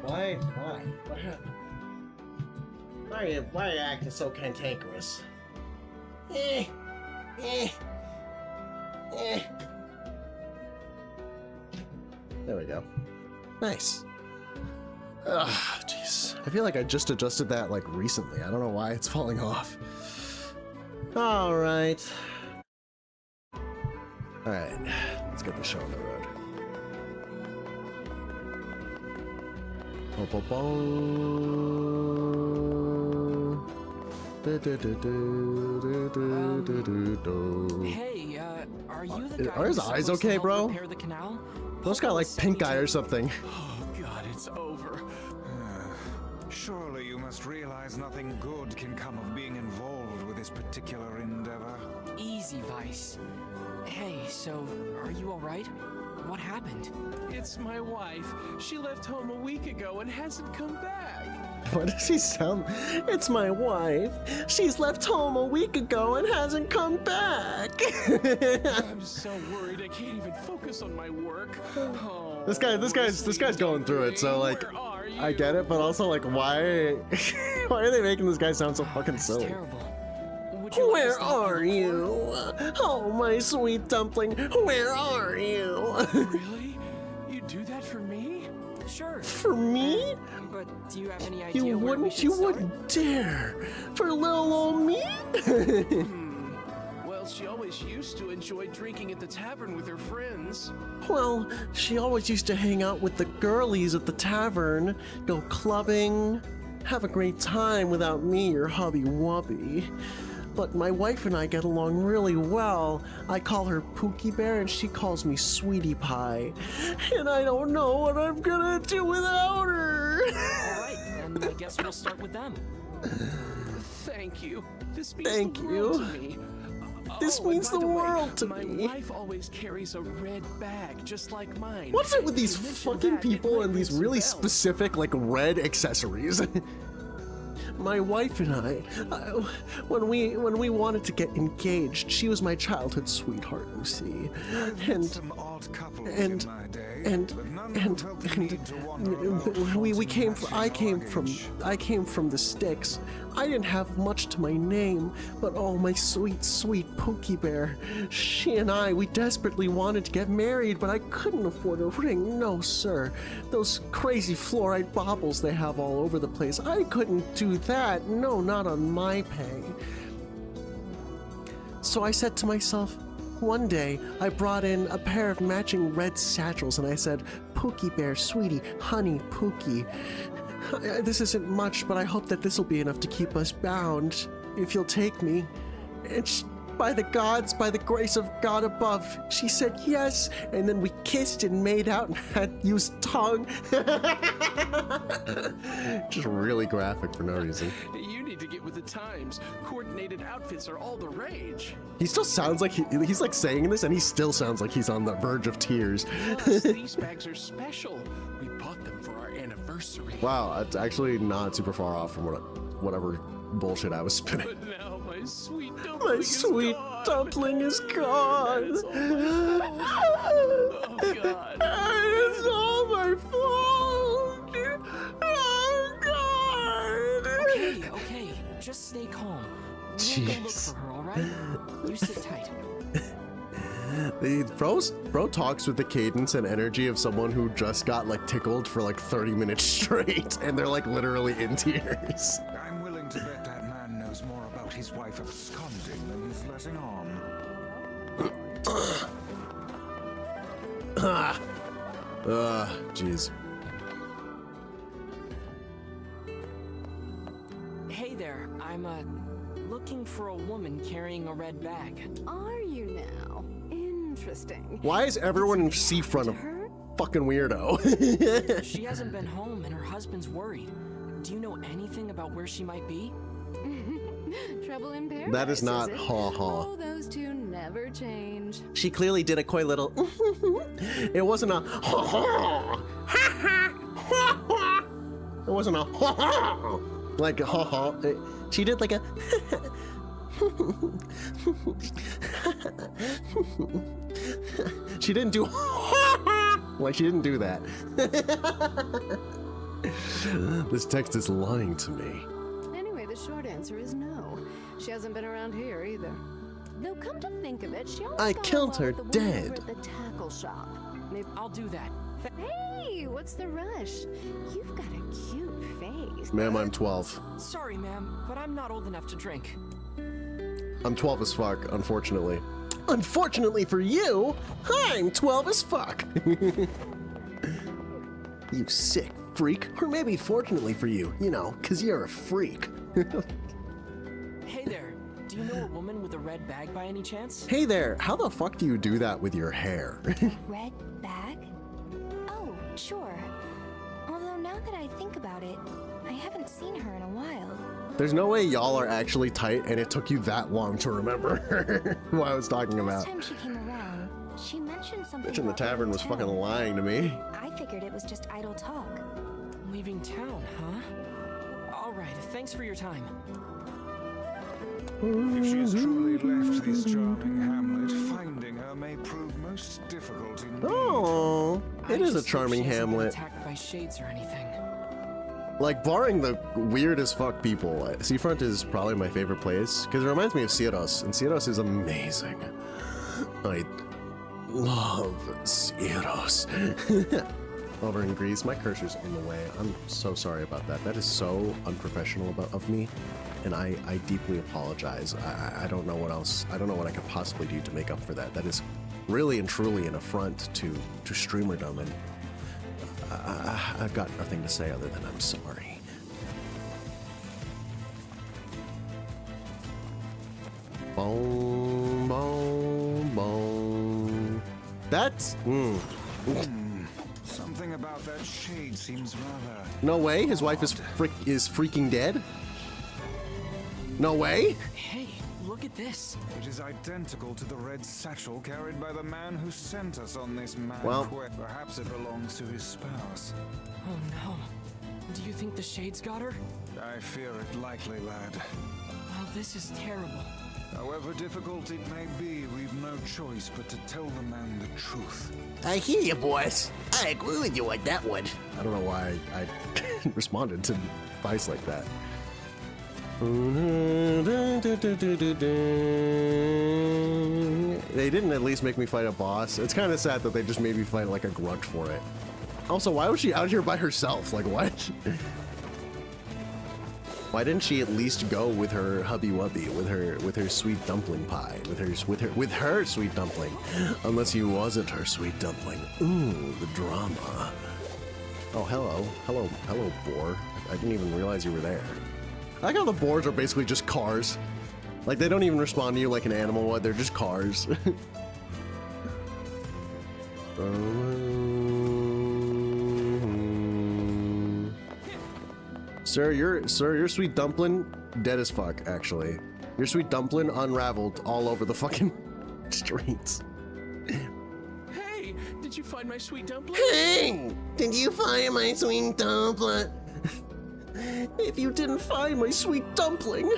Why? What happened? Why are you acting so cantankerous? There we go. Nice. Ugh, jeez. I feel like I just adjusted that like recently. I don't know why it's falling off. Alright. Alright, let's get the show on the road. Hey, are you the guy Are his eyes okay, bro? repair the canal? Bro's got like pink eye or something. Oh god, it's over. Surely you must realize nothing good can come of being involved with this particular endeavor. Easy, Vice. Hey, so, are you alright? What happened? It's my wife. She left home a week ago and hasn't come back. What does he sound? It's my wife. She's left home a week ago and hasn't come back. I'm so worried I can't even focus on my work. Oh, This guy's going through it. So like, I get it, but also like, why? Why are they making this guy sound so fucking silly? Terrible. Where are you? Oh, my sweet dumpling, where are you? Really? You do that for me? Sure. For me? But do you have any idea You where we wouldn't. should You start? wouldn't dare. For little old me? Well, she always used to enjoy drinking at the tavern with her friends. Well, she always used to hang out with the girlies at the tavern, go clubbing, have a great time without me or hubby wubby. But my wife and I get along really well. I call her Pookie Bear and she calls me Sweetie Pie. And I don't know what I'm gonna do without her. Alright, then I guess we'll start with them. Thank you. This means Thank the world you. to me. This and means by the way, world to my me. wife always carries a red bag, just like mine. What's it with these You mentioned fucking that, it people might and these ring some really bells. specific, like, red accessories? My wife and I, when we wanted to get engaged, she was my childhood sweetheart, you see. Some odd couples in my day, but none who felt the need to wander about we came flaunting from luggage. I came from the sticks. I didn't have much to my name, but oh, my sweet Pookie Bear. She and we desperately wanted to get married, but I couldn't afford a ring. No, sir. Those crazy fluoride baubles they have all over the place. I couldn't do that. No, not on my pay. So I said to myself, one day, I brought in a pair of matching red satchels and I said, Pookie Bear, sweetie, honey, Pookie. This isn't much, but I hope that this will be enough to keep us bound, if you'll take me. And by the gods, by the grace of God above, she said yes, and then we kissed and made out and had used tongue. Just really graphic for no reason. You need to get with the times. Coordinated outfits are all the rage. He still sounds like he's like saying this, and he still sounds like he's on the verge of tears. Plus, these bags are special. We bought them for our anniversary. Wow, it's actually not super far off from whatever bullshit I was spinning. But now my sweet dumpling My is sweet gone. dumpling is gone. It's all my fault. Oh God. It's all my fault. Oh God. Okay, just stay calm. We'll go look for her, alright? You sit tight. Bro talks with the cadence and energy of someone who just got like tickled for like 30 minutes straight, and they're like literally in tears. I'm willing to bet that man knows more about his wife absconding than he's letting on. Jeez. Hey there, I'm looking for a woman carrying a red bag. Are you now? Interesting. Why is everyone in Seafront a fucking weirdo? She hasn't been home and her husband's worried. Do you know anything about where she might be? Trouble in paradise. That is not it? ha-ha. Oh, those two never change. She clearly did a coy little. It wasn't a ha ha ha ha ha. It wasn't a ha ha. Like a ha ha. She did like a. She didn't do. Like she didn't do that. This text is lying to me. Anyway, the short answer is no. She hasn't been around here either. Though come to think of it, she always I got killed along her with the woman over dead. at the tackle shop. Maybe I'll do that. Hey, what's the rush? You've got a cute face. Ma'am, I'm 12. Sorry, ma'am, but I'm not old enough to drink. I'm 12 as fuck, unfortunately. Unfortunately for you, I'm 12 as fuck. You sick freak. Or maybe fortunately for you, you know, because you're a freak. Hey there, do you know a woman with a red bag by any chance? Hey there, how the fuck do you do that with your hair? Red bag? Oh, sure. Although now that I think about it, I haven't seen her in a while. There's no way y'all are actually tight and it took you that long to remember what I was talking about. Last time she came around, she mentioned something Bitch in the about tavern was leaving fucking town. lying to me. I figured it was just idle talk. Leaving town, huh? Alright, thanks for your time. If she has truly left this charming hamlet, finding her may prove most difficult indeed. Oh, it is a just hope charming she hasn't been hamlet. attacked by shades or anything. Like, barring the weird as fuck people, Seafront is probably my favorite place because it reminds me of Sierras, and Sierras is amazing. I love Sierras. Over in Greece, my cursor's in the way. I'm so sorry about that. That is so unprofessional of me, and I deeply apologize. I don't know what else. I don't know what I could possibly do to make up for that. That is really and truly an affront to streamerdom, and I've got nothing to say other than I'm sorry. Boom, boom, boom. That's Something about that shade seems rather... no way. His wife is freaking dead. No way. Hey, look at this. It is identical to the red satchel carried by the man who sent us on this mad quest. Perhaps it belongs to his spouse. Oh no. Do you think the shades got her? I fear it likely, lad. Well, this is terrible. However difficult it may be, we've no choice but to tell the man the truth. I hear you, boss. I agree with you on that one. I don't know why I responded to advice like that. They didn't at least make me fight a boss. It's kind of sad that they just made me fight like a grunt for it. Also, why was she out here by herself? Like, what? Why didn't she at least go with her hubby wubby, with her sweet dumpling pie, with her sweet dumpling? Unless he wasn't her sweet dumpling. Ooh, the drama. Oh, hello, boar. I didn't even realize you were there. I like how the boars are basically just cars. Like, they don't even respond to you like an animal would, they're just cars. Sir, your sweet dumpling, dead as fuck, actually. Your sweet dumpling unraveled all over the fucking streets. Hey, did you find my sweet dumpling? Hey! Did you find my sweet dumpling? If you didn't find my sweet dumpling,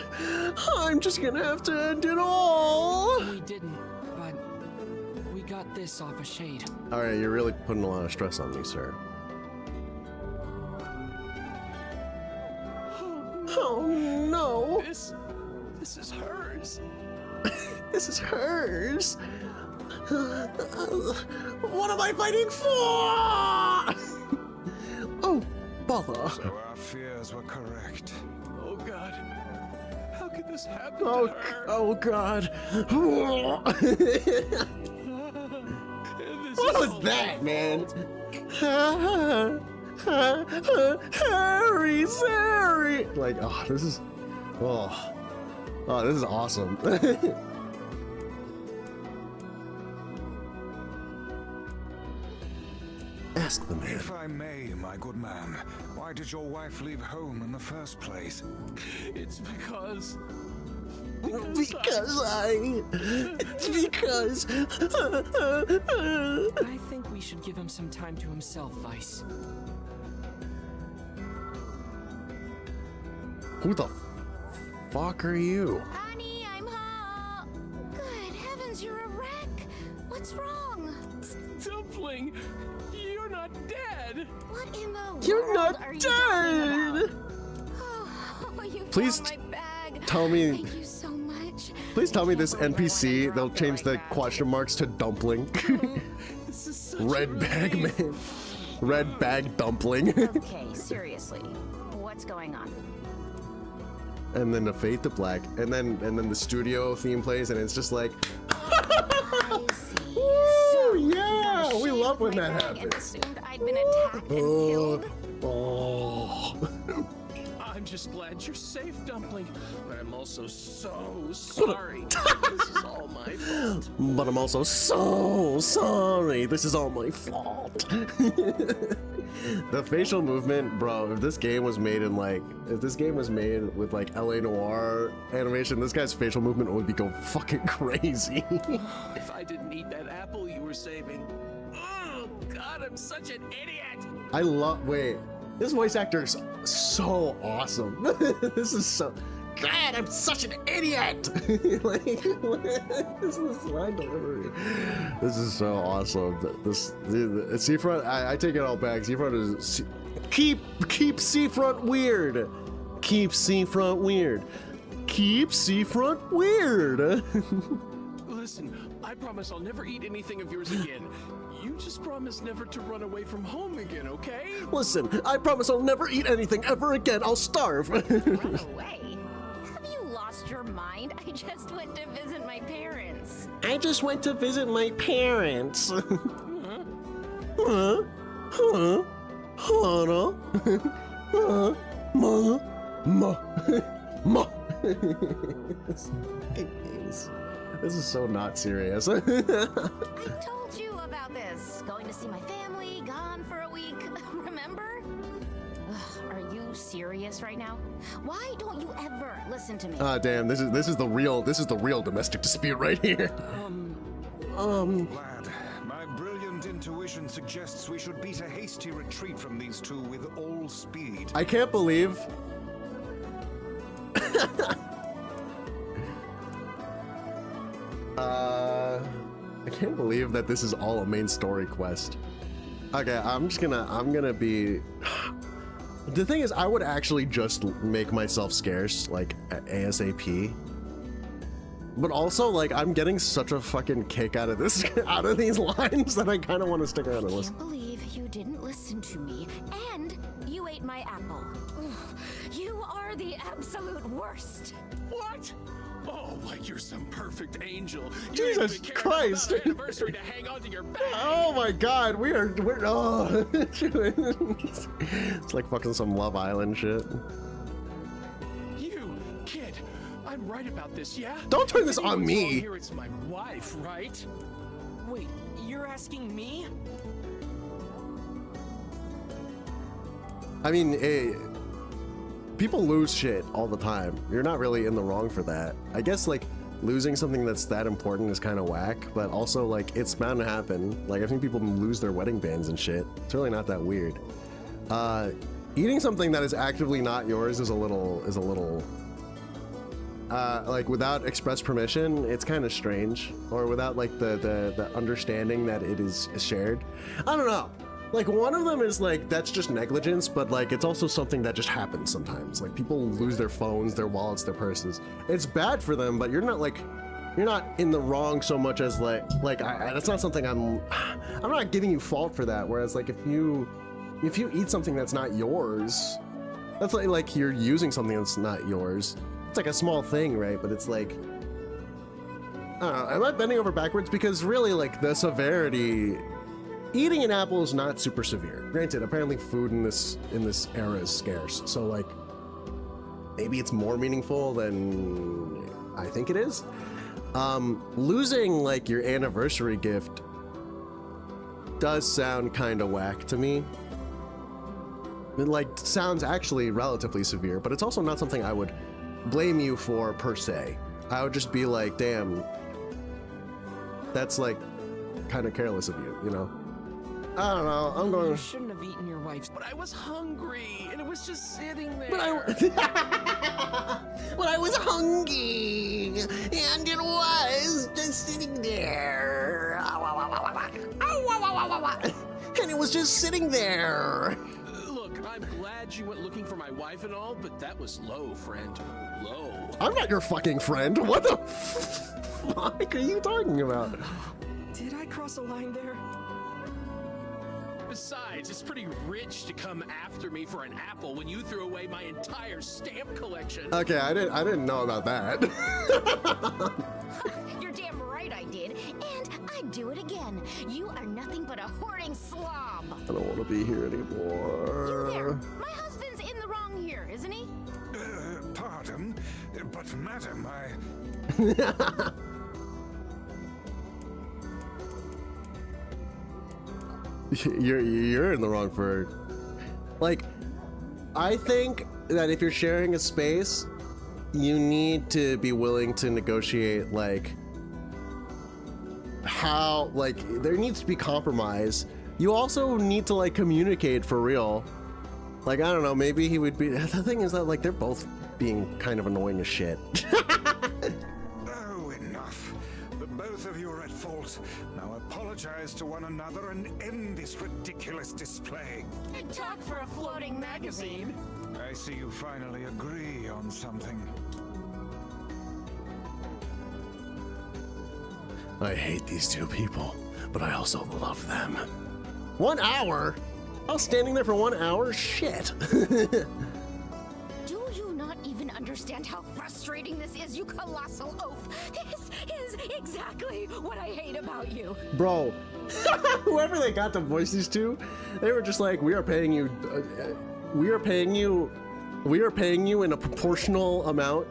I'm just gonna have to end it all. We didn't, but we got this off a shade. Alright, you're really putting a lot of stress on me, sir. Oh no! This is hers. This is hers. What am I fighting for? Oh, bother. So our fears were correct. Oh God. How could this happen Oh, to her? oh God. This What is was all that, my man? fault. Harry. Like, oh, this is awesome. Ask the man. If I may, my good man, why did your wife leave home in the first place? It's because It's because I think we should give him some time to himself, Vice. Who the fuck are you? Honey, I'm home. Good heavens, you're a wreck. What's wrong? Dumpling, you're not dead. What in the You're world not are you talking dead. about? Oh, you Please found my bag. tell me. Thank you so much. Please tell me this Can't believe I NPC, wanna they'll drop it change the like that. question marks to dumpling. This is such Red a bag relief. man. Red bag dumpling. Okay, seriously. What's going on? And then the fade to black. And then the studio theme plays and it's just like I see. Woo, So, yeah, you got we love when my that bag and happens. assumed I'd been attacked and killed. Oh. I'm just glad you're safe, Dumpling. But I'm also so sorry. This is all my fault. But I'm also so sorry. This is all my fault. The facial movement, bro, if this game was made in like, if this game was made with like LA Noir animation, this guy's facial movement would be go fucking crazy. If I didn't eat that apple you were saving. Oh, God, I'm such an idiot. I love, wait, this voice actor is so awesome. This is so, God, I'm such an idiot. Like, this is line delivery. This is so awesome. This Seafront, I take it all back. Seafront is, keep Seafront weird. Keep Seafront weird. Keep Seafront weird. Listen, I promise I'll never eat anything of yours again. You just promise never to run away from home again, okay? Listen, I promise I'll never eat anything ever again. I'll starve. Run away? Have you lost your mind? I just went to visit my parents. I just went to visit my parents. This is so not serious. I told you about this. Going to see my family, gone for a week. Remember? Ugh, are you serious right now? Why don't you ever listen to me? Ah, damn, this is the real domestic dispute right here. Lad, my brilliant intuition suggests we should beat a hasty retreat from these two with all speed. I can't believe. I can't believe that this is all a main story quest. Okay, I'm gonna be. The thing is, I would actually just make myself scarce, like ASAP. But also, like, I'm getting such a fucking kick out of this, out of these lines that I kind of want to stick around and I listen. can't believe you didn't listen to me, and you ate my apple. Ugh, you are the absolute worst. What? Oh, like you're some perfect angel. You Jesus didn't even care Christ. about our anniversary to hang on to your back. Oh my God, we're oh, it's like fucking some Love Island shit. You, kid, I'm right about this, yeah? Don't turn this If on anyone's me. wrong Here, it's my wife, right? Wait, you're asking me? I mean, people lose shit all the time. You're not really in the wrong for that. I guess like losing something that's that important is kind of whack, but also like it's bound to happen. Like I've seen people lose their wedding bands and shit. It's really not that weird. Eating something that is actively not yours is a little like without express permission, it's kind of strange, or without like the understanding that it is shared. I don't know. Like one of them is like that's just negligence, but like it's also something that just happens sometimes. Like people lose their phones, their wallets, their purses. It's bad for them, but you're not in the wrong so much as like that's not something I'm not giving you fault for that. Whereas like if you eat something that's not yours, that's like you're using something that's not yours. It's like a small thing, right? But it's like, I don't know, am I bending over backwards? Because really like the severity, eating an apple is not super severe. Granted, apparently food in this era is scarce, so like maybe it's more meaningful than I think it is. Losing like your anniversary gift does sound kind of whack to me. It like sounds actually relatively severe, but it's also not something I would blame you for per se. I would just be like, damn, that's like kind of careless of you, you know? I don't know. I'm going. You shouldn't have eaten your wife's. But I was hungry, and it was just sitting there. But I was hungry, and it was just sitting there. And it was just sitting there. Look, I'm glad you went looking for my wife and all, but that was low, friend. Low. I'm not your fucking friend. What the fuck are you talking about? Did I cross a line there? Besides, it's pretty rich to come after me for an apple when you threw away my entire stamp collection. Okay, I didn't know about that. You're damn right I did, and I'd do it again. You are nothing but a hoarding slob. I don't want to be here anymore. You there. My husband's in the wrong here, isn't he? Pardon, but madam, I... You're in the wrong for, like, I think that if you're sharing a space, you need to be willing to negotiate, like, how, like, there needs to be compromise. You also need to, like, communicate for real. Like, I don't know, maybe he would be, the thing is that, like, they're both being kind of annoying as shit. Oh, enough. Both of you are at fault. Now apologize to one another and end this ridiculous display. And talk for a floating magazine. I see you finally agree on something. I hate these two people, but I also love them. 1 hour? I was standing there for 1 hour? Shit. Do you not even understand how frustrating this is, you colossal oaf? This is exactly what I hate about you. Bro, whoever they got to voice these two, they were just like, we are paying you in a proportional amount.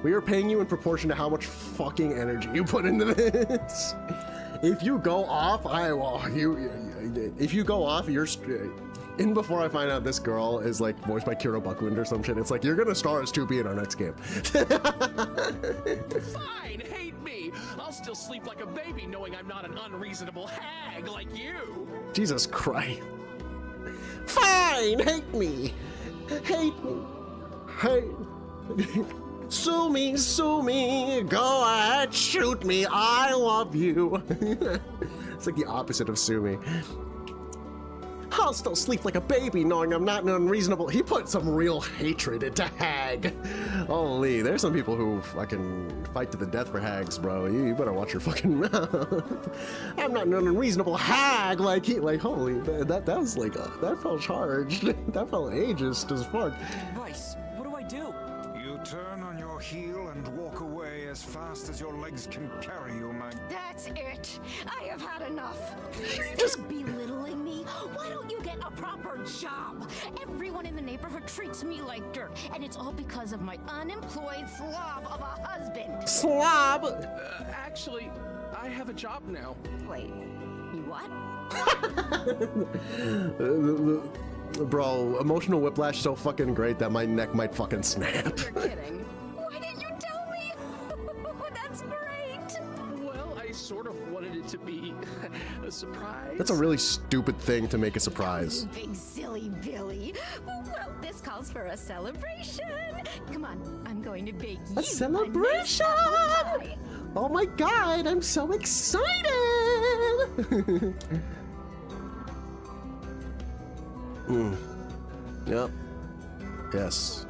We are paying you in proportion to how much fucking energy you put into this. If you go off, if you go off, you're in before I find out this girl is like voiced by Kira Buckland or some shit. It's like, you're gonna star as 2B in our next game. Fine, hate me. I'll still sleep like a baby knowing I'm not an unreasonable hag like you. Jesus Christ. Fine, hate me. Hate me. Hate. Sue me, go ahead, shoot me, I love you. It's like the opposite of sue me. I'll still sleep like a baby knowing I'm not an unreasonable. He put some real hatred into hag. Holy, there's some people who fucking fight to the death for hags, bro. You better watch your fucking mouth. I'm not an unreasonable hag like he, like, holy, that was like, that felt charged. That felt ageist as fuck. Vice, what do I do? You turn on your heel and walk away as fast as your legs can carry you, my... That's it. I have had enough. Just belittling me. Why don't you get a proper job? Everyone in the neighborhood treats me like dirt, and it's all because of my unemployed slob of a husband. Slob! Actually, I have a job now. Wait, you what? Bro, emotional whiplash so fucking great that my neck might fucking snap. You're kidding. Why didn't you tell me? That's great. Well, I sort of wanted it to be a surprise. That's a really stupid thing to make a surprise. You big silly Billy. Well, this calls for a celebration. Come on, I'm going to bake you A celebration! nice apple pie. Oh my god, I'm so excited! Yep. Yes.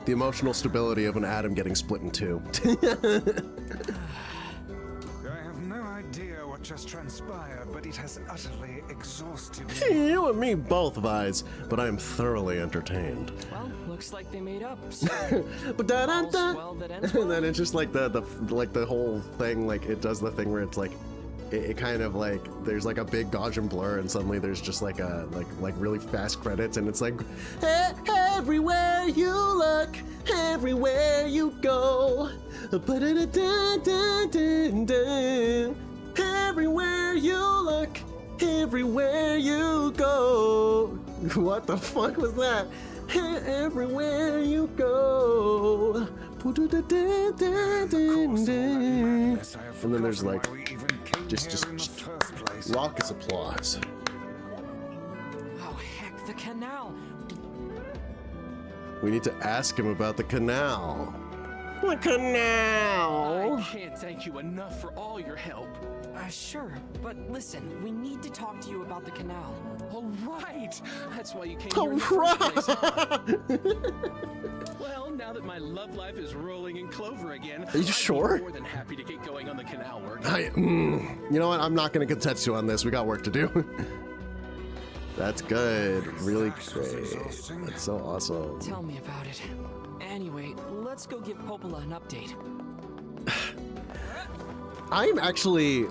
The emotional stability of an atom getting split in two. I have no idea what just transpired, but it has utterly exhausted me. You and me both, Vise, but I am thoroughly entertained. Well, looks like they made up. So But all's well that ends well. and then it's just like the whole thing, like it does the thing where it's like it kind of like there's like a big Gaussian blur and suddenly there's just like a like really fast credits and it's like everywhere you look, everywhere you go, everywhere you look, everywhere you go. What the fuck was that? Everywhere you go. And then there's like Just raucous applause. Oh, heck, the canal. We need to ask him about the canal. The canal! I can't thank you enough for all your help. Sure, but listen, we need to talk to you about the canal. All right! That's why you came All here in the first place, huh? right! Well, now that my love life is rolling in clover again, Are you sure? I'd be more than happy to get going on the canal work. You know what? I'm not going to contest you on this. We got work to do. That's good. Really great. That's so awesome. Tell me about it. Anyway, let's go give Popola an update. I'm actually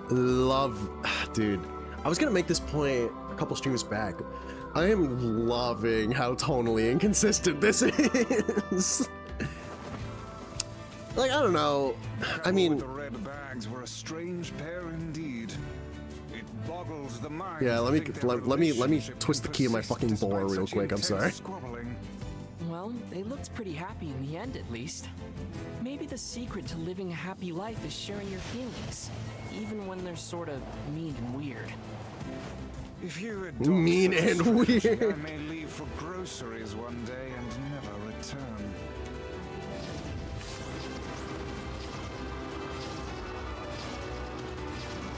dude, I was gonna make this point a couple streams back. I am loving how tonally inconsistent this is. Like, I don't know. I mean, the red bags were a strange pair indeed. It boggles the mind. yeah, let me twist the key of my fucking bore real quick. I'm sorry. Well, they looked pretty happy in the end, at least. Maybe the secret to living a happy life is sharing your feelings, even when they're sort of mean and weird. If you mean and weird. I may leave for groceries one day and never return.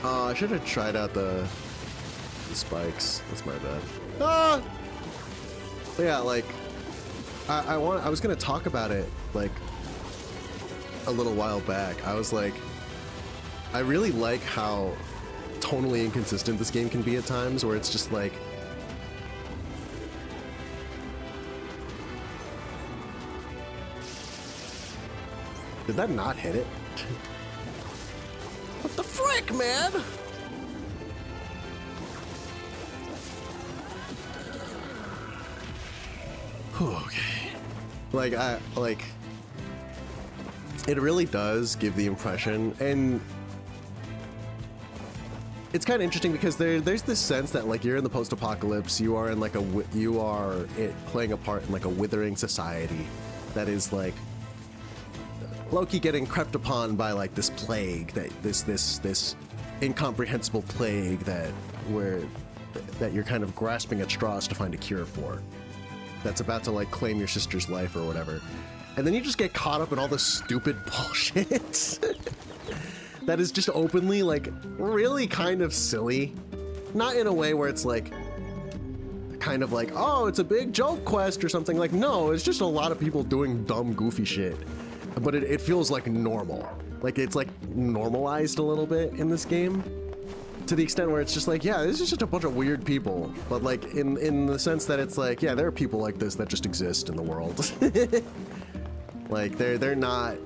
I should have tried out the spikes. That's my bad. Ah! But yeah, like, I was gonna talk about it like a little while back. I was like, I really like how tonally inconsistent this game can be at times, where it's just like, did that not hit it? What the frick, man? Okay. Like, it really does give the impression, and it's kind of interesting because there's this sense that, like, you're in the post-apocalypse, you are in like playing a part in like a withering society that is like low-key getting crept upon by like this plague, that this incomprehensible plague that you're kind of grasping at straws to find a cure for, that's about to like claim your sister's life or whatever. And then you just get caught up in all this stupid bullshit that is just openly like really kind of silly. Not in a way where it's like kind of like, oh, it's a big joke quest or something. Like, no, it's just a lot of people doing dumb, goofy shit. But it feels like normal. Like, it's like normalized a little bit in this game, to the extent where it's just like, yeah, this is just a bunch of weird people, but like in the sense that it's like, yeah, there are people like this that just exist in the world. Like, they're not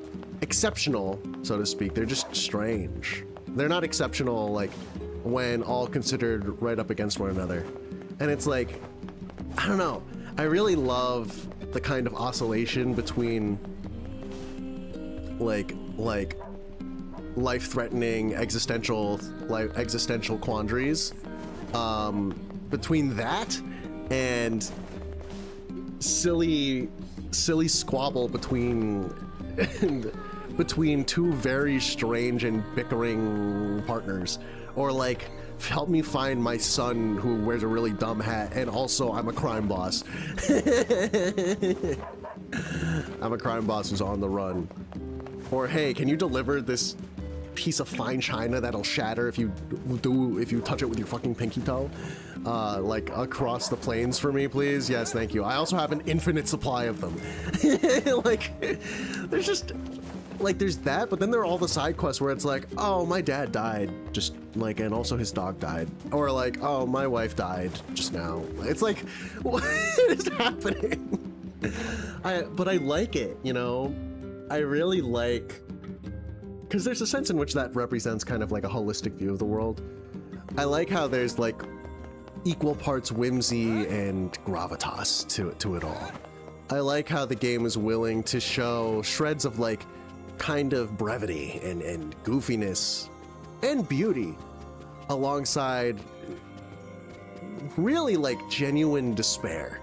exceptional, so to speak. They're just strange. They're not exceptional, like, when all considered right up against one another. And it's like, I don't know. I really love the kind of oscillation between like life-threatening existential quandaries, between that and silly squabble between two very strange and bickering partners, or like, help me find my son who wears a really dumb hat, and also I'm a crime boss. I'm a crime boss who's on the run. Or, hey, can you deliver this piece of fine china that'll shatter if you touch it with your fucking pinky toe, like across the plains for me, please? Yes, thank you. I also have an infinite supply of them. Like, there's just like, there's that, but then there are all the side quests where it's like, oh, my dad died, just like, and also his dog died, or like, oh, my wife died just now. It's like, what is happening? But I like it, you know. I really like, because there's a sense in which that represents kind of like a holistic view of the world. I like how there's like equal parts whimsy and gravitas to it all. I like how the game is willing to show shreds of like kind of brevity and goofiness and beauty alongside really like genuine despair.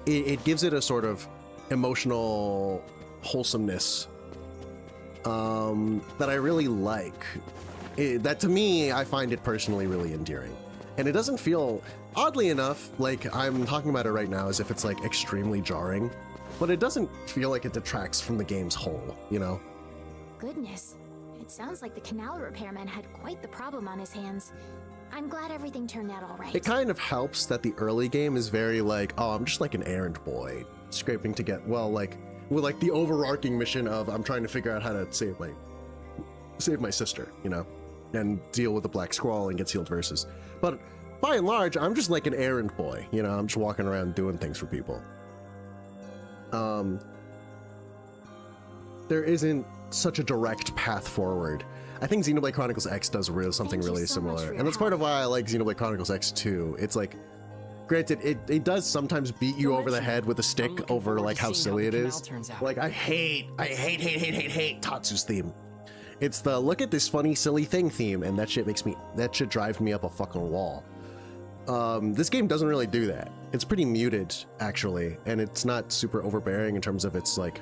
It gives it a sort of emotional wholesomeness that I really like. That to me, I find it personally really endearing. And it doesn't feel, oddly enough, like I'm talking about it right now as if it's like extremely jarring, but it doesn't feel like it detracts from the game's whole, you know? Goodness. It sounds like the canal repairman had quite the problem on his hands. I'm glad everything turned out all right. It kind of helps that the early game is very like, oh, I'm just like an errand boy, scraping to get, well, like, with like the overarching mission of I'm trying to figure out how to save my sister, you know, and deal with the Black Scroll and get sealed verses. But by and large, I'm just like an errand boy, you know, I'm just walking around doing things for people. There isn't such a direct path forward. I think Xenoblade Chronicles X does something really similar, and that's part of why I like Xenoblade Chronicles X 2. It's like, granted, it does sometimes beat you over the head with a stick over like how silly it is. Like I hate Tatsu's theme. It's the look at this funny silly thing theme, and that shit drives me up a fucking wall. This game doesn't really do that. It's pretty muted actually, and it's not super overbearing in terms of its like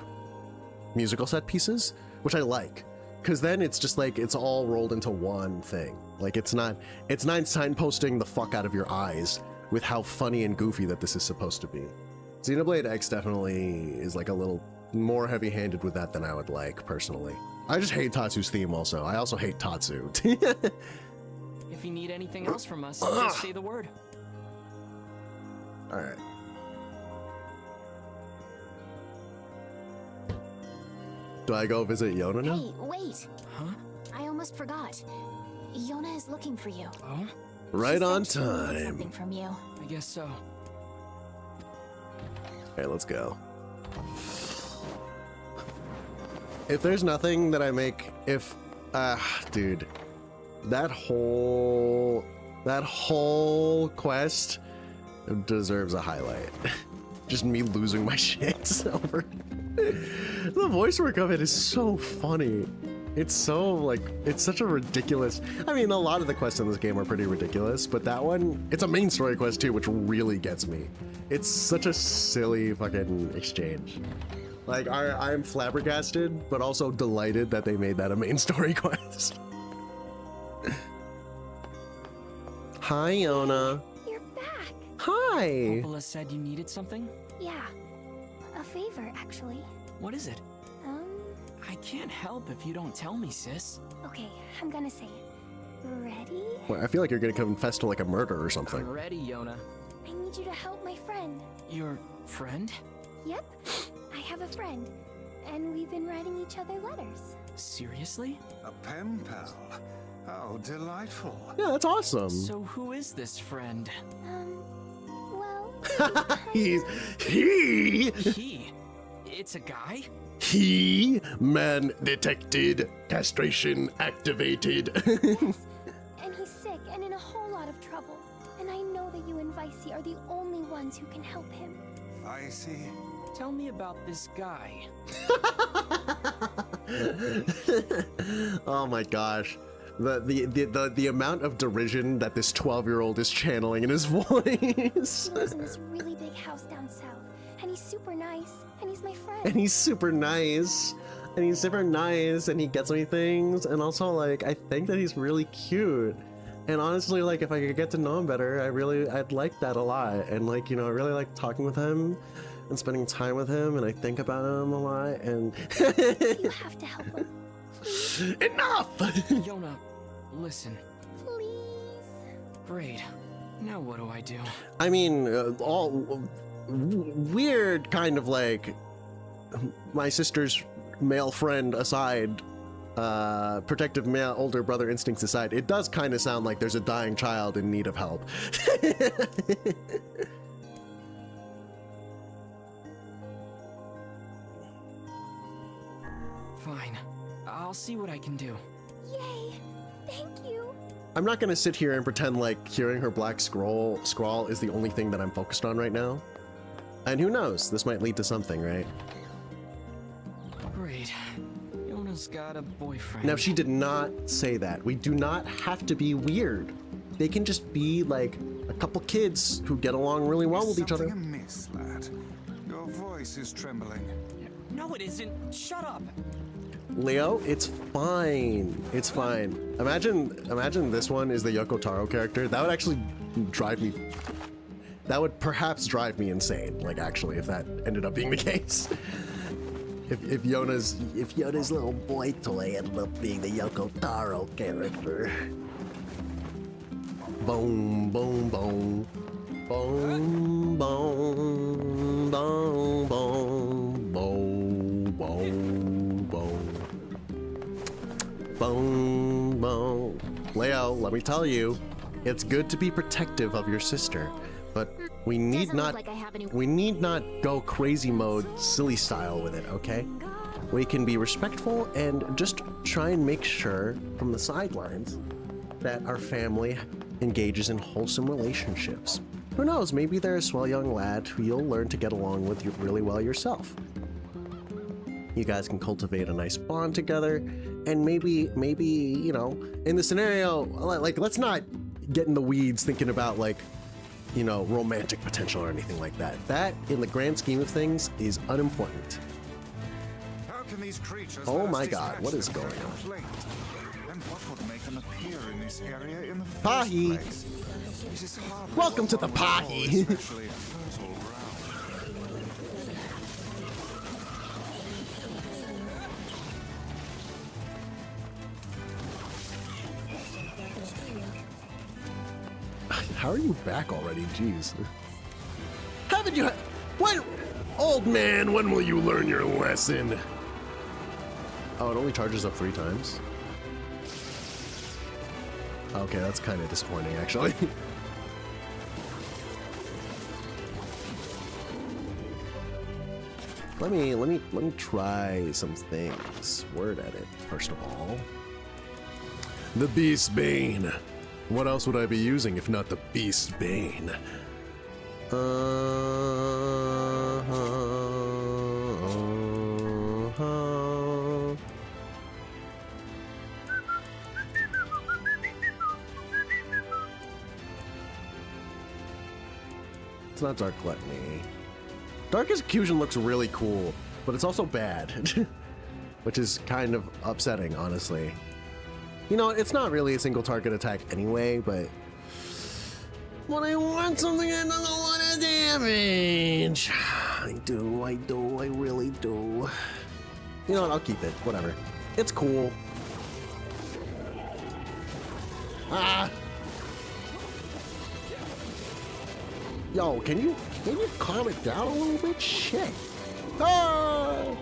musical set pieces, which I like. Because then it's just like, it's all rolled into one thing. Like it's not signposting the fuck out of your eyes with how funny and goofy that this is supposed to be. Xenoblade X definitely is like a little more heavy-handed with that than I would like, personally. I just hate Tatsu's theme also. I also hate Tatsu. If you need anything else from us, just say the word. Alright. Do I go visit Yona now? Hey, wait! Huh? I almost forgot. Yona is looking for you. Oh? Right on She said she needed time. something from you. I guess so. Okay, let's go. If there's nothing that I make, dude, that whole quest deserves a highlight. Just me losing my shit over. The voice work of it is so funny. It's so like, it's such a ridiculous, I mean, a lot of the quests in this game are pretty ridiculous, but that one, it's a main story quest too, which really gets me. It's such a silly fucking exchange. Like, I'm flabbergasted, but also delighted that they made that a main story quest. Hi, Yona. You're back! Hi! Popola said you needed something? Yeah. A favor, actually. What is it? I can't help if you don't tell me, sis. Okay, I'm gonna say it. Ready? Well, I feel like you're gonna confess to like a murder or something. I'm ready, Yona. I need you to help my friend. Your friend? Yep. I have a friend. And we've been writing each other letters. Seriously? A pen pal. How delightful. Yeah, that's awesome. So who is this friend? Well... He! It's a guy? He, man detected, castration activated. Yes, and he's sick and in a whole lot of trouble. And I know that you and Vicey are the only ones who can help him. Vicey? Tell me about this guy. Oh my gosh. The amount of derision that this 12-year-old is channeling in his voice. He lives in this really big house down south. And he's super nice. And he's my friend. And he's super nice. And he's super nice. And he gets me things. And also, like, I think that he's really cute. And honestly, like, if I could get to know him better, I'd like that a lot. And, like, you know, I really like talking with him and spending time with him. And I think about him a lot. And you have to help him. Please. Enough! Yona, listen. Please. Great. Now what do I do? I mean, all weird kind of like my sister's male friend aside, protective male older brother instincts aside, it does kind of sound like there's a dying child in need of help. Fine. I'll see what I can do. Yay! Thank you. I'm not gonna sit here and pretend like hearing her black scrawl is the only thing that I'm focused on right now. And who knows, this might lead to something, right? Great. Yona's got a boyfriend. Now, she did not say that. We do not have to be weird. They can just be like a couple kids who get along really well with each other. Something amiss, lad. Your voice is trembling. No, it isn't. Shut up. Leo, it's fine. It's fine. Imagine this one is the Yoko Taro character. That would actually drive me. That would perhaps drive me insane. Like actually, if that ended up being the case. If Yona's little boy toy ended up being the Yoko Taro character. Boom, boom, boom. Boom, boom, boom, boom, boom, boom, boom. Boom, boom. Leo, let me tell you, it's good to be protective of your sister, but we need not go crazy mode, silly style with it, okay? We can be respectful and just try and make sure from the sidelines that our family engages in wholesome relationships. Who knows, maybe they're a swell young lad who you'll learn to get along with really well yourself. You guys can cultivate a nice bond together, and maybe, you know, in the scenario, like, let's not get in the weeds thinking about, like, you know, romantic potential or anything like that. That, in the grand scheme of things, is unimportant. How can these creatures oh my god, what is going on? And what would make them appear in this area in the first Pahi! place? It is hardly Welcome to the Pahi! especially fertile ground. How are you back already? Jeez. Haven't you when? Old man, when will you learn your lesson? Oh, it only charges up 3 times? Okay, that's kind of disappointing, actually. Let me try some things. Word edit, first of all. The Beast Bane. What else would I be using if not the Beast Bane? It's not Dark Gluttony. Dark Execution looks really cool, but it's also bad, which is kind of upsetting, honestly. You know, it's not really a single target attack anyway, but when I want something that does a lot of damage, I really do. You know what, I'll keep it, whatever. It's cool. Ah! Yo, can you calm it down a little bit? Shit. Ah!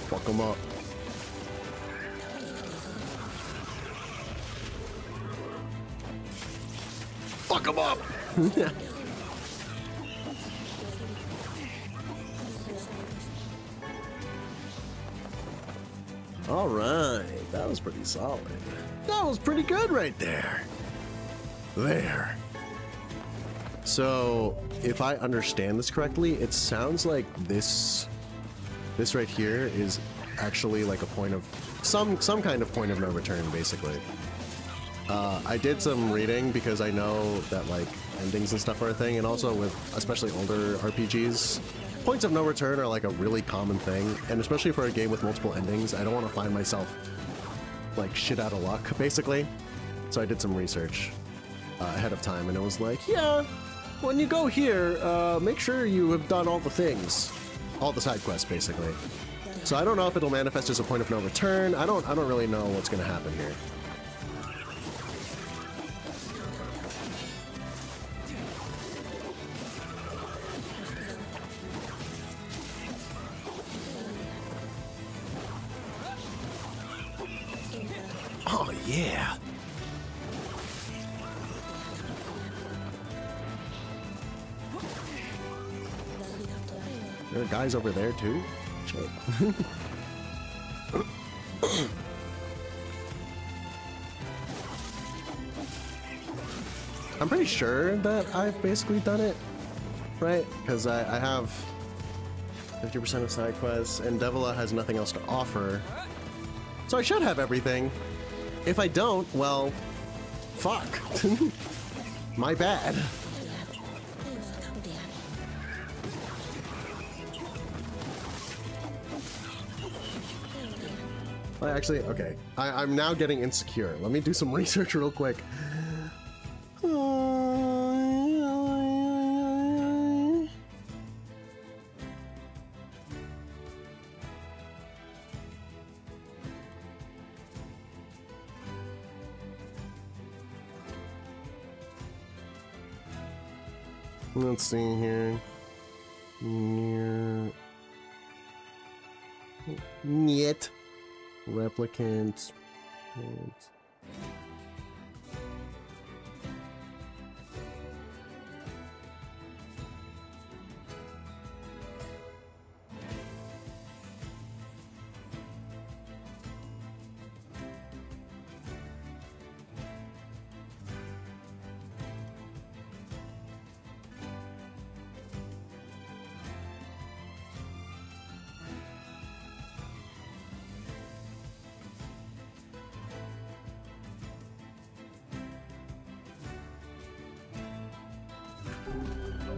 Fuck him up. Fuck him up! All right, that was pretty solid. That was pretty good right there. There. So, if I understand this correctly, it sounds like this right here is actually like a point of some kind of point of no return, basically. I did some reading because I know that like endings and stuff are a thing, and also with especially older RPGs, points of no return are like a really common thing, and especially for a game with multiple endings, I don't want to find myself like shit out of luck, basically. So I did some research ahead of time, and it was like, yeah, when you go here, make sure you have done all the things, all the side quests, basically. So I don't know if it'll manifest as a point of no return. I don't really know what's gonna happen here. Oh yeah. There are guys over there too? Shit. I'm pretty sure that I've basically done it, right? Because I have 50% of side quests, and Devila has nothing else to offer. So I should have everything. If I don't, well, fuck. My bad. Actually, okay. I'm now getting insecure. Let me do some research real quick. Let's see here. NieR Replicant.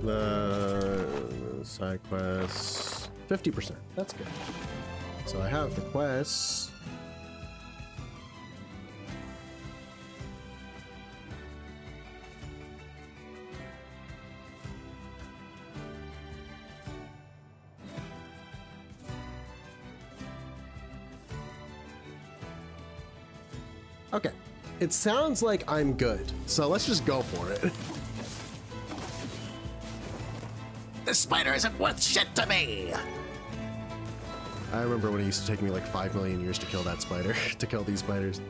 The side quests, 50%. That's good. So I have the quests. Okay, it sounds like I'm good, so let's just go for it. This spider isn't worth shit to me! I remember when it used to take me like 5 million years to kill that spider, to kill these spiders.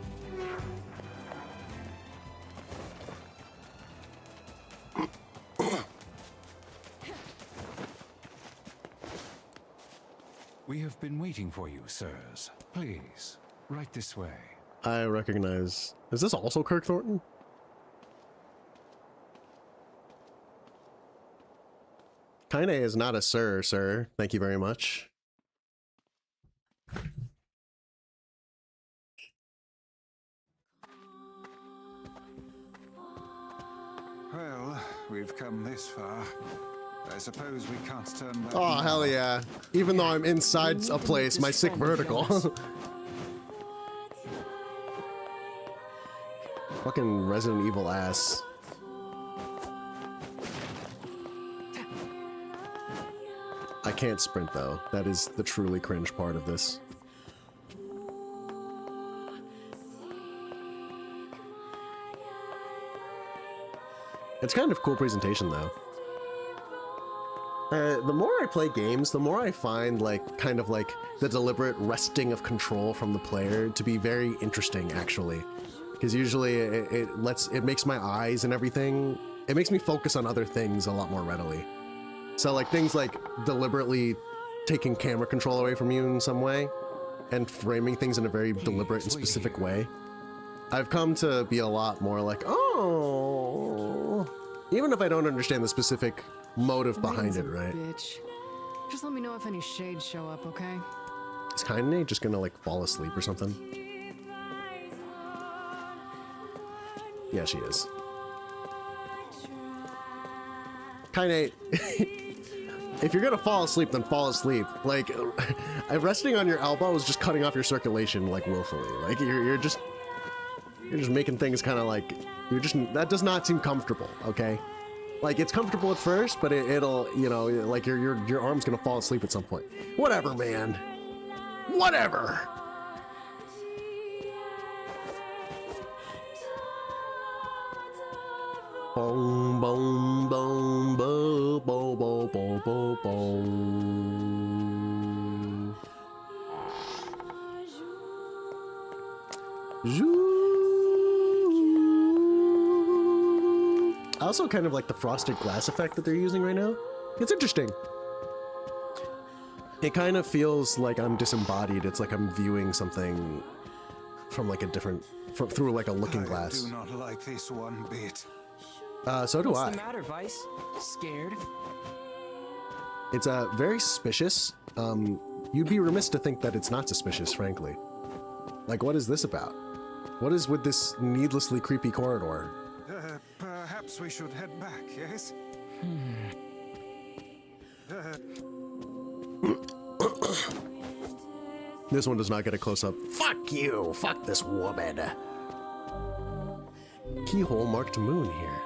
We have been waiting for you, sirs. Please, right this way. I recognize... Is this also Kirk Thornton? Kaine is not a sir. Thank you very much. Well, we've come this far. I suppose we can't turn back. Oh, hell yeah. Even though I'm inside a place, my sick vertical. Fucking Resident Evil ass. I can't sprint though. That is the truly cringe part of this. It's kind of cool presentation though. The more I play games, the more I find like kind of like the deliberate wresting of control from the player to be very interesting actually. Because usually it makes my eyes and everything, it makes me focus on other things a lot more readily. So like things like deliberately taking camera control away from you in some way and framing things in a very deliberate and specific way. I've come to be a lot more like, oh, even if I don't understand the specific motive behind it, right? Bitch. Just let me know if any shades show up, okay? Is Kaine just gonna like fall asleep or something? Yeah, she is. Kaine, if you're gonna fall asleep, then fall asleep. Like, resting on your elbow is just cutting off your circulation, like, willfully. Like, you're just making things kind of like, that does not seem comfortable, okay? Like, it's comfortable at first, but it'll, you know, like, your arm's gonna fall asleep at some point. Whatever, man. Whatever! Boom, boom, boom, boom, boom, boom, boom, boom, boom. I also kind of like the frosted glass effect that they're using right now. It's interesting. It kind of feels like I'm disembodied. It's like I'm viewing something from like a different, through like a looking glass. I do not like this one bit. So do I. What's the matter, Vice? Scared? It's very suspicious. You'd be remiss to think that it's not suspicious, frankly. Like, what is this about? What is with this needlessly creepy corridor? Perhaps we should head back, yes? This one does not get a close-up. Fuck you! Fuck this woman! Keyhole marked moon here.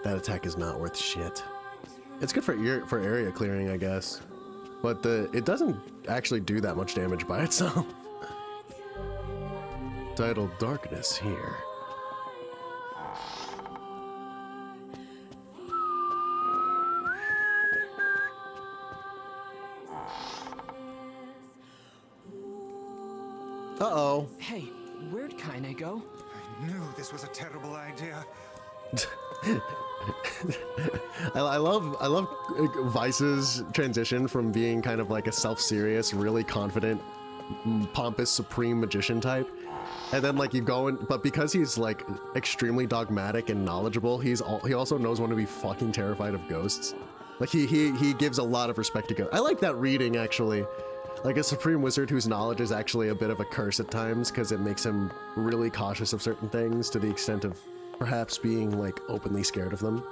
That attack is not worth shit. It's good for area clearing, I guess. But it doesn't actually do that much damage by itself. Titled Darkness here. Uh-oh. Hey, where'd Kaine go? I knew this was a terrible idea. I love Vice's transition from being kind of like a self-serious, really confident, pompous, supreme magician type. And then like you go in, but because he's like extremely dogmatic and knowledgeable, he also knows when to be fucking terrified of ghosts. Like he gives a lot of respect to ghosts. I like that reading actually. Like a supreme wizard whose knowledge is actually a bit of a curse at times because it makes him really cautious of certain things to the extent of perhaps being like openly scared of them.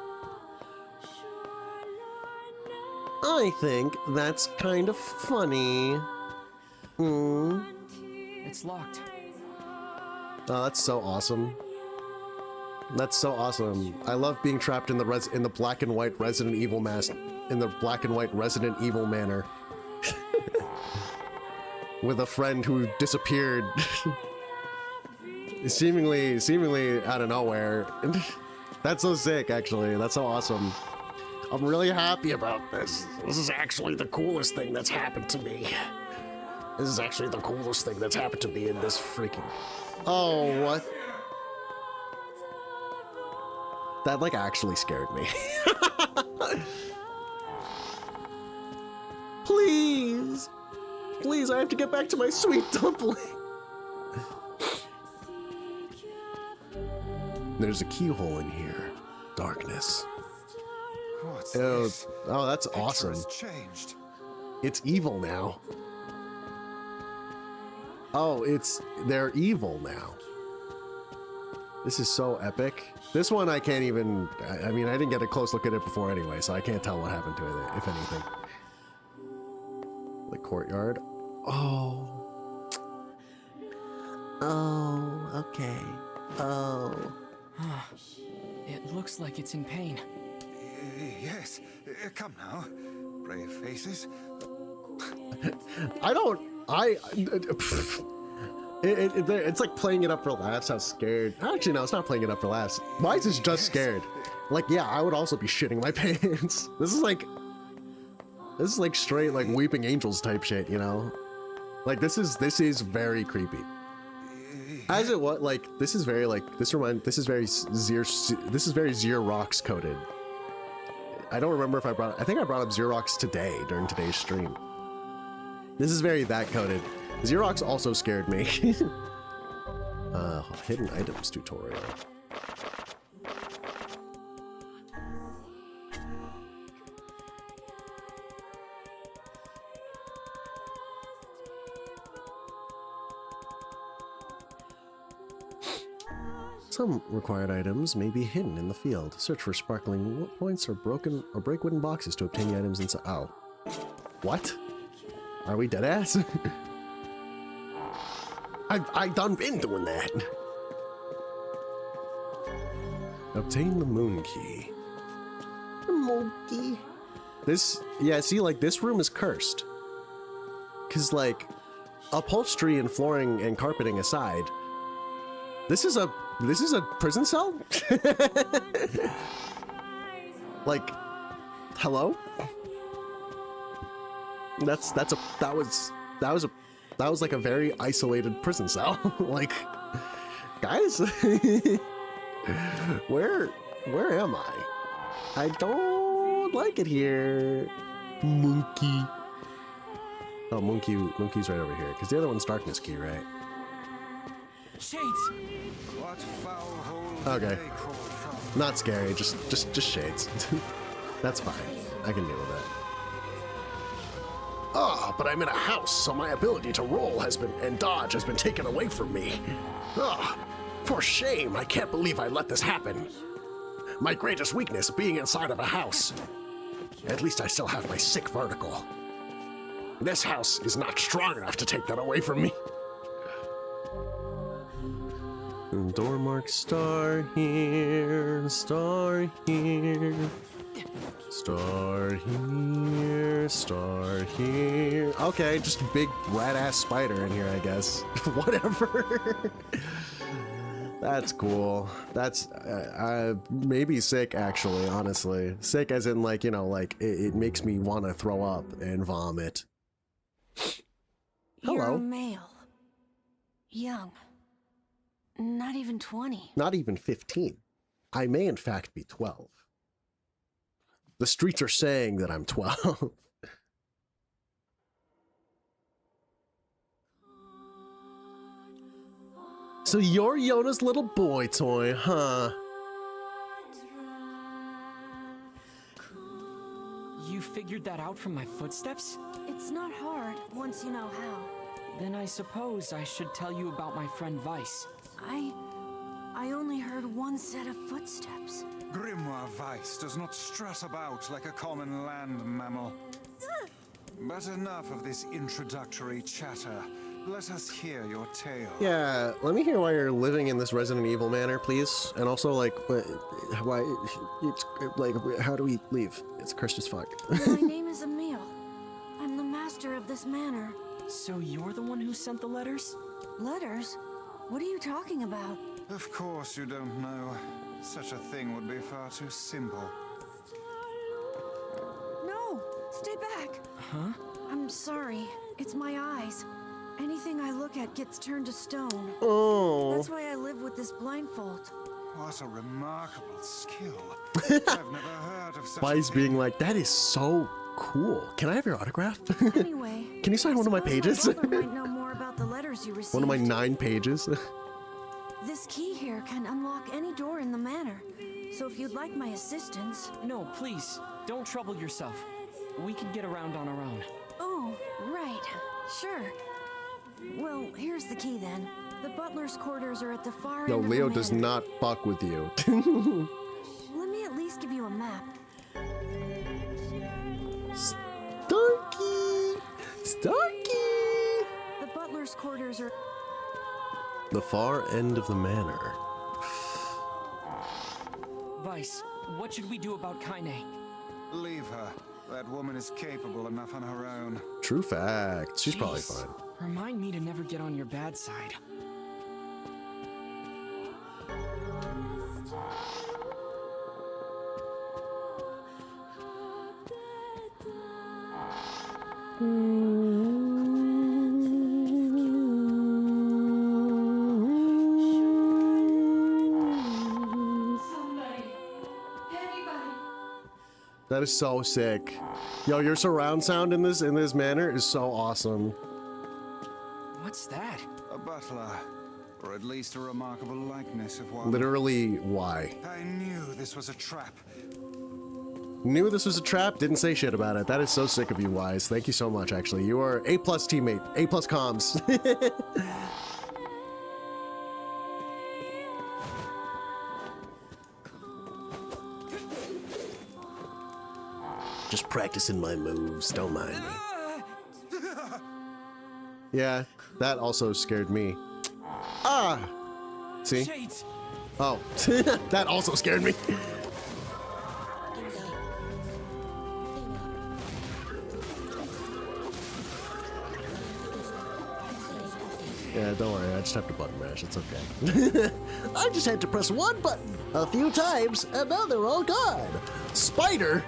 I think that's kind of funny. It's locked. Oh, that's so awesome. That's so awesome. I love being trapped in the black and white Resident Evil Resident Evil manner. With a friend who disappeared seemingly out of nowhere. That's so sick, actually. That's so awesome. I'm really happy about this. This is actually the coolest thing that's happened to me. This is actually the coolest thing that's happened to me in this freaking... Oh, what? That, like, actually scared me. Please! Please, I have to get back to my sweet dumpling. There's a keyhole in here. Darkness. What's this? Oh, that's Picture awesome. has changed. It's evil now. Oh, they're evil now. This is so epic. This one I can't even, I mean, I didn't get a close look at it before anyway, so I can't tell what happened to it, if anything. The courtyard. Oh. Oh, okay. Oh. It looks like it's in pain. Yes, come now. Brave faces. It's like playing it up for laughs, how scared. Actually, no, it's not playing it up for laughs. Mice is just scared. Like, yeah, I would also be shitting my pants. This is like straight, like, Weeping Angels type shit, you know? Like, this is very creepy. As it what, like, this is very, like, this is very Xerox coded. I don't remember if I think I brought up Xerox today, during today's stream. This is very that coded. Xerox also scared me. Hidden items tutorial. Some required items may be hidden in the field. Search for sparkling points or break wooden boxes to obtain the items inside. Oh. What? Are we dead ass? I done been doing that. Obtain the moon key. The monkey. Yeah, see, like, this room is cursed. Cause, like, upholstery and flooring and carpeting aside, this is a prison cell? Like, hello? That was like a very isolated prison cell. Like, guys, where am I? I don't like it here. Monkey. Oh, monkey's right over here. Because the other one's darkness key, right? Shades. What foul hole Okay. they crawled from? Not scary. Just shades. That's fine. I can deal with that. Ah, but I'm in a house, so my ability to roll and dodge has been taken away from me. Ah, for shame, I can't believe I let this happen. My greatest weakness being inside of a house. At least I still have my sick vertical. This house is not strong enough to take that away from me. Door mark star here, star here. Star here, star here. Okay, just a big rat-ass spider in here, I guess. Whatever. That's cool. That's maybe sick, actually, honestly. Sick as in, like, you know, like, it makes me want to throw up and vomit. You're Hello. a male. Young. Not even 20. Not even 15. I may, in fact, be 12. The streets are saying that I'm 12. So you're Yona's little boy toy, huh? You figured that out from my footsteps? It's not hard once you know how. Then I suppose I should tell you about my friend Vice. I only heard one set of footsteps. Grimoire Weiss does not strut about like a common land mammal. But enough of this introductory chatter. Let us hear your tale. Yeah, let me hear why you're living in this Resident Evil manor, please. And also, like, why it's like, how do we leave? It's cursed as fuck. My name is Emile. I'm the master of this manor. So you're the one who sent the letters? Letters? What are you talking about? Of course you don't know. Such a thing would be far too simple. No! Stay back! Huh? I'm sorry. It's my eyes. Anything I look at gets turned to stone. Oh. That's why I live with this blindfold. What a remarkable skill. I've never heard of such Vice a being like, that is so cool. Can I have your autograph? Anyway, Can you sign one of my pages? My brother might know more about the letters you received. One of my 9 pages? This key here can unlock any door in the manor. So if you'd like my assistance... No, please. Don't trouble yourself. We can get around on our own. Oh, right. Sure. Well, here's the key then. The butler's quarters are at the far Yo, end of Leo the does manor. not fuck with you. Let me at least give you a map. Starkey! Starkey! The butler's quarters are... The far end of the manor. Vice, what should we do about Kaine? Leave her. That woman is capable enough on her own. True fact. She's probably Jeez. fine. Remind me to never get on your bad side. That is so sick. Yo, your surround sound in this manor is so awesome. What's that? A butler. Or at least a remarkable likeness of one. Literally, why? I knew this was a trap. Knew this was a trap, didn't say shit about it. That is so sick of you, Wise. Thank you so much, actually. You are A+ teammate, A+ comms. Just practicing my moves, don't mind me. Yeah, that also scared me. Ah! See? Shades. Oh, that also scared me. Yeah, don't worry, I just have to button mash, it's okay. I just had to press one button a few times, and now they're all gone. Spider!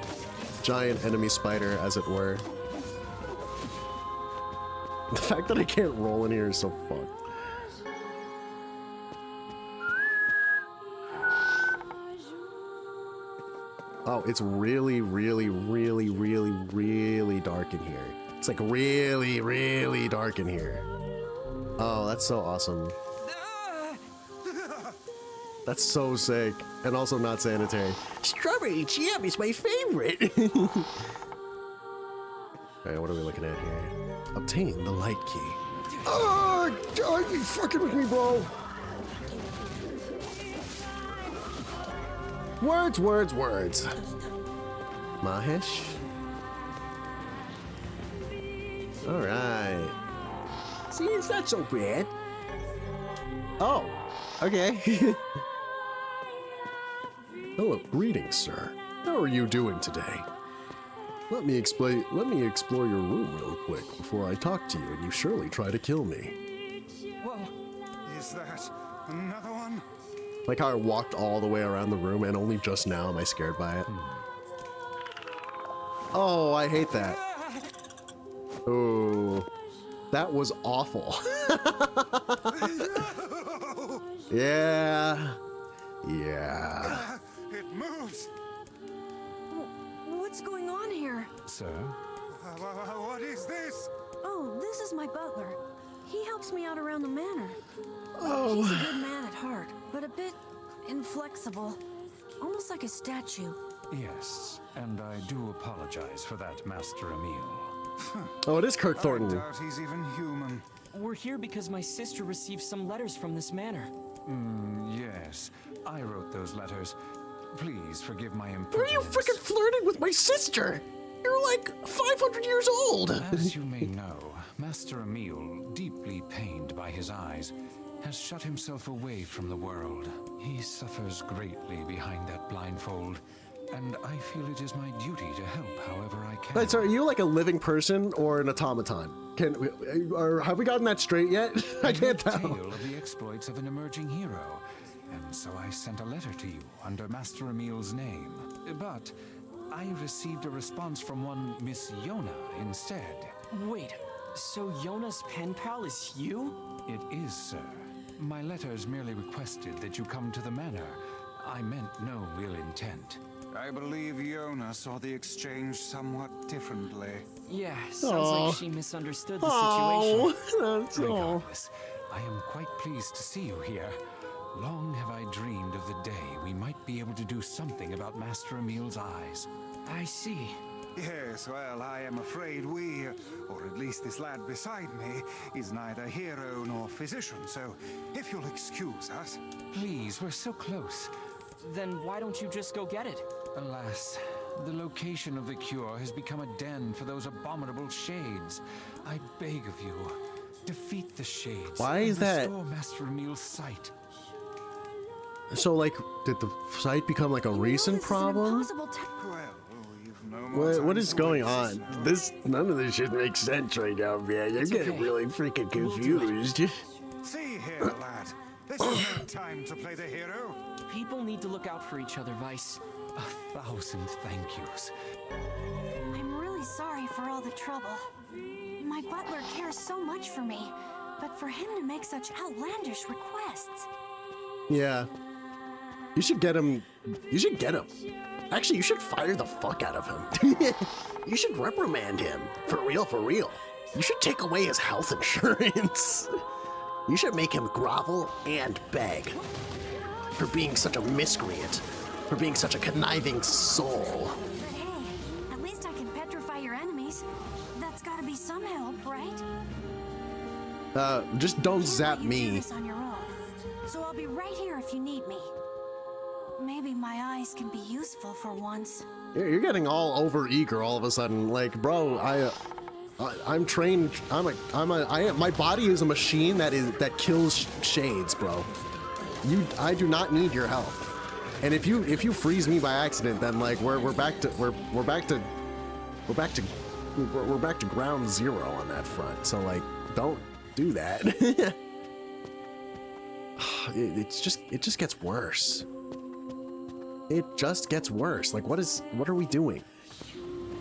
Giant enemy spider, as it were. The fact that I can't roll in here is so fucked. Oh, it's really, really, really, really, really dark in here. It's like really, really dark in here. Oh, that's so awesome. That's so sick. And also not sanitary. Strawberry jam is my favorite. Alright, what are we looking at here? Obtain the light key. Oh, are you fucking with me, bro? Words, words, words. Mahesh. All right. See, it's not so bad. Oh, okay. Hello, greetings, sir. How are you doing today? Let me explore your room real quick before I talk to you, and you surely try to kill me. Whoa. Is that another one? Like how I walked all the way around the room, and only just now am I scared by it. Oh, I hate that. Oh, that was awful. Yeah. Yeah. It moves. What's going on here? Sir? What is this? Oh, this is my butler. He helps me out around the manor. Oh. He's a good man at heart, but a bit inflexible. Almost like a statue. Yes, and I do apologize for that, Master Emil. Oh, it is Kurt Thornton. I doubt he's even human. We're here because my sister received some letters from this manor. Yes, I wrote those letters. Please forgive my Why are impertinence. you freaking flirting with my sister? You're like 500 years old. As you may know, Master Emil, deeply pained by his eyes, has shut himself away from the world. He suffers greatly behind that blindfold, and I feel it is my duty to help however I can. Wait, so are you like a living person or an automaton? Or have we gotten that straight yet? I can't tell. Tale of the exploits of an emerging hero, and so I sent a letter to you under Master Emil's name. But I received a response from one Miss Yona instead. Wait, so Yona's pen pal is you? It is, sir. My letters merely requested that you come to the manor. I meant no ill intent. I believe Yona saw the exchange somewhat differently. Yeah, sounds like she misunderstood the situation. That's all. Regardless, I am quite pleased to see you here. Long have I dreamed of the day we might be able to do something about Master Emil's eyes. I see. Yes, well, I am afraid we, or at least this lad beside me, is neither hero nor physician, so if you'll excuse us. Please, we're so close. Then why don't you just go get it? Alas, the location of the cure has become a den for those abominable shades. I beg of you, defeat the shades. Why is and that? restore Master Emil's sight. So, like, did the site become like a recent problem? What is going on? None of this shit makes sense right now, man. You're getting really freaking confused. See here, lad. This is no time to play the hero. People need to look out for each other, Vice. 1,000 thank yous. I'm really sorry for all the trouble. My butler cares so much for me, but for him to make such outlandish requests. Yeah. You should get him. You should get him. Actually, you should fire the fuck out of him. You should reprimand him. For real, for real. You should take away his health insurance. You should make him grovel and beg. For being such a miscreant. For being such a conniving soul. But hey, at least I can petrify your enemies. That's gotta be some help, right? Just don't zap You do me. this on your own, so I'll be right here if you need me. Maybe my eyes can be useful for once. You're getting all over eager all of a sudden. Like, bro, I'm trained. My body is a machine that kills shades, bro. I do not need your help. And if you freeze me by accident, then like we're back to ground zero on that front. So like, don't do that. It just gets worse. It just gets worse. Like, what are we doing?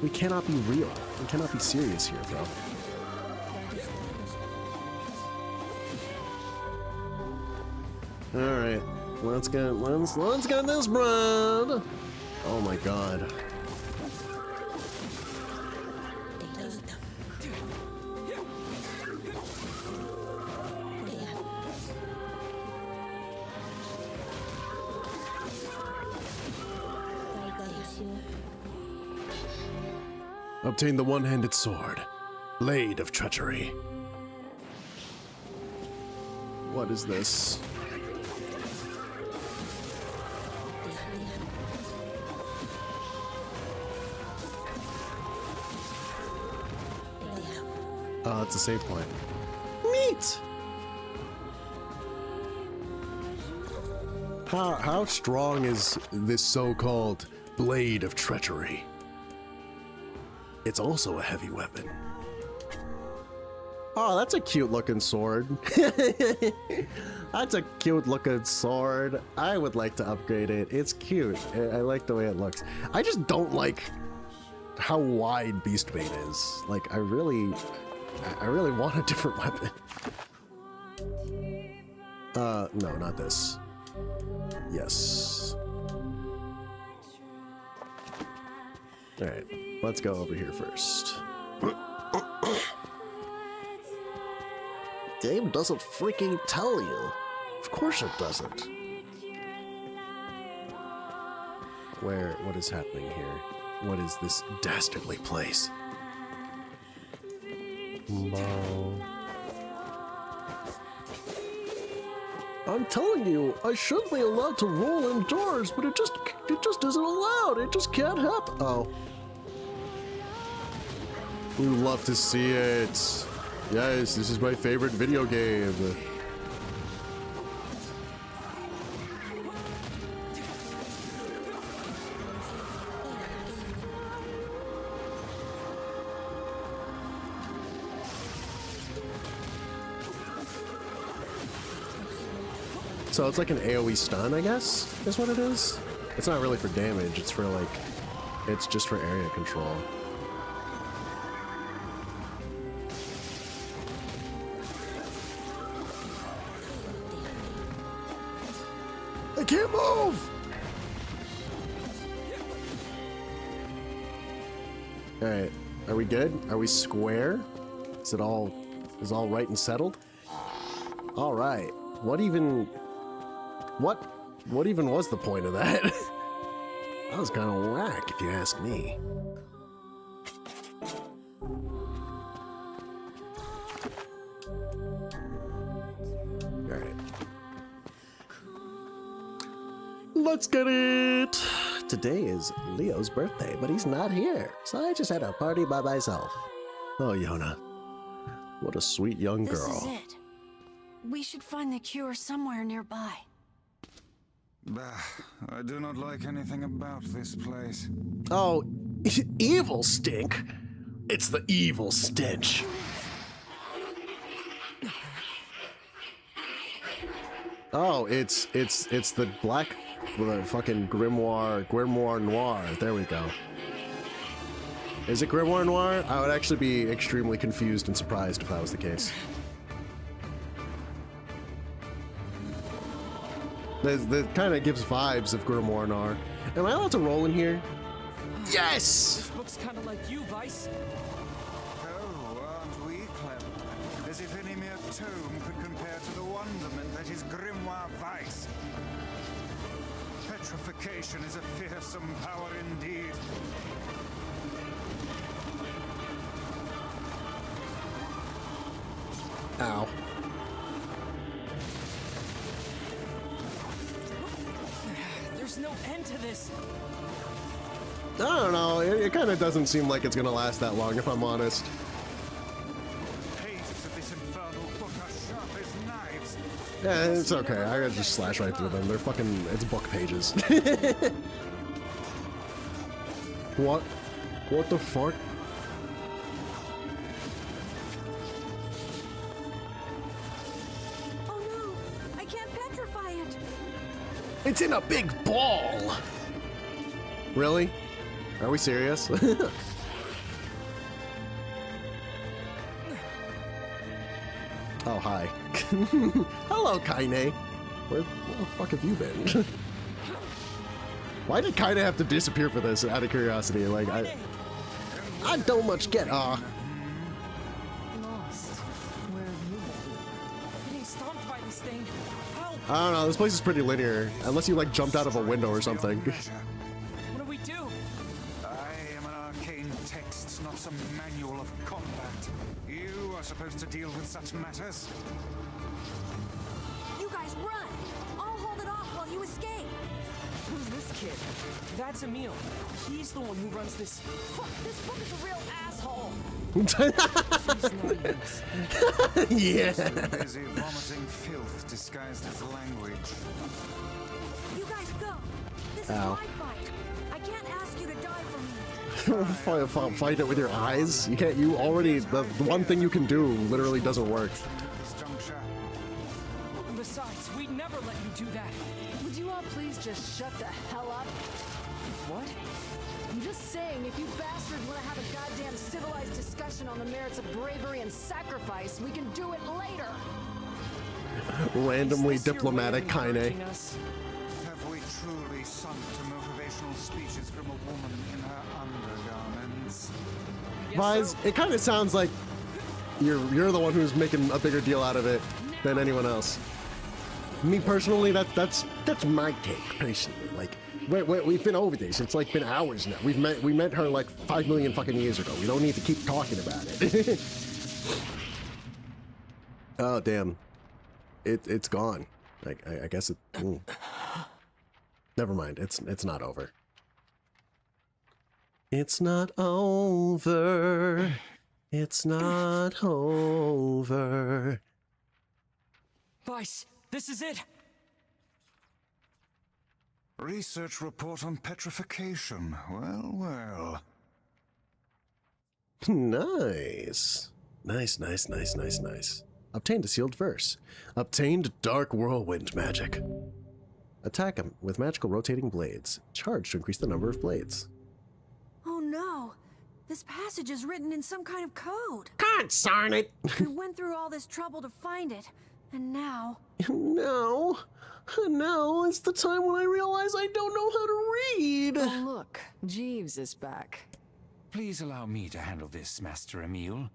We cannot be real. We cannot be serious here, bro. All right, let's get this bread. Oh my god. Obtain the one-handed sword, blade of treachery. What is this? Oh, that's the save point. Neat! How strong is this so-called blade of treachery? It's also a heavy weapon. Oh, that's a cute looking sword. That's a cute looking sword. I would like to upgrade it. It's cute. I like the way it looks. I just don't like how wide Beastbane is. Like, I really want a different weapon. No, not this. Yes. Alright, let's go over here first. Game doesn't freaking tell you. Of course it doesn't. What is happening here? What is this dastardly place? No. I'm telling you, I should be allowed to roll indoors, but it just isn't allowed. It just can't happen. Oh. We would love to see it. Yes, this is my favorite video game. So it's like an AoE stun, I guess, is what it is? It's not really for damage, it's for like, it's just for area control. I can't move! Alright, are we good? Are we square? Is all right and settled? Alright, what even was the point of that? That was kind of whack, if you ask me. Alright. Let's get it! Today is Leo's birthday, but he's not here, so I just had a party by myself. Oh, Yona. What a sweet young girl. This is it. We should find the cure somewhere nearby. Bah, I do not like anything about this place. Oh, evil stink? It's the evil stench. Oh, it's the fucking Grimoire Noir. There we go. Is it Grimoire Noir? I would actually be extremely confused and surprised if that was the case. That kind of gives vibes of Grimoire Noir. Am I allowed to roll in here? Yes! This looks kind of like you, Vice. Oh, aren't we clever? As if any mere tome could compare to the wonderment that is Grimoire Vice. Petrification is a fearsome power indeed. Ow. There's no end to this. I don't know, it kind of doesn't seem like it's gonna last that long, if I'm honest. Pages of this infernal book are sharp as knives. Yeah, it's okay, I gotta just slash right through them. They're fucking, it's book pages. What? What the fuck? Oh no! I can't petrify it! It's in a big ball. Really? Are we serious? Oh, hi. Hello, Kaine. Where the fuck have you been? Why did Kaine have to disappear for this, out of curiosity? Like, I don't much get, Lost. Where have you been? Getting stomped by this thing. Help! I don't know, this place is pretty linear. Unless you, like, jumped out of a window or something. What do we do? I am an arcane text, not some manual of combat. You are supposed to deal with such matters. You guys run! I'll hold it off while you escape! Who's this kid. That's Emil. He's the one who runs this. Fuck, this book is a real asshole. Yeah. Busy vomiting filth disguised as language. You guys go. This is Ow. my fight. I can't ask you to die for me. Fight it with your eyes? You can't, you already, the one thing you can do literally doesn't work. Besides, we'd never let you do that. Would you all please just shut the hell up? What? I'm just saying, if you bastards want to have a goddamn civilized discussion on the merits of bravery and sacrifice, we can do it later. Randomly diplomatic Kaine. Have we truly sunk to motivational speeches from a woman in her undergarments? Vise, it kind of sounds like you're the one who's making a bigger deal out of it than anyone else. Me personally, that's my take personally. Like, we've been over this. It's like been hours now. We met her like 5 million fucking years ago. We don't need to keep talking about it. Oh damn, it's gone. Like I guess it. Never mind. It's not over. It's not over. It's not over. Vice, this is it. Research report on petrification. Well, well. Nice. Nice. Obtained a sealed verse. Obtained dark whirlwind magic. Attack him with magical rotating blades. Charge to increase the number of blades. Oh no. This passage is written in some kind of code. God darn it! We went through all this trouble to find it, and now... Now it's the time when I realize I don't know how to read! Oh look, Jeeves is back. Please allow me to handle this, Master Emil.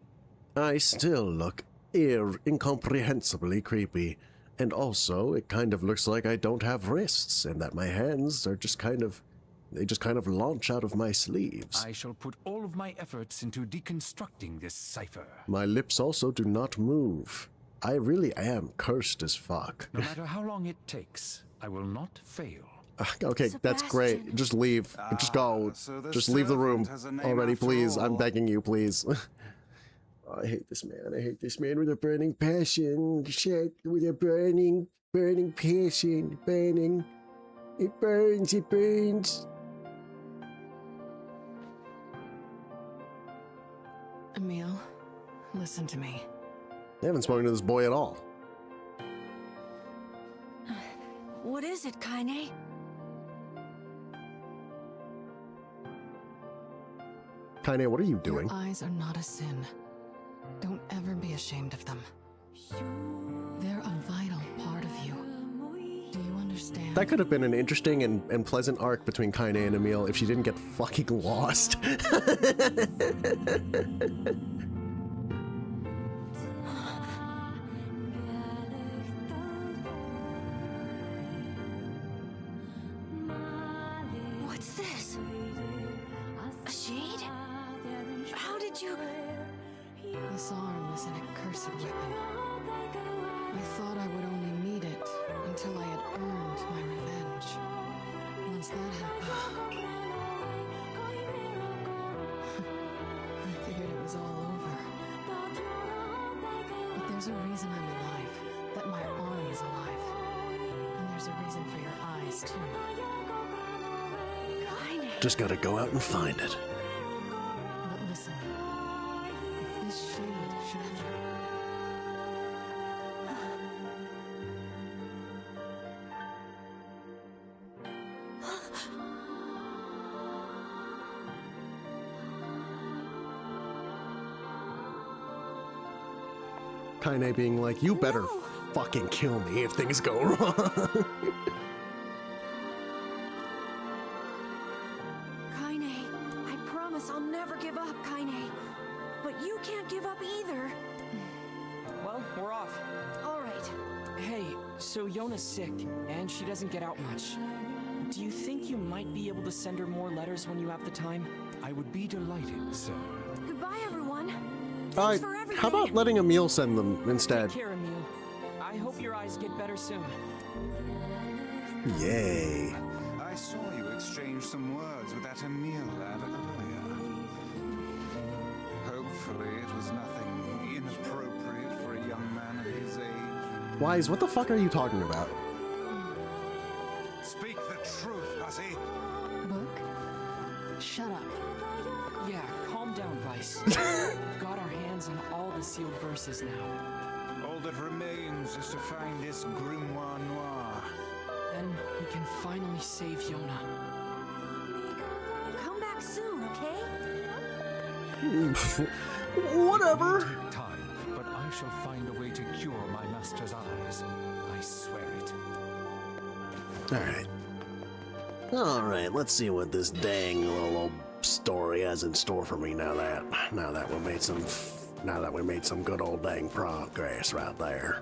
I still look incomprehensibly creepy. And also, it kind of looks like I don't have wrists, and that my hands are just kind of... They just kind of launch out of my sleeves. I shall put all of my efforts into deconstructing this cipher. My lips also do not move. I really am cursed as fuck. No matter how long it takes, I will not fail. Okay, that's great. Just leave. Just go. So just leave the room servant has a name already, after please. all. I'm begging you, please. Oh, I hate this man. I hate this man with a burning passion. Shit, with a burning passion. Burning. It burns. It burns. Emil, listen to me. I haven't spoken to this boy at all. What is it, Kaine? Kaine, what are you doing? Your eyes are not a sin. Don't ever be ashamed of them. They're a vital part of you. Do you understand? That could have been an interesting and pleasant arc between Kaine and Emil if she didn't get fucking lost. What's this? A shade? How did you... This arm is an accursed weapon. I thought I would only need it until I had earned my revenge. Once that happened, I figured it was all over. But there's a reason I'm alive, that my arm is alive. And there's a reason for your eyes, too. Just gotta go out and find it. But listen, if this shade should ever... Kaine being like, you better fucking kill me if things go wrong. Kaine, I promise I'll never give up, Kaine. But you can't give up either. Well, we're off. All right. Hey, so Yona's sick, and she doesn't get out much. Do you think you might be able to send her more letters when you have the time? I would be delighted, sir. Goodbye, everyone. Thanks for everything. How about letting Emil send them instead? Take care, Emil. I hope your eyes get better soon. Yay. I saw you exchange some words with that Emil lad earlier. Hopefully it was nothing inappropriate for a young man of his age. Wise, what the fuck are you talking about? Speak the truth, hussy. Book? Shut up. Yeah, calm down, Vice. We've got our hands on all the sealed verses now. All that remains is to find this grimoire noir. Then we can finally save Yona. Come back soon, okay? Whatever. It may take time, but I shall find a way to cure my master's eyes. I swear it. Alright. Alright, let's see what this dang little story has in store for me now that we made some good old dang progress right there.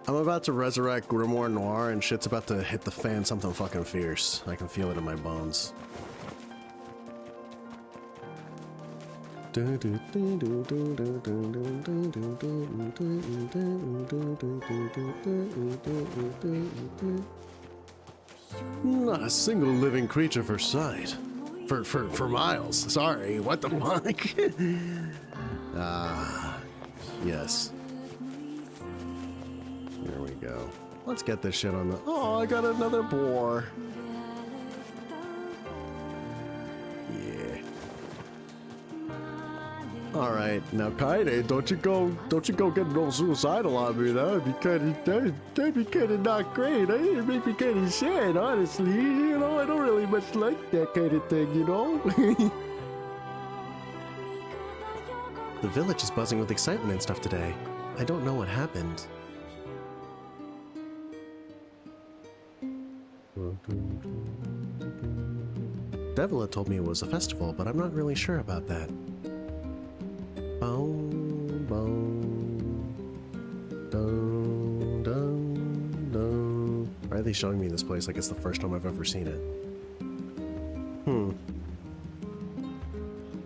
I'm about to resurrect Grimoire Noir and shit's about to hit the fan something fucking fierce. I can feel it in my bones. Not a single living creature for sight. For miles. Sorry, what the fuck? Ah, yes. There we go. Let's get this shit on the... Oh, I got another boar. Yeah. All right, now Kaide, don't you go getting all suicidal on me. That'd be kind of not great. It'd make me kind of sad, honestly. You know, I don't really much like that kind of thing, you know. The village is buzzing with excitement and stuff today. I don't know what happened. Devila told me it was a festival, but I'm not really sure about that. Boom, boom, dun, dun, dun. Why are they showing me this place like it's the first time I've ever seen it?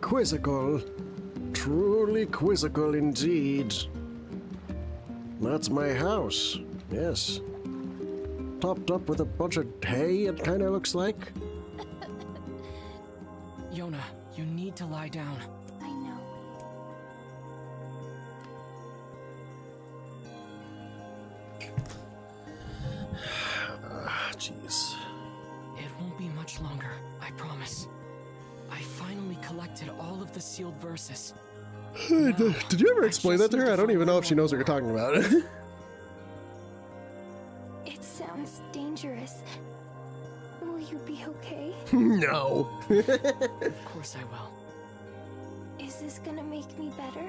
Quizzical. Truly quizzical indeed. That's my house, yes. Topped up with a bunch of hay, it kinda looks like. Yona, you need to lie down. I know. Jeez. It won't be much longer, I promise. I finally collected all of the sealed verses. Did you ever explain that to her? I don't even know if she knows what you're talking about. It sounds dangerous. Will you be okay? No. Of course I will. Is this gonna make me better?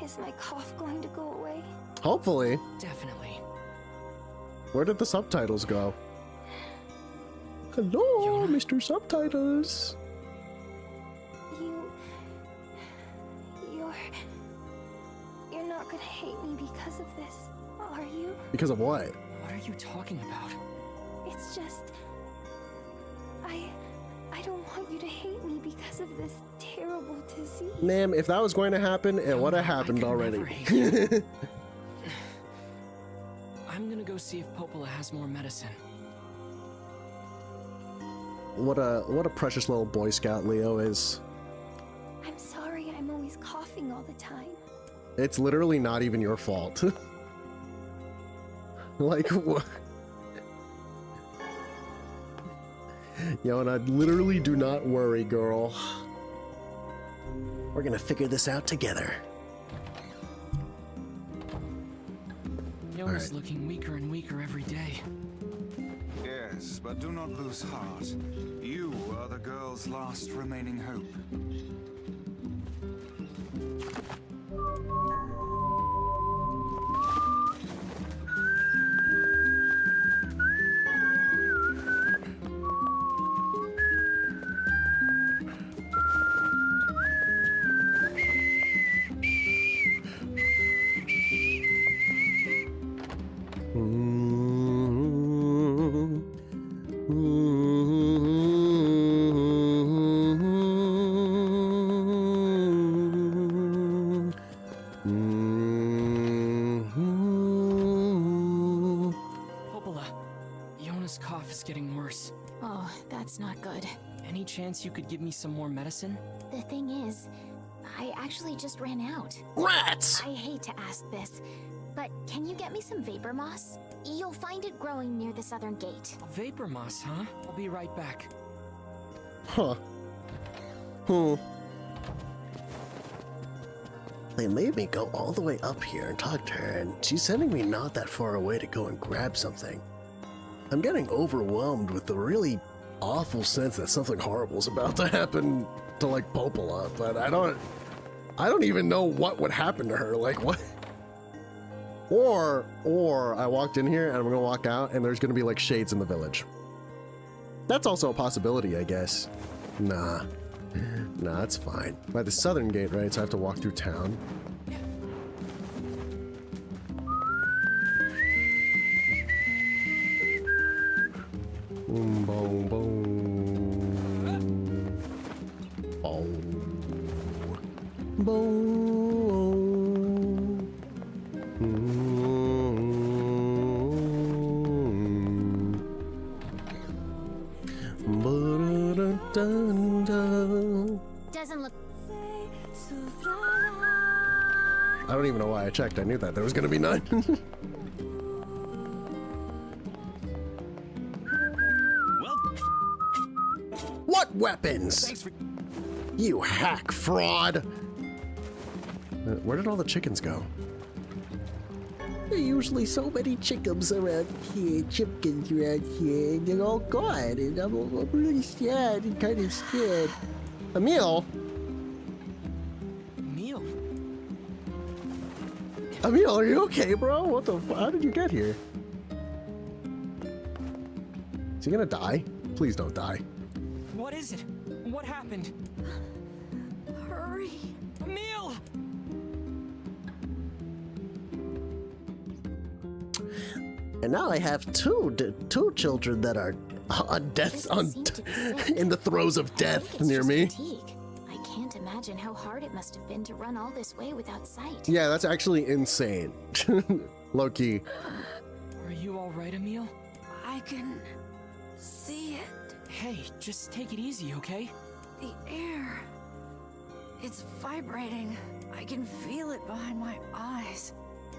Is my cough going to go away? Hopefully. Definitely. Where did the subtitles go? Hello, Mr. Subtitles. You're not gonna hate me because of this, are you? Because of what? What are you talking about? It's just... I don't want you to hate me because of this terrible disease. Ma'am, if that was going to happen, it would have happened already. I'm gonna go see if Popola has more medicine. What a precious little Boy Scout Leo is. I'm sorry I'm always coughing all the time. It's literally not even your fault. Like, what? Yo, and I literally do not worry, girl. We're gonna figure this out together. Yona's looking weaker and weaker every day. Yes, but do not lose heart. You are the girl's last remaining hope. Yona's cough is getting worse. Oh, that's not good. Any chance you could give me some more medicine? The thing is, I actually just ran out. Rats! I hate to ask this, but can you get me some vapor moss? You'll find it growing near the southern gate. Vapor moss, huh? I'll be right back. Huh. They made me go all the way up here and talk to her, and she's sending me not that far away to go and grab something. I'm getting overwhelmed with the really awful sense that something horrible is about to happen to, like, Popola, but I don't even know what would happen to her, like, what? Or I walked in here and I'm gonna walk out and there's gonna be, like, shades in the village. That's also a possibility, I guess. Nah, it's fine. By the southern gate, right? So I have to walk through town. Boom, boom, boom. Boom. Boom. Doesn't look. I don't even know why I checked. I knew that there was gonna be none. What weapons? You hack fraud! Where did all the chickens go? There are usually so many chickens around here, chickens around here, and they're all gone, and I'm really sad and kind of scared. Emil? Emil? Emil, are you okay, bro? What the how did you get here? Is he gonna die? Please don't die. What is it? What happened? Hurry. Emil! And now I have two children that are on death, in the throes of death near me. Fatigue. I can't imagine how hard it must have been to run all this way without sight. Yeah, that's actually insane. Low key. Are you alright, Emil? I can see it. Hey, just take it easy, okay? The air. It's vibrating. I can feel it behind my eyes.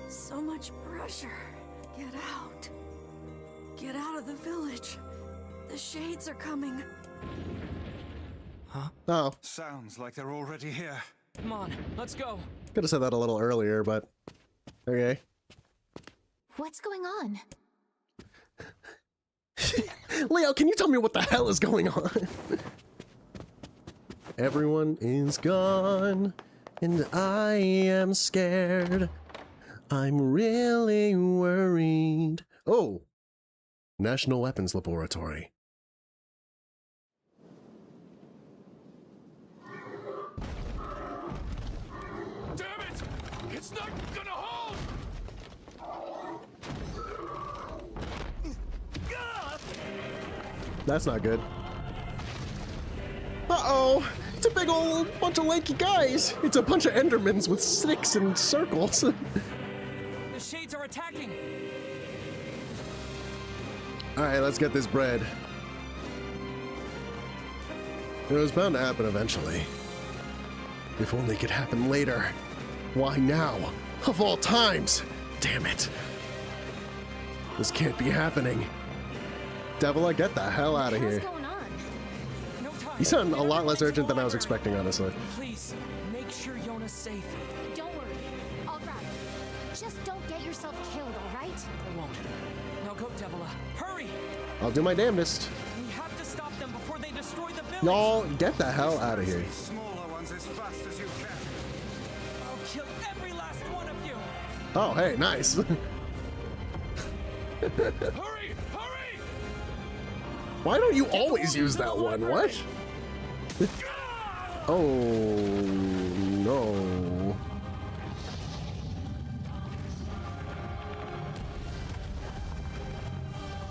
So much pressure. Get out. Get out of the village. The shades are coming. Huh? Oh. Sounds like they're already here. Come on, let's go. Could have said that a little earlier, but okay. What's going on? Leo, can you tell me what the hell is going on? Everyone is gone, and I am scared. I'm really worried. Oh, National Weapons Laboratory. Damn it! It's not gonna hold! That's not good. Uh-oh! It's a big old bunch of lanky guys! It's a bunch of Endermans with sticks and circles. The shades are attacking! Alright, let's get this bread. It was bound to happen eventually. If only it could happen later. Why now? Of all times! Damn it. This can't be happening. Devil, get the hell out of here. No time. You sound a lot less urgent than I was expecting, honestly. Please, make sure Yona's safe. Don't worry. I'll grab it. Just don't get yourself killed, alright? I won't. Now go, Devila. Hurry! I'll do my damnedest. We have to stop them before they destroy the village! Y'all, get the hell out of here. Smaller ones as fast as you can. I'll kill every last one of you! Oh, hey, nice. Hurry! Hurry! Why don't you always use that one? What? Oh, no.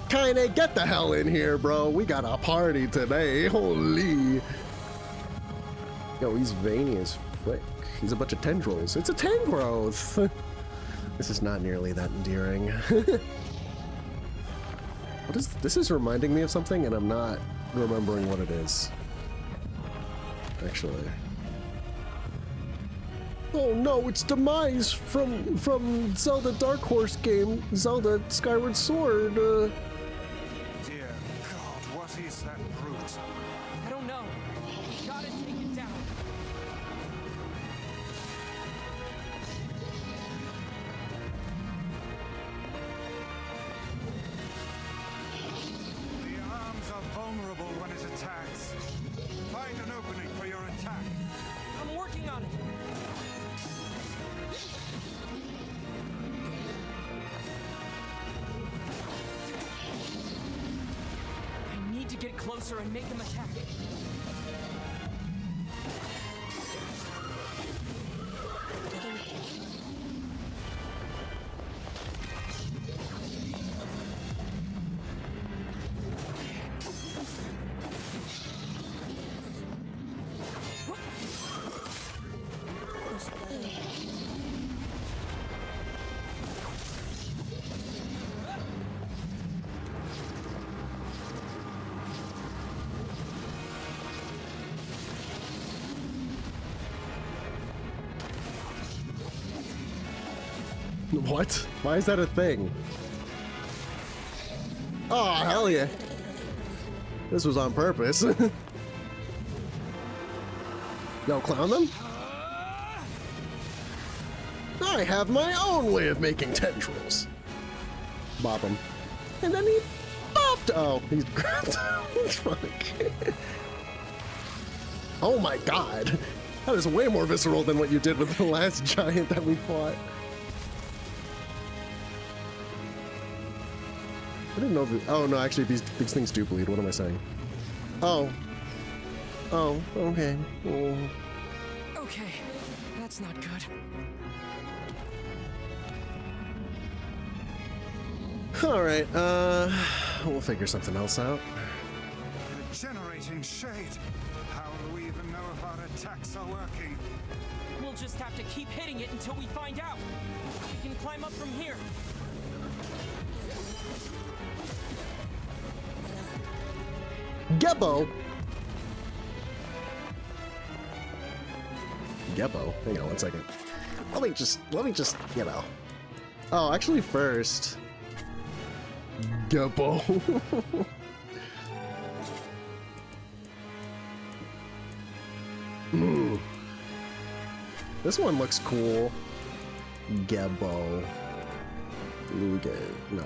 Kinda get the hell in here, bro. We got a party today. Holy. Yo, he's veiny as frick. He's a bunch of tendrils. It's a Tangrowth. This is not nearly that endearing. What is this? Is reminding me of something, and I'm not remembering what it is. Actually. Oh no, it's Demise from Zelda Dark Horse game, Zelda Skyward Sword. Dear God, what is that brute? I don't know. We gotta take it down. The arms are vulnerable when it attacks. Find an opening for your attack. I'm working on it. I need to get closer and make him attack. What? Why is that a thing? Oh, hell yeah. This was on purpose. Yo, clown them? I have my own way of making tendrils. Bop him. And then he bopped. Oh, he's grabbed. Fuck. Oh my god. That is way more visceral than what you did with the last giant that we fought. I didn't know that. Oh no, actually these things do bleed. What am I saying? Oh. Oh, okay. Oh. Okay, that's not good. Alright, we'll figure something else out. Generating shade. How will we even know if our attacks are working? We'll just have to keep hitting it until we find out. We can climb up from here. Gebo! Gebo? Hang on one second. Let me just, you know. Oh, actually first. Gebo. This one looks cool. Gebo. Luge. No.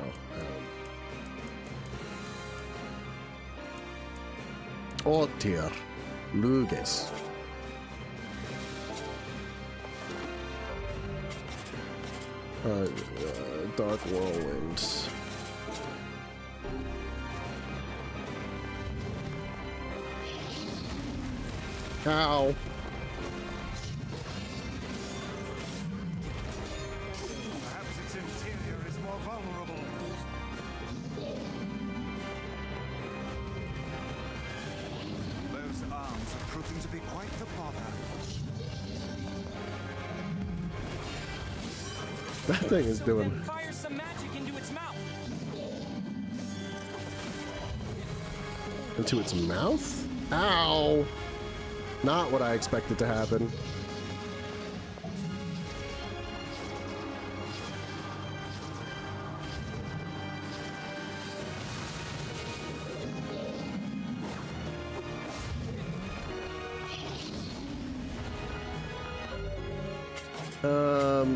Otir. Luges. Dark Whirlwind. Ow. Perhaps its interior is more vulnerable. Those arms are proving to be quite the bother. That thing is doing. Fire some magic into its mouth. Into its mouth? Ow! Not what I expected to happen.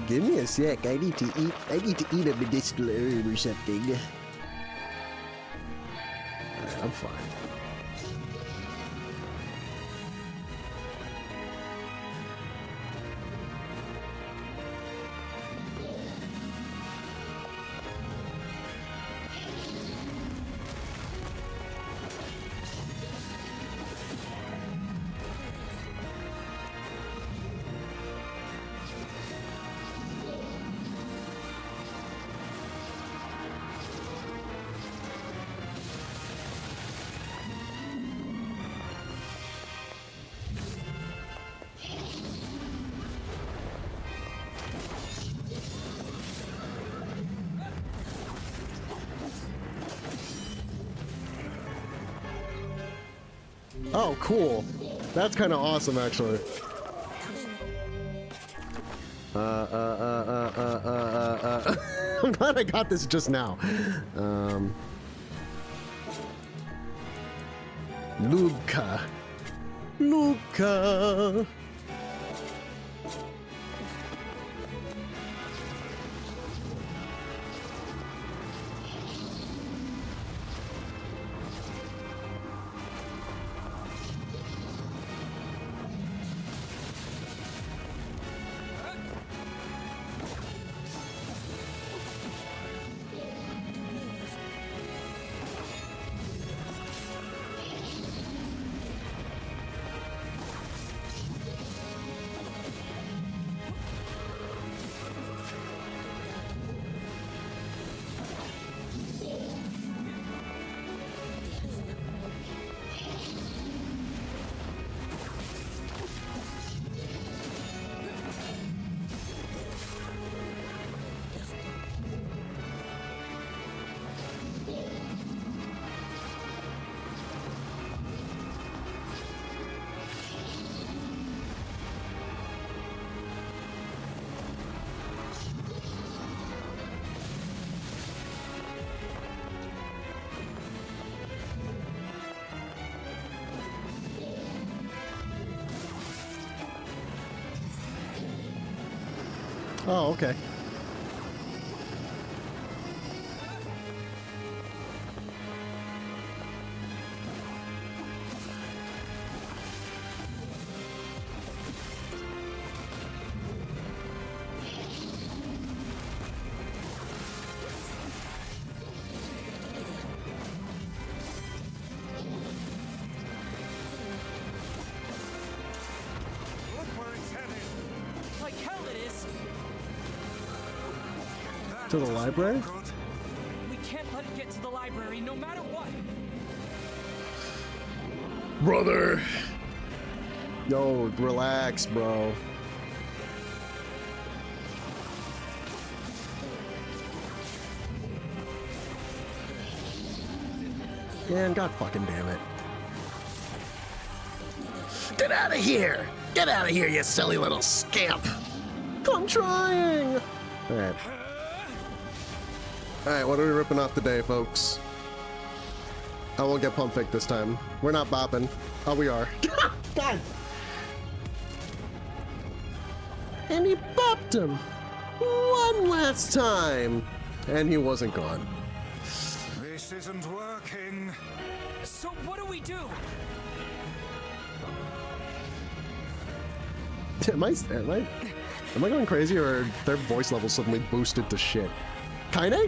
Give me a sec. I need to eat a medicinal herb or something. Alright, I'm fine. Oh, cool. That's kind of awesome, actually. I'm glad I got this just now. Luca. Luca. Oh, okay. To the library? We can't let it get to the library, no matter what. Brother! Yo, relax, bro. Man, god fucking damn it. Get out of here! Get out of here, you silly little scamp! I'm trying! Alright. Alright, what are we ripping off today, folks? I won't get pump fake this time. We're not bopping. Oh, we are. God! And he bopped him! One last time! And he wasn't gone. This isn't working. So what do we do? Am I going crazy, or are their voice levels suddenly boosted to shit? Kinda?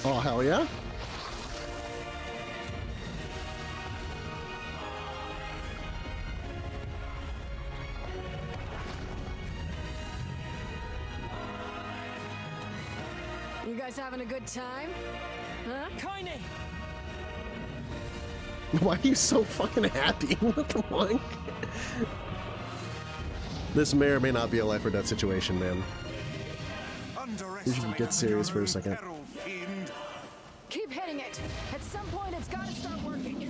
Oh, hell yeah? You guys having a good time? Huh? Kaine! Why are you so fucking happy? What the fuck? This may or may not be a life or death situation, man. You should get serious for a second. Keep hitting it. At some point, it's got to start working.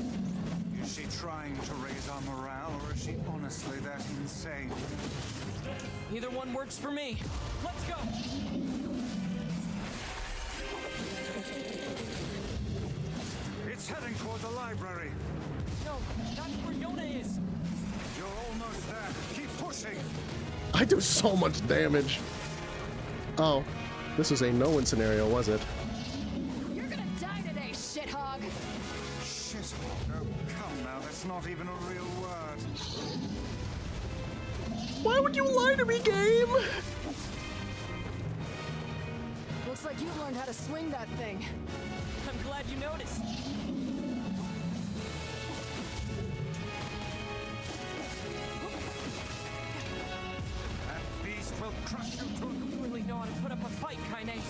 Is she trying to raise our morale, or is she honestly that insane? Either one works for me. Let's go! It's heading toward the library. No, that's where Yona is. You're almost there. Keep pushing. I do so much damage. Oh, this was a no-win scenario, was it? You're gonna die today, shithog. Shithog? Oh, come now. That's not even a real word. Why would you lie to me, game? Looks like you learned how to swing that thing. I'm glad you noticed. That beast will crush you to... You really know how to put up a fight, Kaine.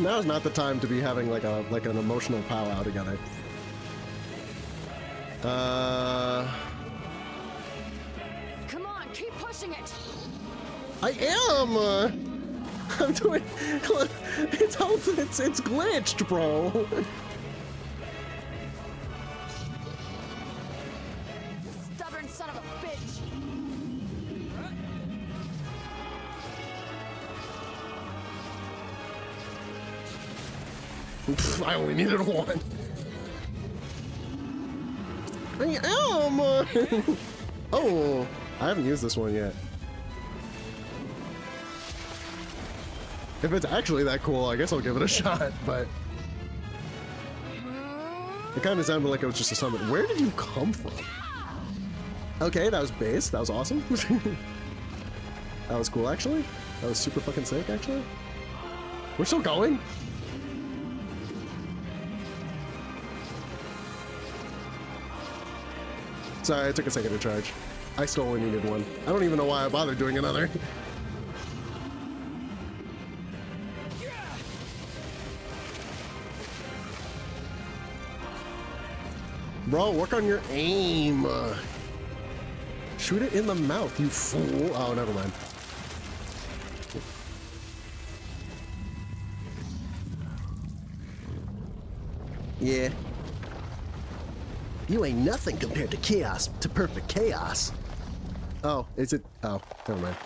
Now's not the time to be having like an emotional powwow together. Come on, keep pushing it. I am! I'm doing. It's glitched, bro. Stubborn son of a bitch. I only needed one. I am. Oh, I haven't used this one yet. If it's actually that cool, I guess I'll give it a shot, but it kind of sounded like it was just a summon. Where did you come from? Okay, that was base. That was awesome. That was cool, actually. That was super fucking sick, actually. We're still going? Sorry, it took a second to charge. I still only needed one. I don't even know why I bothered doing another. Bro, work on your aim. Shoot it in the mouth, you fool. Oh, never mind. Yeah. You ain't nothing compared to chaos, to perfect chaos. Oh, is it? Oh, never mind.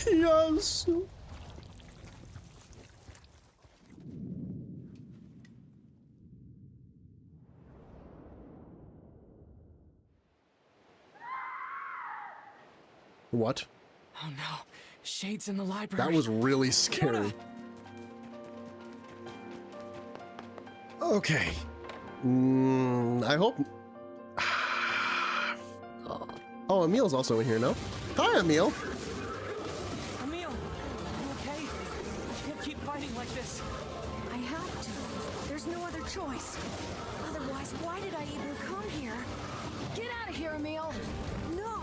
Yes. What? Oh no, Shade's in the library. That was really scary. Okay. I hope. Oh, Emil's also in here, no? Hi, Emil. Emil, you okay? You can't keep fighting like this. I have to. There's no other choice. Otherwise, why did I even come here? Get out of here, Emil! No!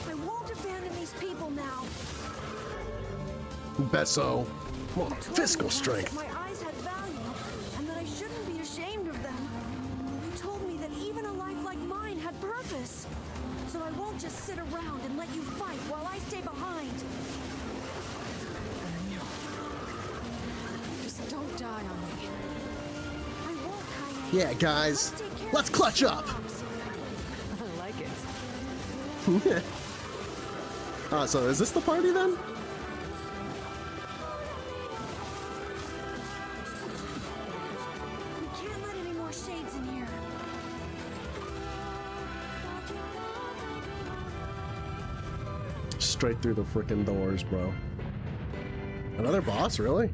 I won't abandon these people now. Besso. Come on, You told physical me once strength. that my eyes had value, and that I shouldn't be ashamed of them. You told me that even a life like mine had purpose. So I won't just sit around and let you fight while I stay behind. Just don't die on me. I won't, Kaine. Yeah, guys. Let's clutch up. I like it. So is this the party then? We can't let any more shades in here. Straight through the frickin' doors, bro. Another boss, really?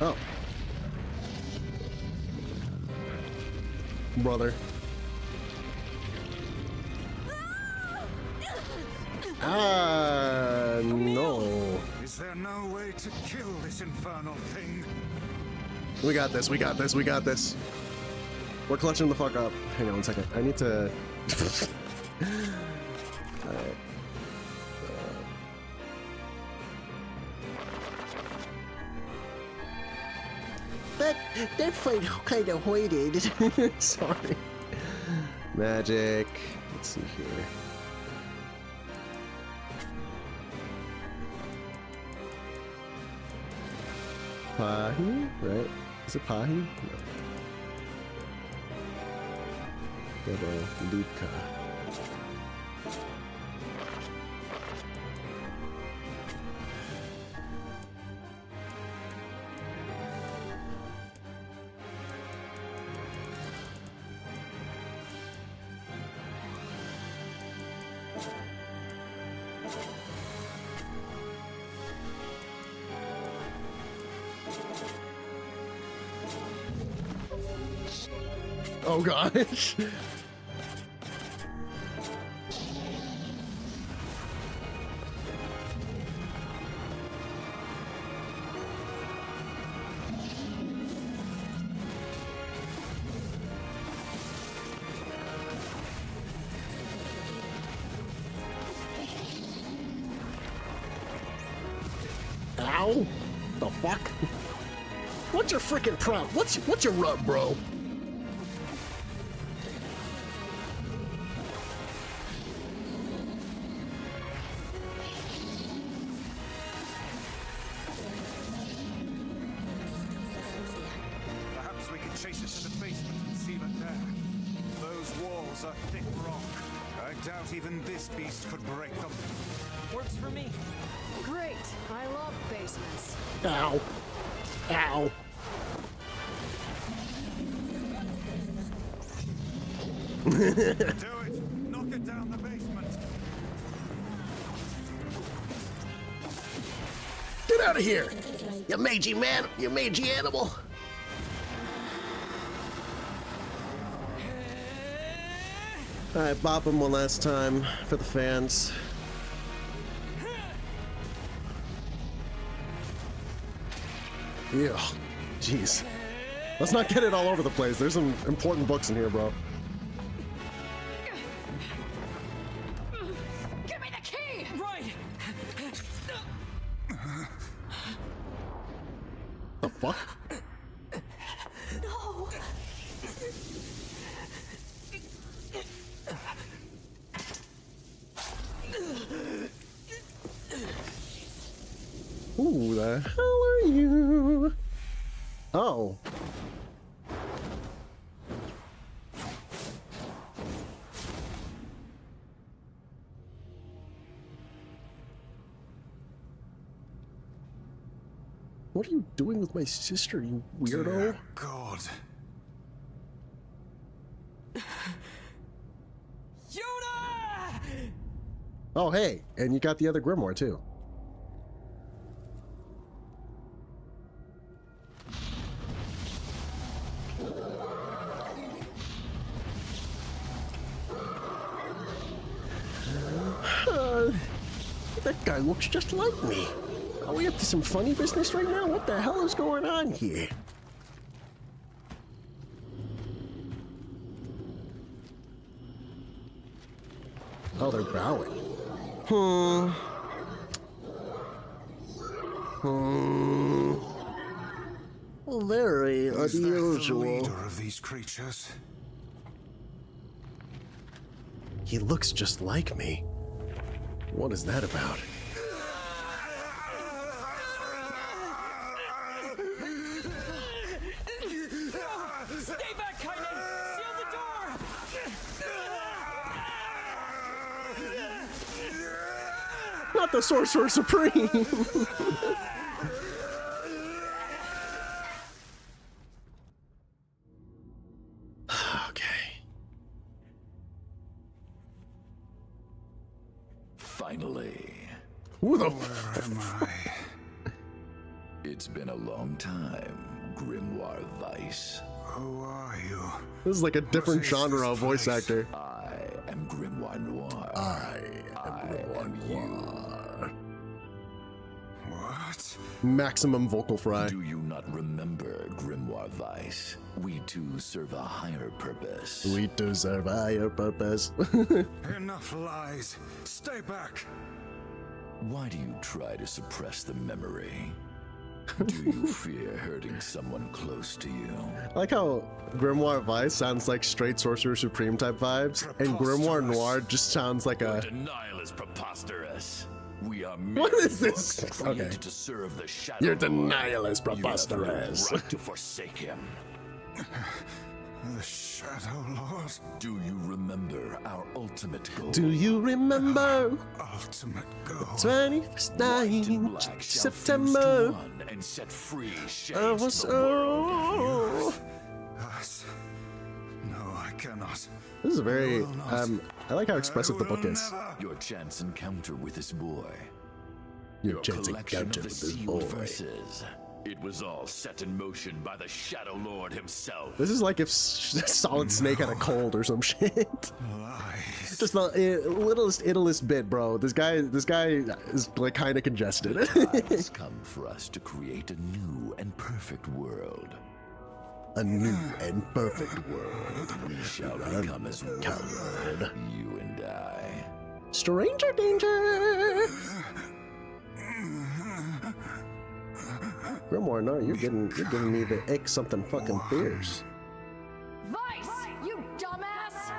Oh. Brother. No. Is there no way to kill this infernal thing? We got this, we got this, we got this. We're clutching the fuck up. Hang on one second. I need to... Alright. That fight kind of hoided. Sorry. Magic. Let's see here. Pahi, right? Is it Pahi? No. Pero Luca. Oh gosh. Ow! The fuck? What's your freaking problem? What's your rub, bro? gigantic rock. I doubt even this beast could break them. Works for me. Great. I love basements. Ow. Ow. Do it! Knock it down the basement! Get out of here! You magey man! You magey animal! Alright, bop him one last time for the fans. Ew. Jeez. Let's not get it all over the place. There's some important books in here, bro. Give me the key! Right! The fuck? No! Who the hell are you? Oh. What are you doing with my sister, you weirdo? Dear God. Yoda! Oh, hey, and you got the other grimoire, too. That guy looks just like me. Are we up to some funny business right now? What the hell is going on here? Oh, they're bowing. Very Is that the unusual. leader of these creatures? He looks just like me. What is that about? Stay back, Kainen! Seal the door! Not the Sorcerer Supreme! Okay. Finally. Who the Where am I? It's been a long time, Grimoire Weiss. Who are you? This is like a different genre of voice actor. I am Grimoire Noir. I am Grimoire Noir. What? Maximum vocal fry. Do you not remember, Grimoire Weiss? We too serve a higher purpose. We do serve a higher purpose. Enough lies. Stay back. Why do you try to suppress the memory? Do you fear hurting someone close to you? I like how Grimoire Weiss sounds like straight Sorcerer Supreme type vibes, and Grimoire Noir just sounds like Your a... denial is preposterous. We are What is this? books created Okay. to serve the Shadow Your Lord. denial is You have no preposterous. right to forsake him. The Shadow Lord. Do you remember our ultimate goal? Do you remember Ultimate goal. 21st White and night, black shall fuse to September? one and set free I shades was of the world. Us. No, I cannot. This is a very, I will not. I like how expressive the I book will is. never. Your chance encounter with this boy. Your chance collection encounter of the with this sealed boy. verses. It was all set in motion by the Shadow Lord himself. This is like if Solid Snake had a cold or some shit. Lies. Just the littlest, ittlest bit, bro. This guy is like kind of congested. Time has come for us to create a new and perfect world. A new and perfect world. We shall become as one, Coward. you and I. Stranger danger. Grimoire, no, you're giving me the ick something fucking fierce. Vice! You dumbass!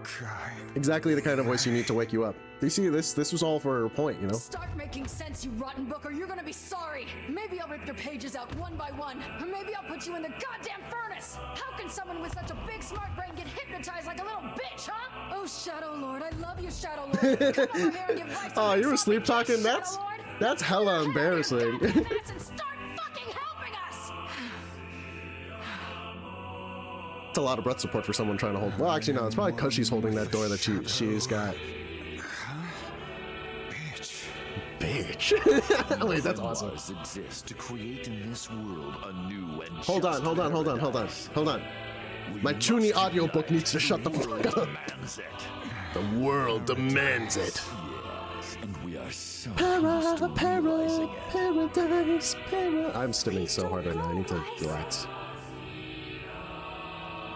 Kai. Exactly the kind of voice you need to wake you up. Do you see this? This was all for a point, you know? Start making sense, you rotten book, or you're gonna be sorry. Maybe I'll rip your pages out one by one, or maybe I'll put you in the goddamn furnace. How can someone with such a big smart brain get hypnotized like a little bitch, huh? Oh, Shadow Lord, I love you, Shadow Lord. Come over here and give advice to Oh, you were myself sleep and talking? Shadow Lord. That's hella embarrassing. And start fucking helping us. It's a lot of breath support for someone trying to hold. Well, actually, no. It's probably because she's holding that door that she's got. Bitch. Wait, that's awesome. Exist to create in this world a new and hold on. My Chuny audiobook needs to shut the fuck up. The world demands it. Yes, and we are so paradise. I'm stimming so hard right now. I need to relax.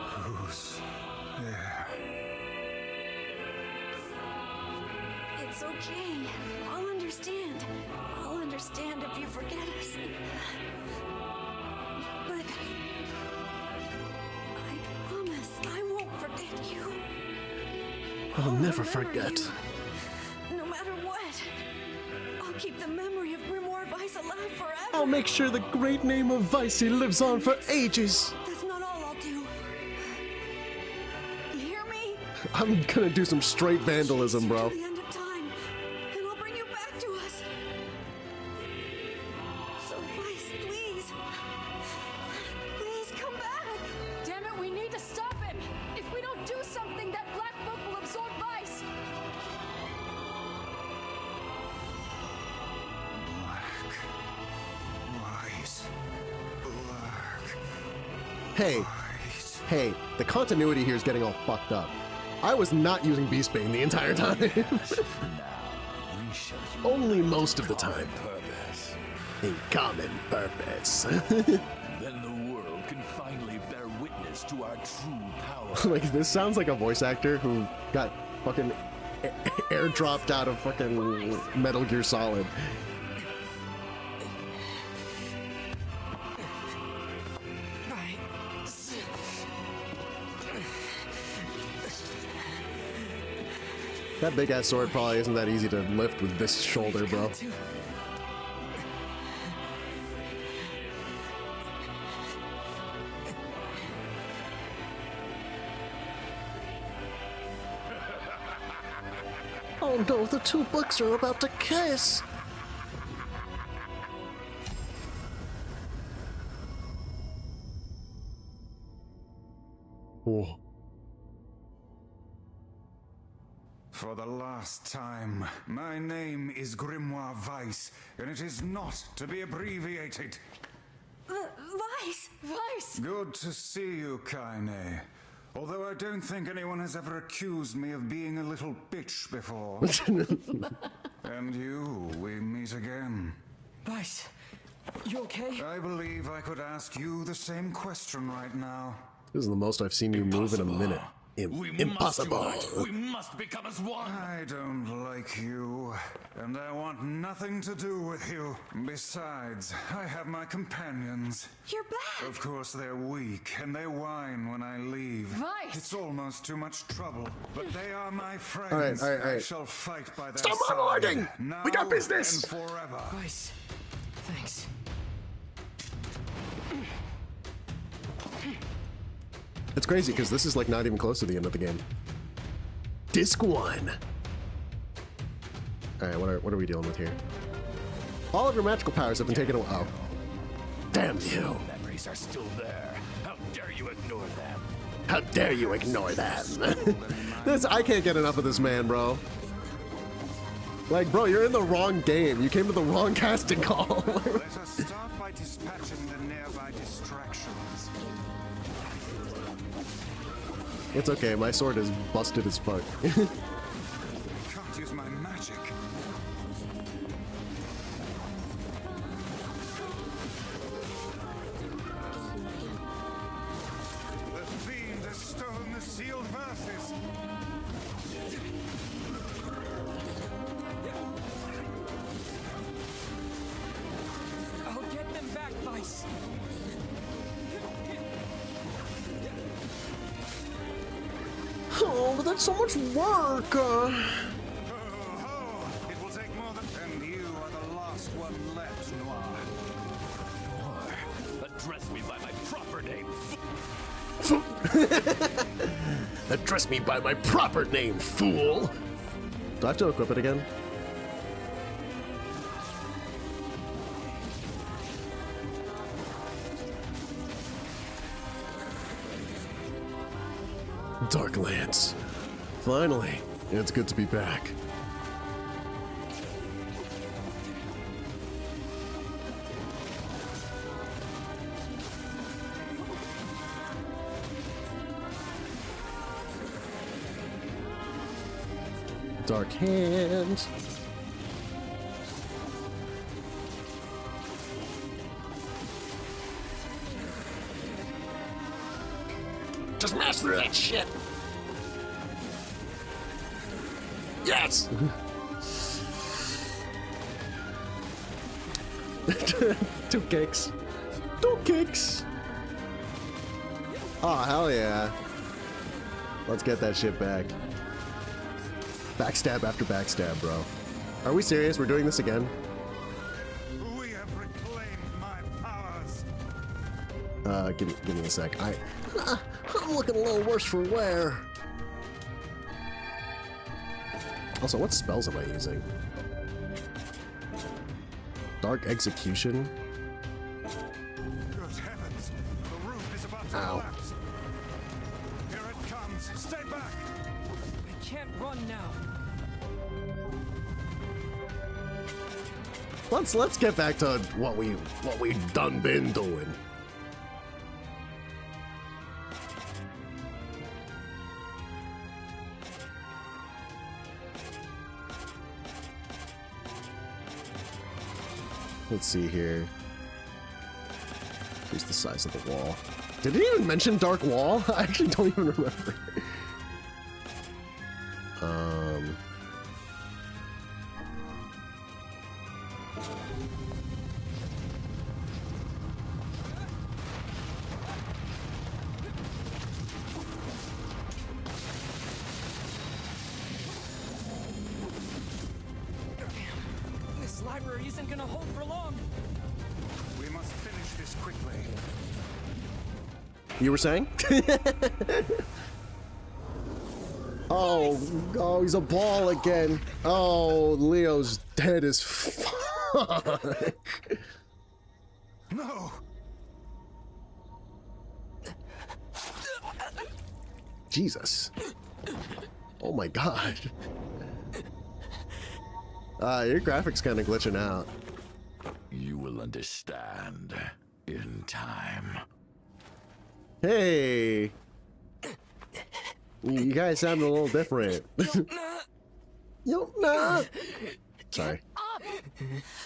Who's there? It's okay. I'll understand. I'll understand if you forget us. But I promise I won't forget you. I'll never forget. No matter what. I'll keep the memory of Grimoire Vice alive forever. I'll make sure the great name of Vicey lives on for ages. That's not all I'll do. You hear me? I'm gonna do some straight vandalism, bro. To the end of time, and I'll bring you back to us. So Vice, please. Please come back. Damn it, we need to stop him. If we don't do something, that black book will absorb Vice. Hey, the continuity here is getting all fucked up. I was not using Beastbane the entire time. Only most of the time. In common purpose. Then the world can finally bear witness to our true power. Like, this sounds like a voice actor who got fucking airdropped out of fucking Metal Gear Solid. That big ass sword probably isn't that easy to lift with this shoulder, bro. Oh no, the two books are about to kiss! Whoa. For the last time, my name is Grimoire Vice, and it is not to be abbreviated. Vice! Vice! Good to see you, Kaine. Although I don't think anyone has ever accused me of being a little bitch before. And you, we meet again. Vice, you okay? I believe I could ask you the same question right now. This is the most I've seen you move in a minute. Impossible. We must become as one. I don't like you, and I want nothing to do with you. Besides, I have my companions. You're back! Of course, they're weak, and they whine when I leave. Vice! It's almost too much trouble, but they are my friends. All right. I shall fight by their Stop side. monologuing! Now We got business! and forever. Vice, thanks. It's crazy because this is like not even close to the end of the game. Disc 1. Alright, what are we dealing with here? All of your magical powers have been taken away. Oh. Damn you. Memories are still there. How dare you ignore them? How dare you ignore them? I can't get enough of this man, bro. Like, bro, you're in the wrong game. You came to the wrong casting call. Let us start by dispatching the nearby distractions. It's okay, my sword is busted as fuck. Can't use my magic. The fiend has stolen the sealed verses. I'll get them back, Vice. Oh, that's so much work. It will take more than... And you are the last one left, Noir. Address me by my proper name. Address me by my proper name, fool. Do I have to equip it again? Darklands. Finally, it's good to be back. Dark hands. Just mash through that shit. Yes. Two kicks. Two kicks. Oh, hell yeah. Let's get that shit back. Backstab after backstab, bro. Are we serious? We're doing this again? We have reclaimed my powers. Give me a sec. I'm looking a little worse for wear. Also, what spells am I using? Dark Execution? Good heavens, the roof is about to collapse. Here it comes. Stay back. I can't run now. Let's get back to what we done been doing. Let's see here. Here's the size of the wall. Did it even mention Dark Wall? I actually don't even remember. This library isn't gonna hold for long. We must finish this quickly. You were saying? Oh, he's a ball again. Oh, Leo's dead as fuck. No. Jesus. Oh my god. Your graphics kind of glitching out. You will understand in time. Hey. You guys sound a little different. Yo, nah. Sorry.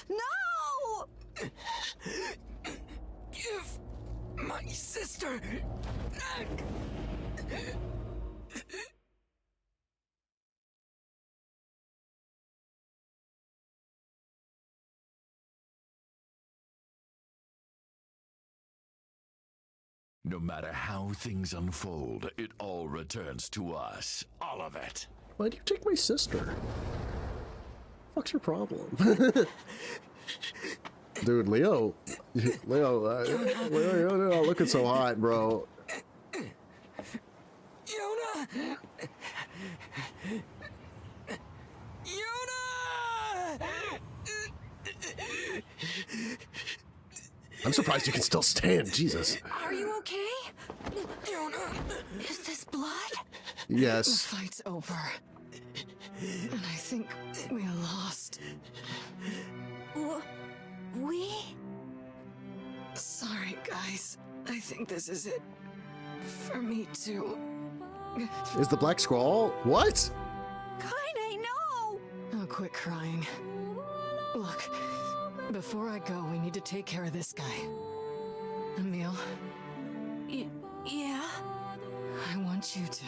No! Give my sister back. No matter how things unfold, it all returns to us. All of it. Why'd you take my sister? What's your problem? Dude, Leo, you're not looking so hot, bro. Yona! I'm surprised you can still stand, Jesus. Are you okay? Is this blood? Yes. The fight's over. And I think we lost. We? Sorry, guys. I think this is it. For me, too. Is the Black Scroll? What? Kaine, no! Oh, quit crying. Look, before I go, we need to take care of this guy. Emil? Yeah? I want you to...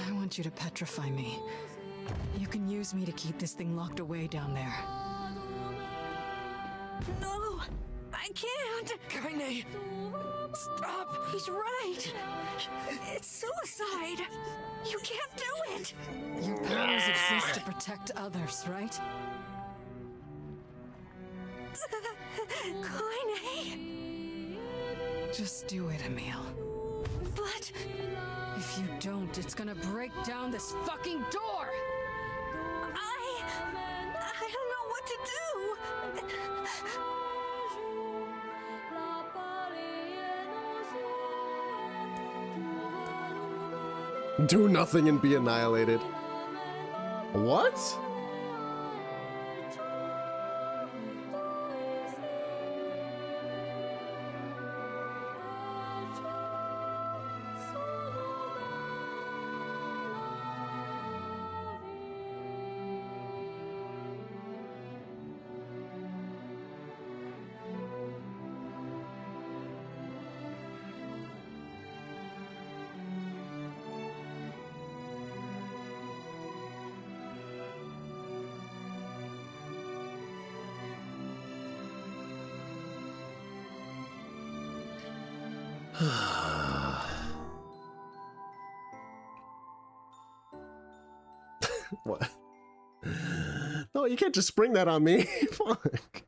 I want you to petrify me. You can use me to keep this thing locked away down there. No, I can't. can't. Kaine! Stop! He's right. It's suicide. You can't do it. Your powers exist to protect others, right? Kaine. Just do it, Emil. But if you don't, it's gonna break down this fucking door! I don't know what to do. Do nothing and be annihilated. What? What? No, you can't just spring that on me. Fuck.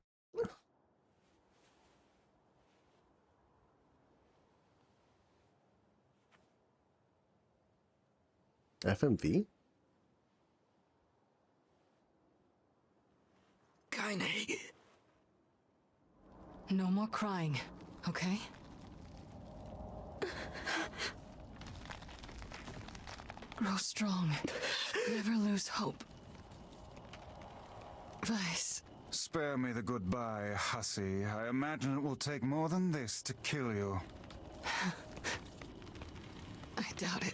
FMV? Kaine! No more crying, okay? Grow strong. Never lose hope. Vice. Spare me the goodbye, hussy. I imagine it will take more than this to kill you. I doubt it.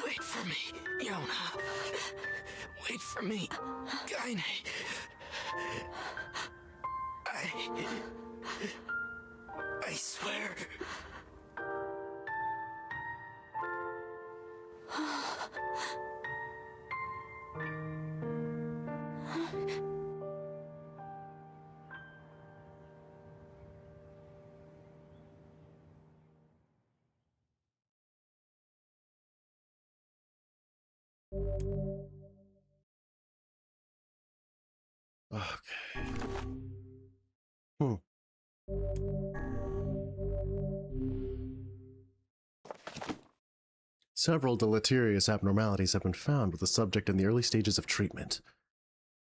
Wait for me, Yona. Wait for me, Kaine. I swear. Okay. Several deleterious abnormalities have been found with the subject in the early stages of treatment,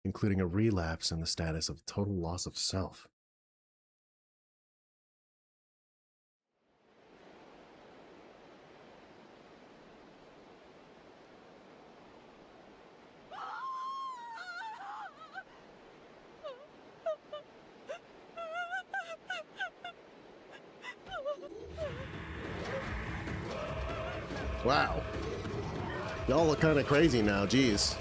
including a relapse and the status of total loss of self. Wow. Y'all look kind of crazy now, geez.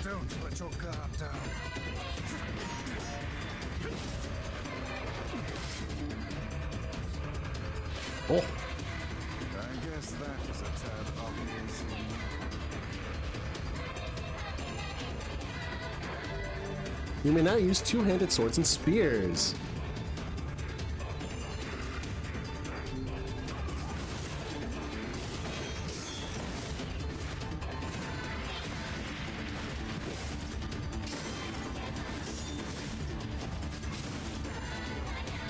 Don't let your guard down. Oh. I guess that was a tad obvious. You may now use two-handed swords and spears.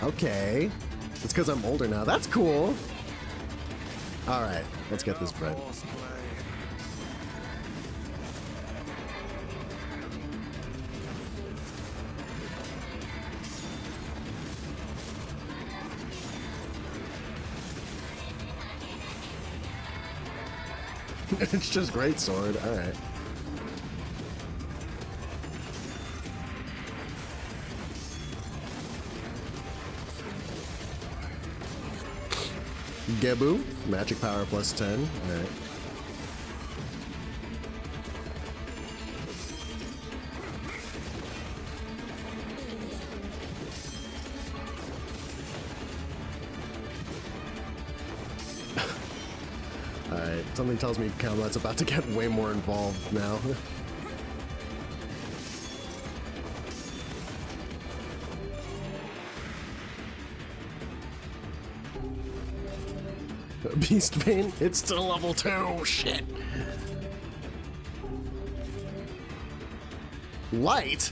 Okay. It's because I'm older now. That's cool. All right, let's get this bread. It's just great sword. All right. Gebu, magic power plus 10. All right. Alright, something tells me Combat's about to get way more involved now. Beastbane? It's still level 2! Shit! Light?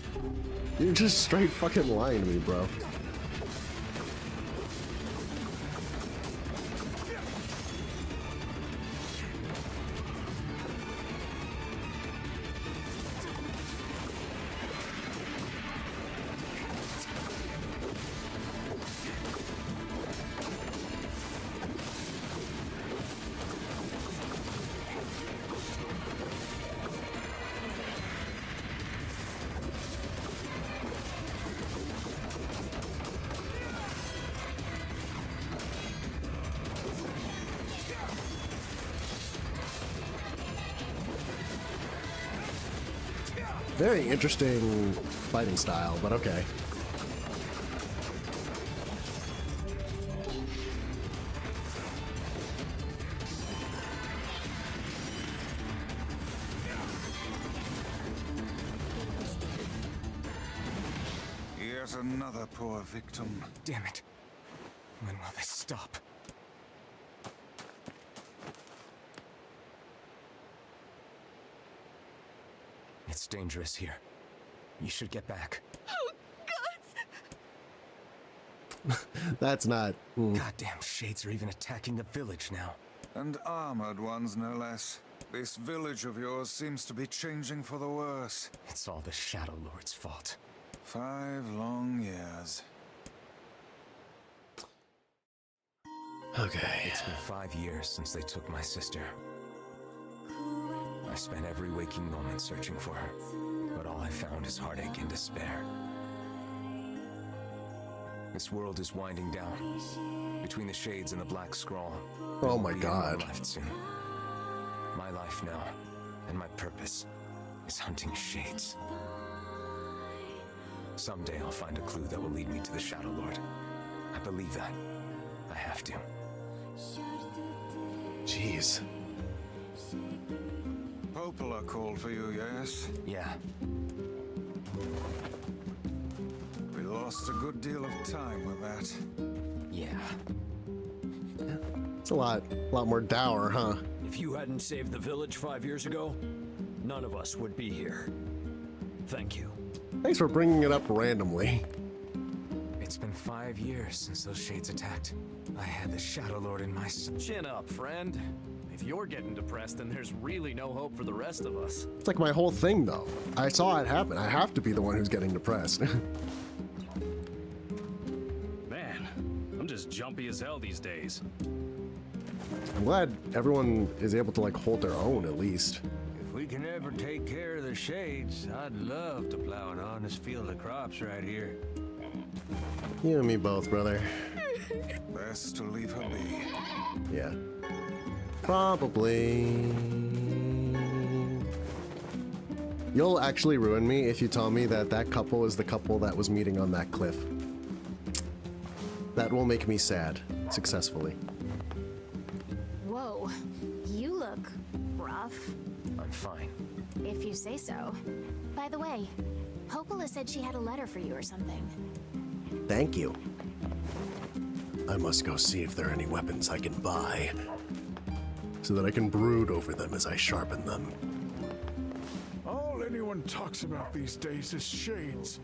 You're just straight fucking lying to me, bro. Very interesting fighting style, but okay. Here's another poor victim. Damn it. When will this stop? It's dangerous here. You should get back. Oh, God! That's not... Goddamn shades are even attacking the village now. And armored ones, no less. This village of yours seems to be changing for the worse. It's all the Shadow Lord's fault. 5 long years. Okay. It's been 5 years since they took my sister. I spent every waking moment searching for her, but all I found is heartache and despair. This world is winding down. Between the shades and the black scroll. Oh my God. Left soon. My life now, and my purpose, is hunting shades. Someday I'll find a clue that will lead me to the Shadow Lord. I believe that. I have to. Jeez. Popola called for you, yes? Yeah. We lost a good deal of time with that. Yeah. It's a lot more dour, huh? If you hadn't saved the village 5 years ago, none of us would be here. Thank you. Thanks for bringing it up randomly. It's been 5 years since those shades attacked. I had the Shadow Lord in my... Chin up, friend. If you're getting depressed, then there's really no hope for the rest of us. It's like my whole thing, though. I saw it happen. I have to be the one who's getting depressed. Man, I'm just jumpy as hell these days. I'm glad everyone is able to, like, hold their own, at least. If we can ever take care of the shades, I'd love to plow an honest field of crops right here. You and me both, brother. Best to leave her be. Yeah. Probably. You'll actually ruin me if you tell me that that couple is the couple that was meeting on that cliff. That will make me sad, successfully. Whoa, you look rough. I'm fine. If you say so. By the way, Popola said she had a letter for you or something. Thank you. I must go see if there are any weapons I can buy, so that I can brood over them as I sharpen them. All anyone talks about these days is shades.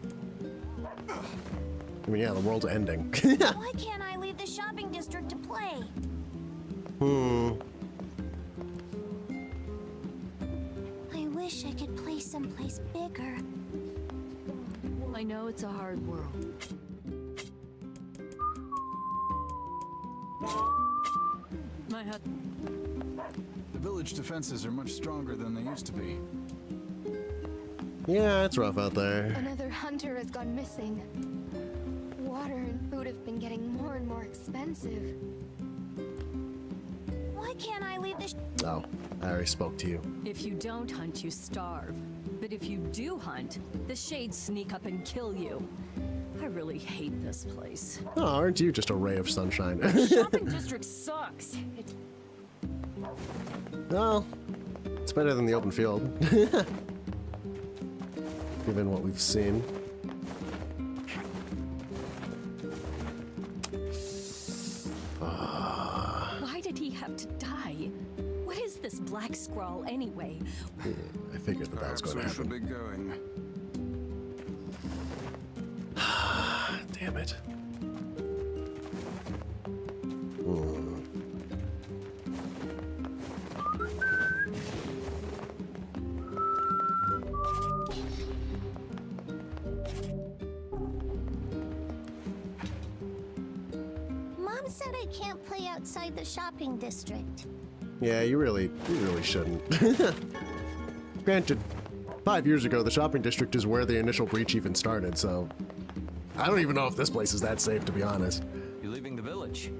I mean, yeah, the world's ending. Why can't I leave the shopping district to play? I wish I could play someplace bigger. I know it's a hard world. My hut. village defenses are much stronger than they used to be. Yeah, it's rough out there. Another hunter has gone missing. Water and food have been getting more and more expensive. Why can't I leave this? Oh, I already spoke to you. If you don't hunt, you starve. But if you do hunt, the shades sneak up and kill you. I really hate this place. Oh, aren't you just a ray of sunshine? The shopping district sucks. Well, it's better than the open field. Given what we've seen. Why did he have to die? What is this black scrawl anyway? Yeah, I figured that was going to happen. Be going. Damn it. Mom said I can't play outside the shopping district. Yeah, you really shouldn't. Granted, 5 years ago, the shopping district is where the initial breach even started, so I don't even know if this place is that safe, to be honest. You're leaving the village.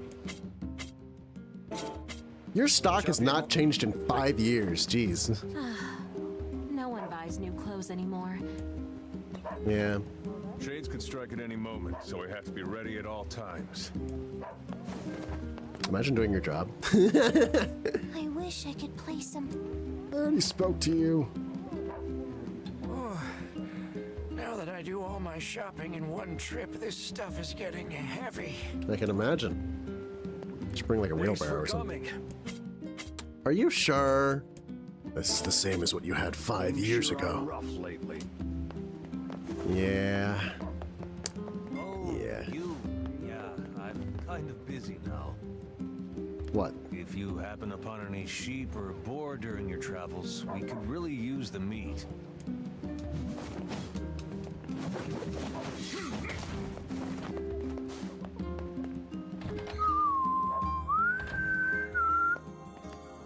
Your stock has not changed in 5 years, jeez. No one buys new clothes anymore. Yeah. Shades could strike at any moment, so we have to be ready at all times. Imagine doing your job. I wish I could play some. I already spoke to you. Oh, now that I do all my shopping in one trip, this stuff is getting heavy. I can imagine. Just bring like a wheelbarrow or something. Are you sure? This is the same as what you had 5 years ago. Rough lately. Yeah. Oh, yeah. Yeah, I'm kind of busy now. What? If you happen upon any sheep or boar during your travels, we could really use the meat.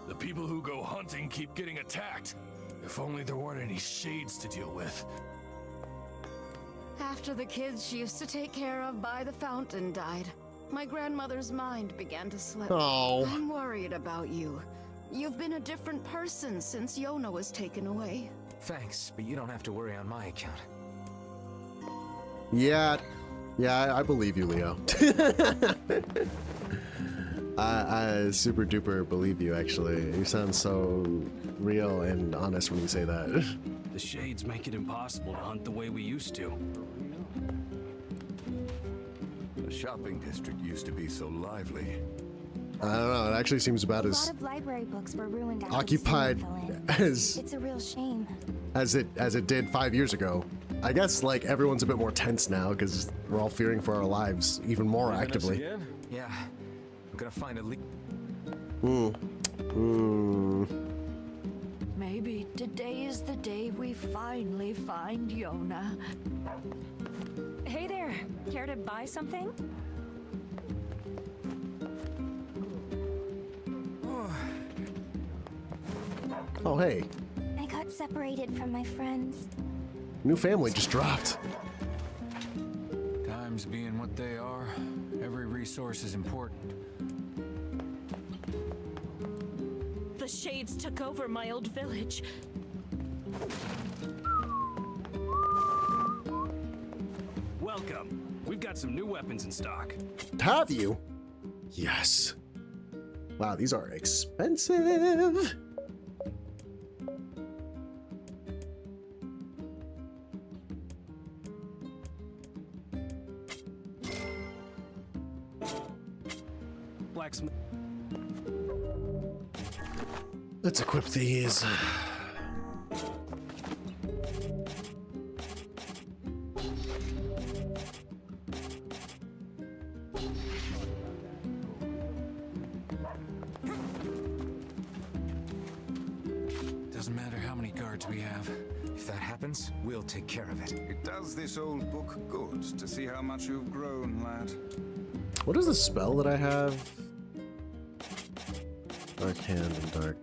The people who go hunting keep getting attacked. If only there weren't any shades to deal with. After the kids she used to take care of by the fountain died, my grandmother's mind began to slip. Oh. I'm worried about you. You've been a different person since Yona was taken away. Thanks, but you don't have to worry on my account. Yeah. Yeah, I believe you, Leo. I super duper believe you, actually. You sound so real and honest when you say that. The shades make it impossible to hunt the way we used to. The shopping district used to be so lively. I don't know, it actually seems about A as lot of library books were ruined after occupied the Ballin. as It's a real shame. as it did 5 years ago. I guess like everyone's a bit more tense now because we're all fearing for our lives even more actively. Yeah, I'm gonna find a leak. Maybe today is the day we finally find Yona. Hey there, care to buy something? Oh hey, I got separated from my friends. new family just dropped. Times being what they are, every resource is important. The shades took over my old village. Welcome. We've got some new weapons in stock. Have you? Yes. Wow, these are expensive. Blacksmith. Let's equip these. Doesn't matter how many guards we have. If that happens, we'll take care of it. It does this old book good to see how much you've grown, lad. What is the spell that I have? Dark hand and dark.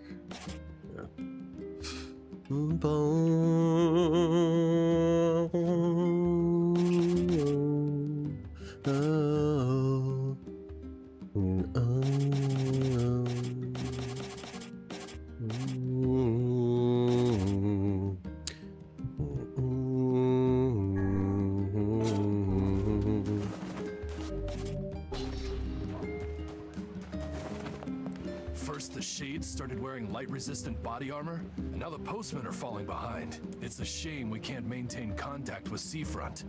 First, the Shades started wearing light-resistant body armor, and now the Postmen are falling behind. It's a shame we can't maintain contact with Seafront.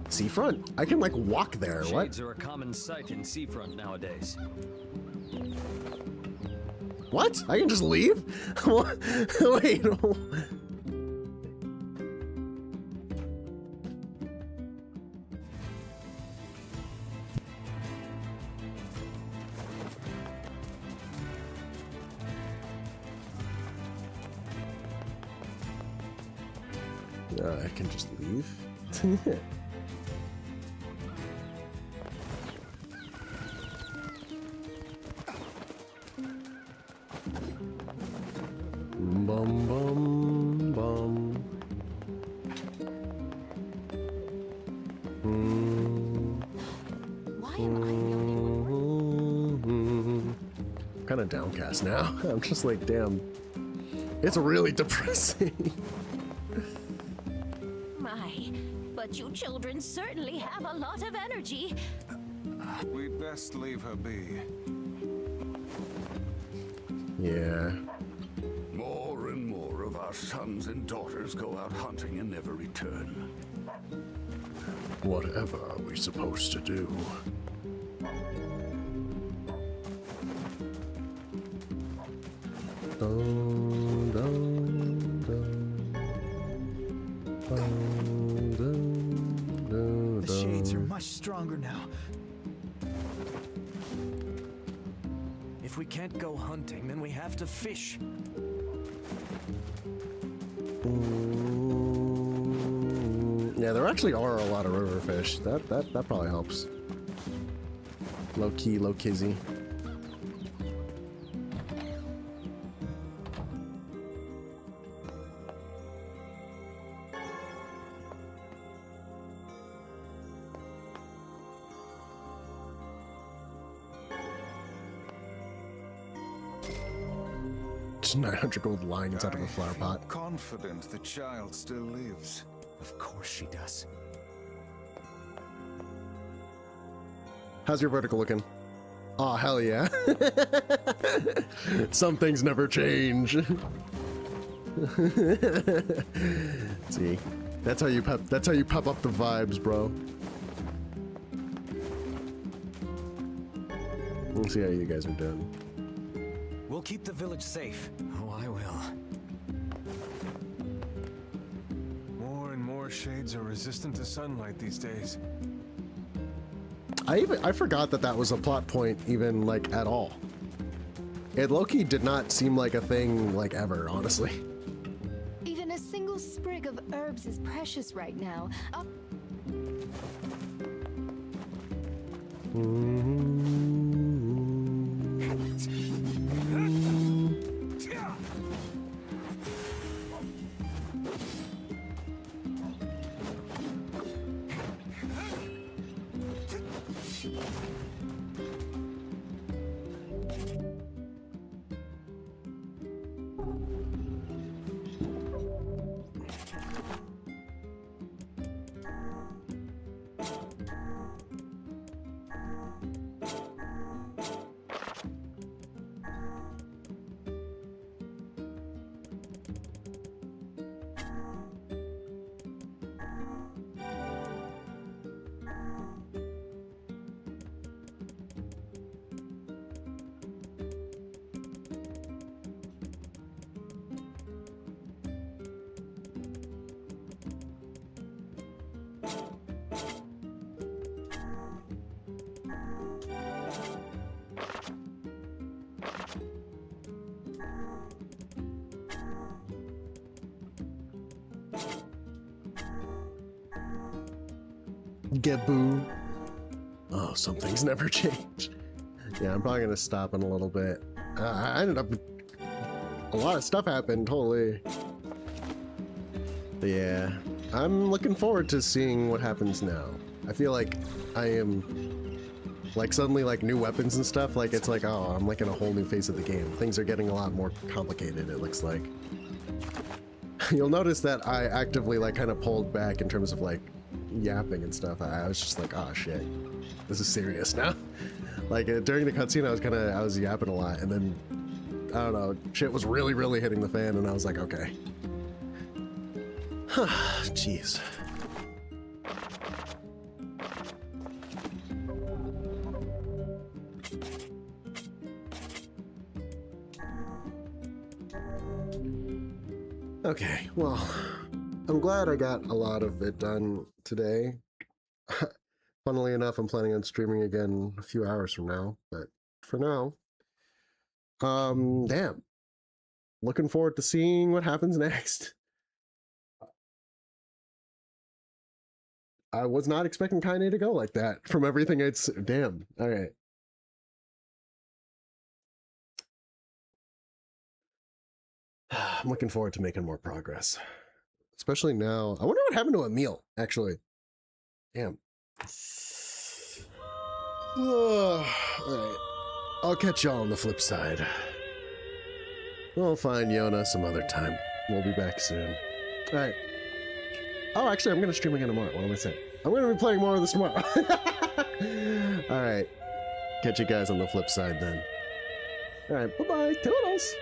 Seafront? I can like walk there. Shades are a common sight in Seafront nowadays. What? I can just leave? What? Wait. I can just leave. Bum bum bum. Why am I Kind of downcast now. I'm just like, damn. It's really depressing. My, but you children certainly have a lot of energy. We'd best leave her be. Yeah. More and more of our sons and daughters go out hunting and never return. Whatever are we supposed to do? Dun, dun, dun. Dun, dun, dun, The Shades are much stronger now. If we can't go hunting, then we have to fish. Yeah, there actually are a lot of river fish. That probably helps. Low key, low kizzy. Just 900 gold lying inside of a flower pot. Confident the child still lives. Of course she does. How's your vertical looking? Oh, hell yeah. Some things never change. See, that's how you pep up the vibes, bro. We'll see how you guys are doing. We'll keep the village safe. Oh, I will. More and more Shades are resistant to sunlight these days. I forgot that was a plot point, even like at all. It low-key did not seem like a thing like ever, honestly. Even a single sprig of herbs is precious right now. Gaboo. Oh, some things never change. Yeah, I'm probably gonna stop in a little bit. I ended up a lot of stuff happened, totally. But yeah, I'm looking forward to seeing what happens now. I feel like I am, like, suddenly, like, new weapons and stuff, like, it's like, oh, I'm like in a whole new phase of the game. Things are getting a lot more complicated, it looks like. You'll notice that I actively, like, kind of pulled back in terms of, like, yapping and stuff. I was just like, oh shit, this is serious now. Like, during the cutscene, I was yapping a lot, and then, I don't know, shit was really hitting the fan, and I was like, okay. Jeez. Okay, well, I'm glad I got a lot of it done today. Funnily enough, I'm planning on streaming again a few hours from now, but for now, damn. Looking forward to seeing what happens next. I was not expecting Kaine to go like that from everything it's, damn. All right. I'm looking forward to making more progress. Especially now. I wonder what happened to Emil, actually. Damn. Alright. I'll catch y'all on the flip side. We'll find Yona some other time. We'll be back soon. Alright. Oh, actually, I'm going to stream again tomorrow. What am I saying? I'm going to be playing more of this tomorrow. Alright. Catch you guys on the flip side then. Alright, bye-bye. Toodles!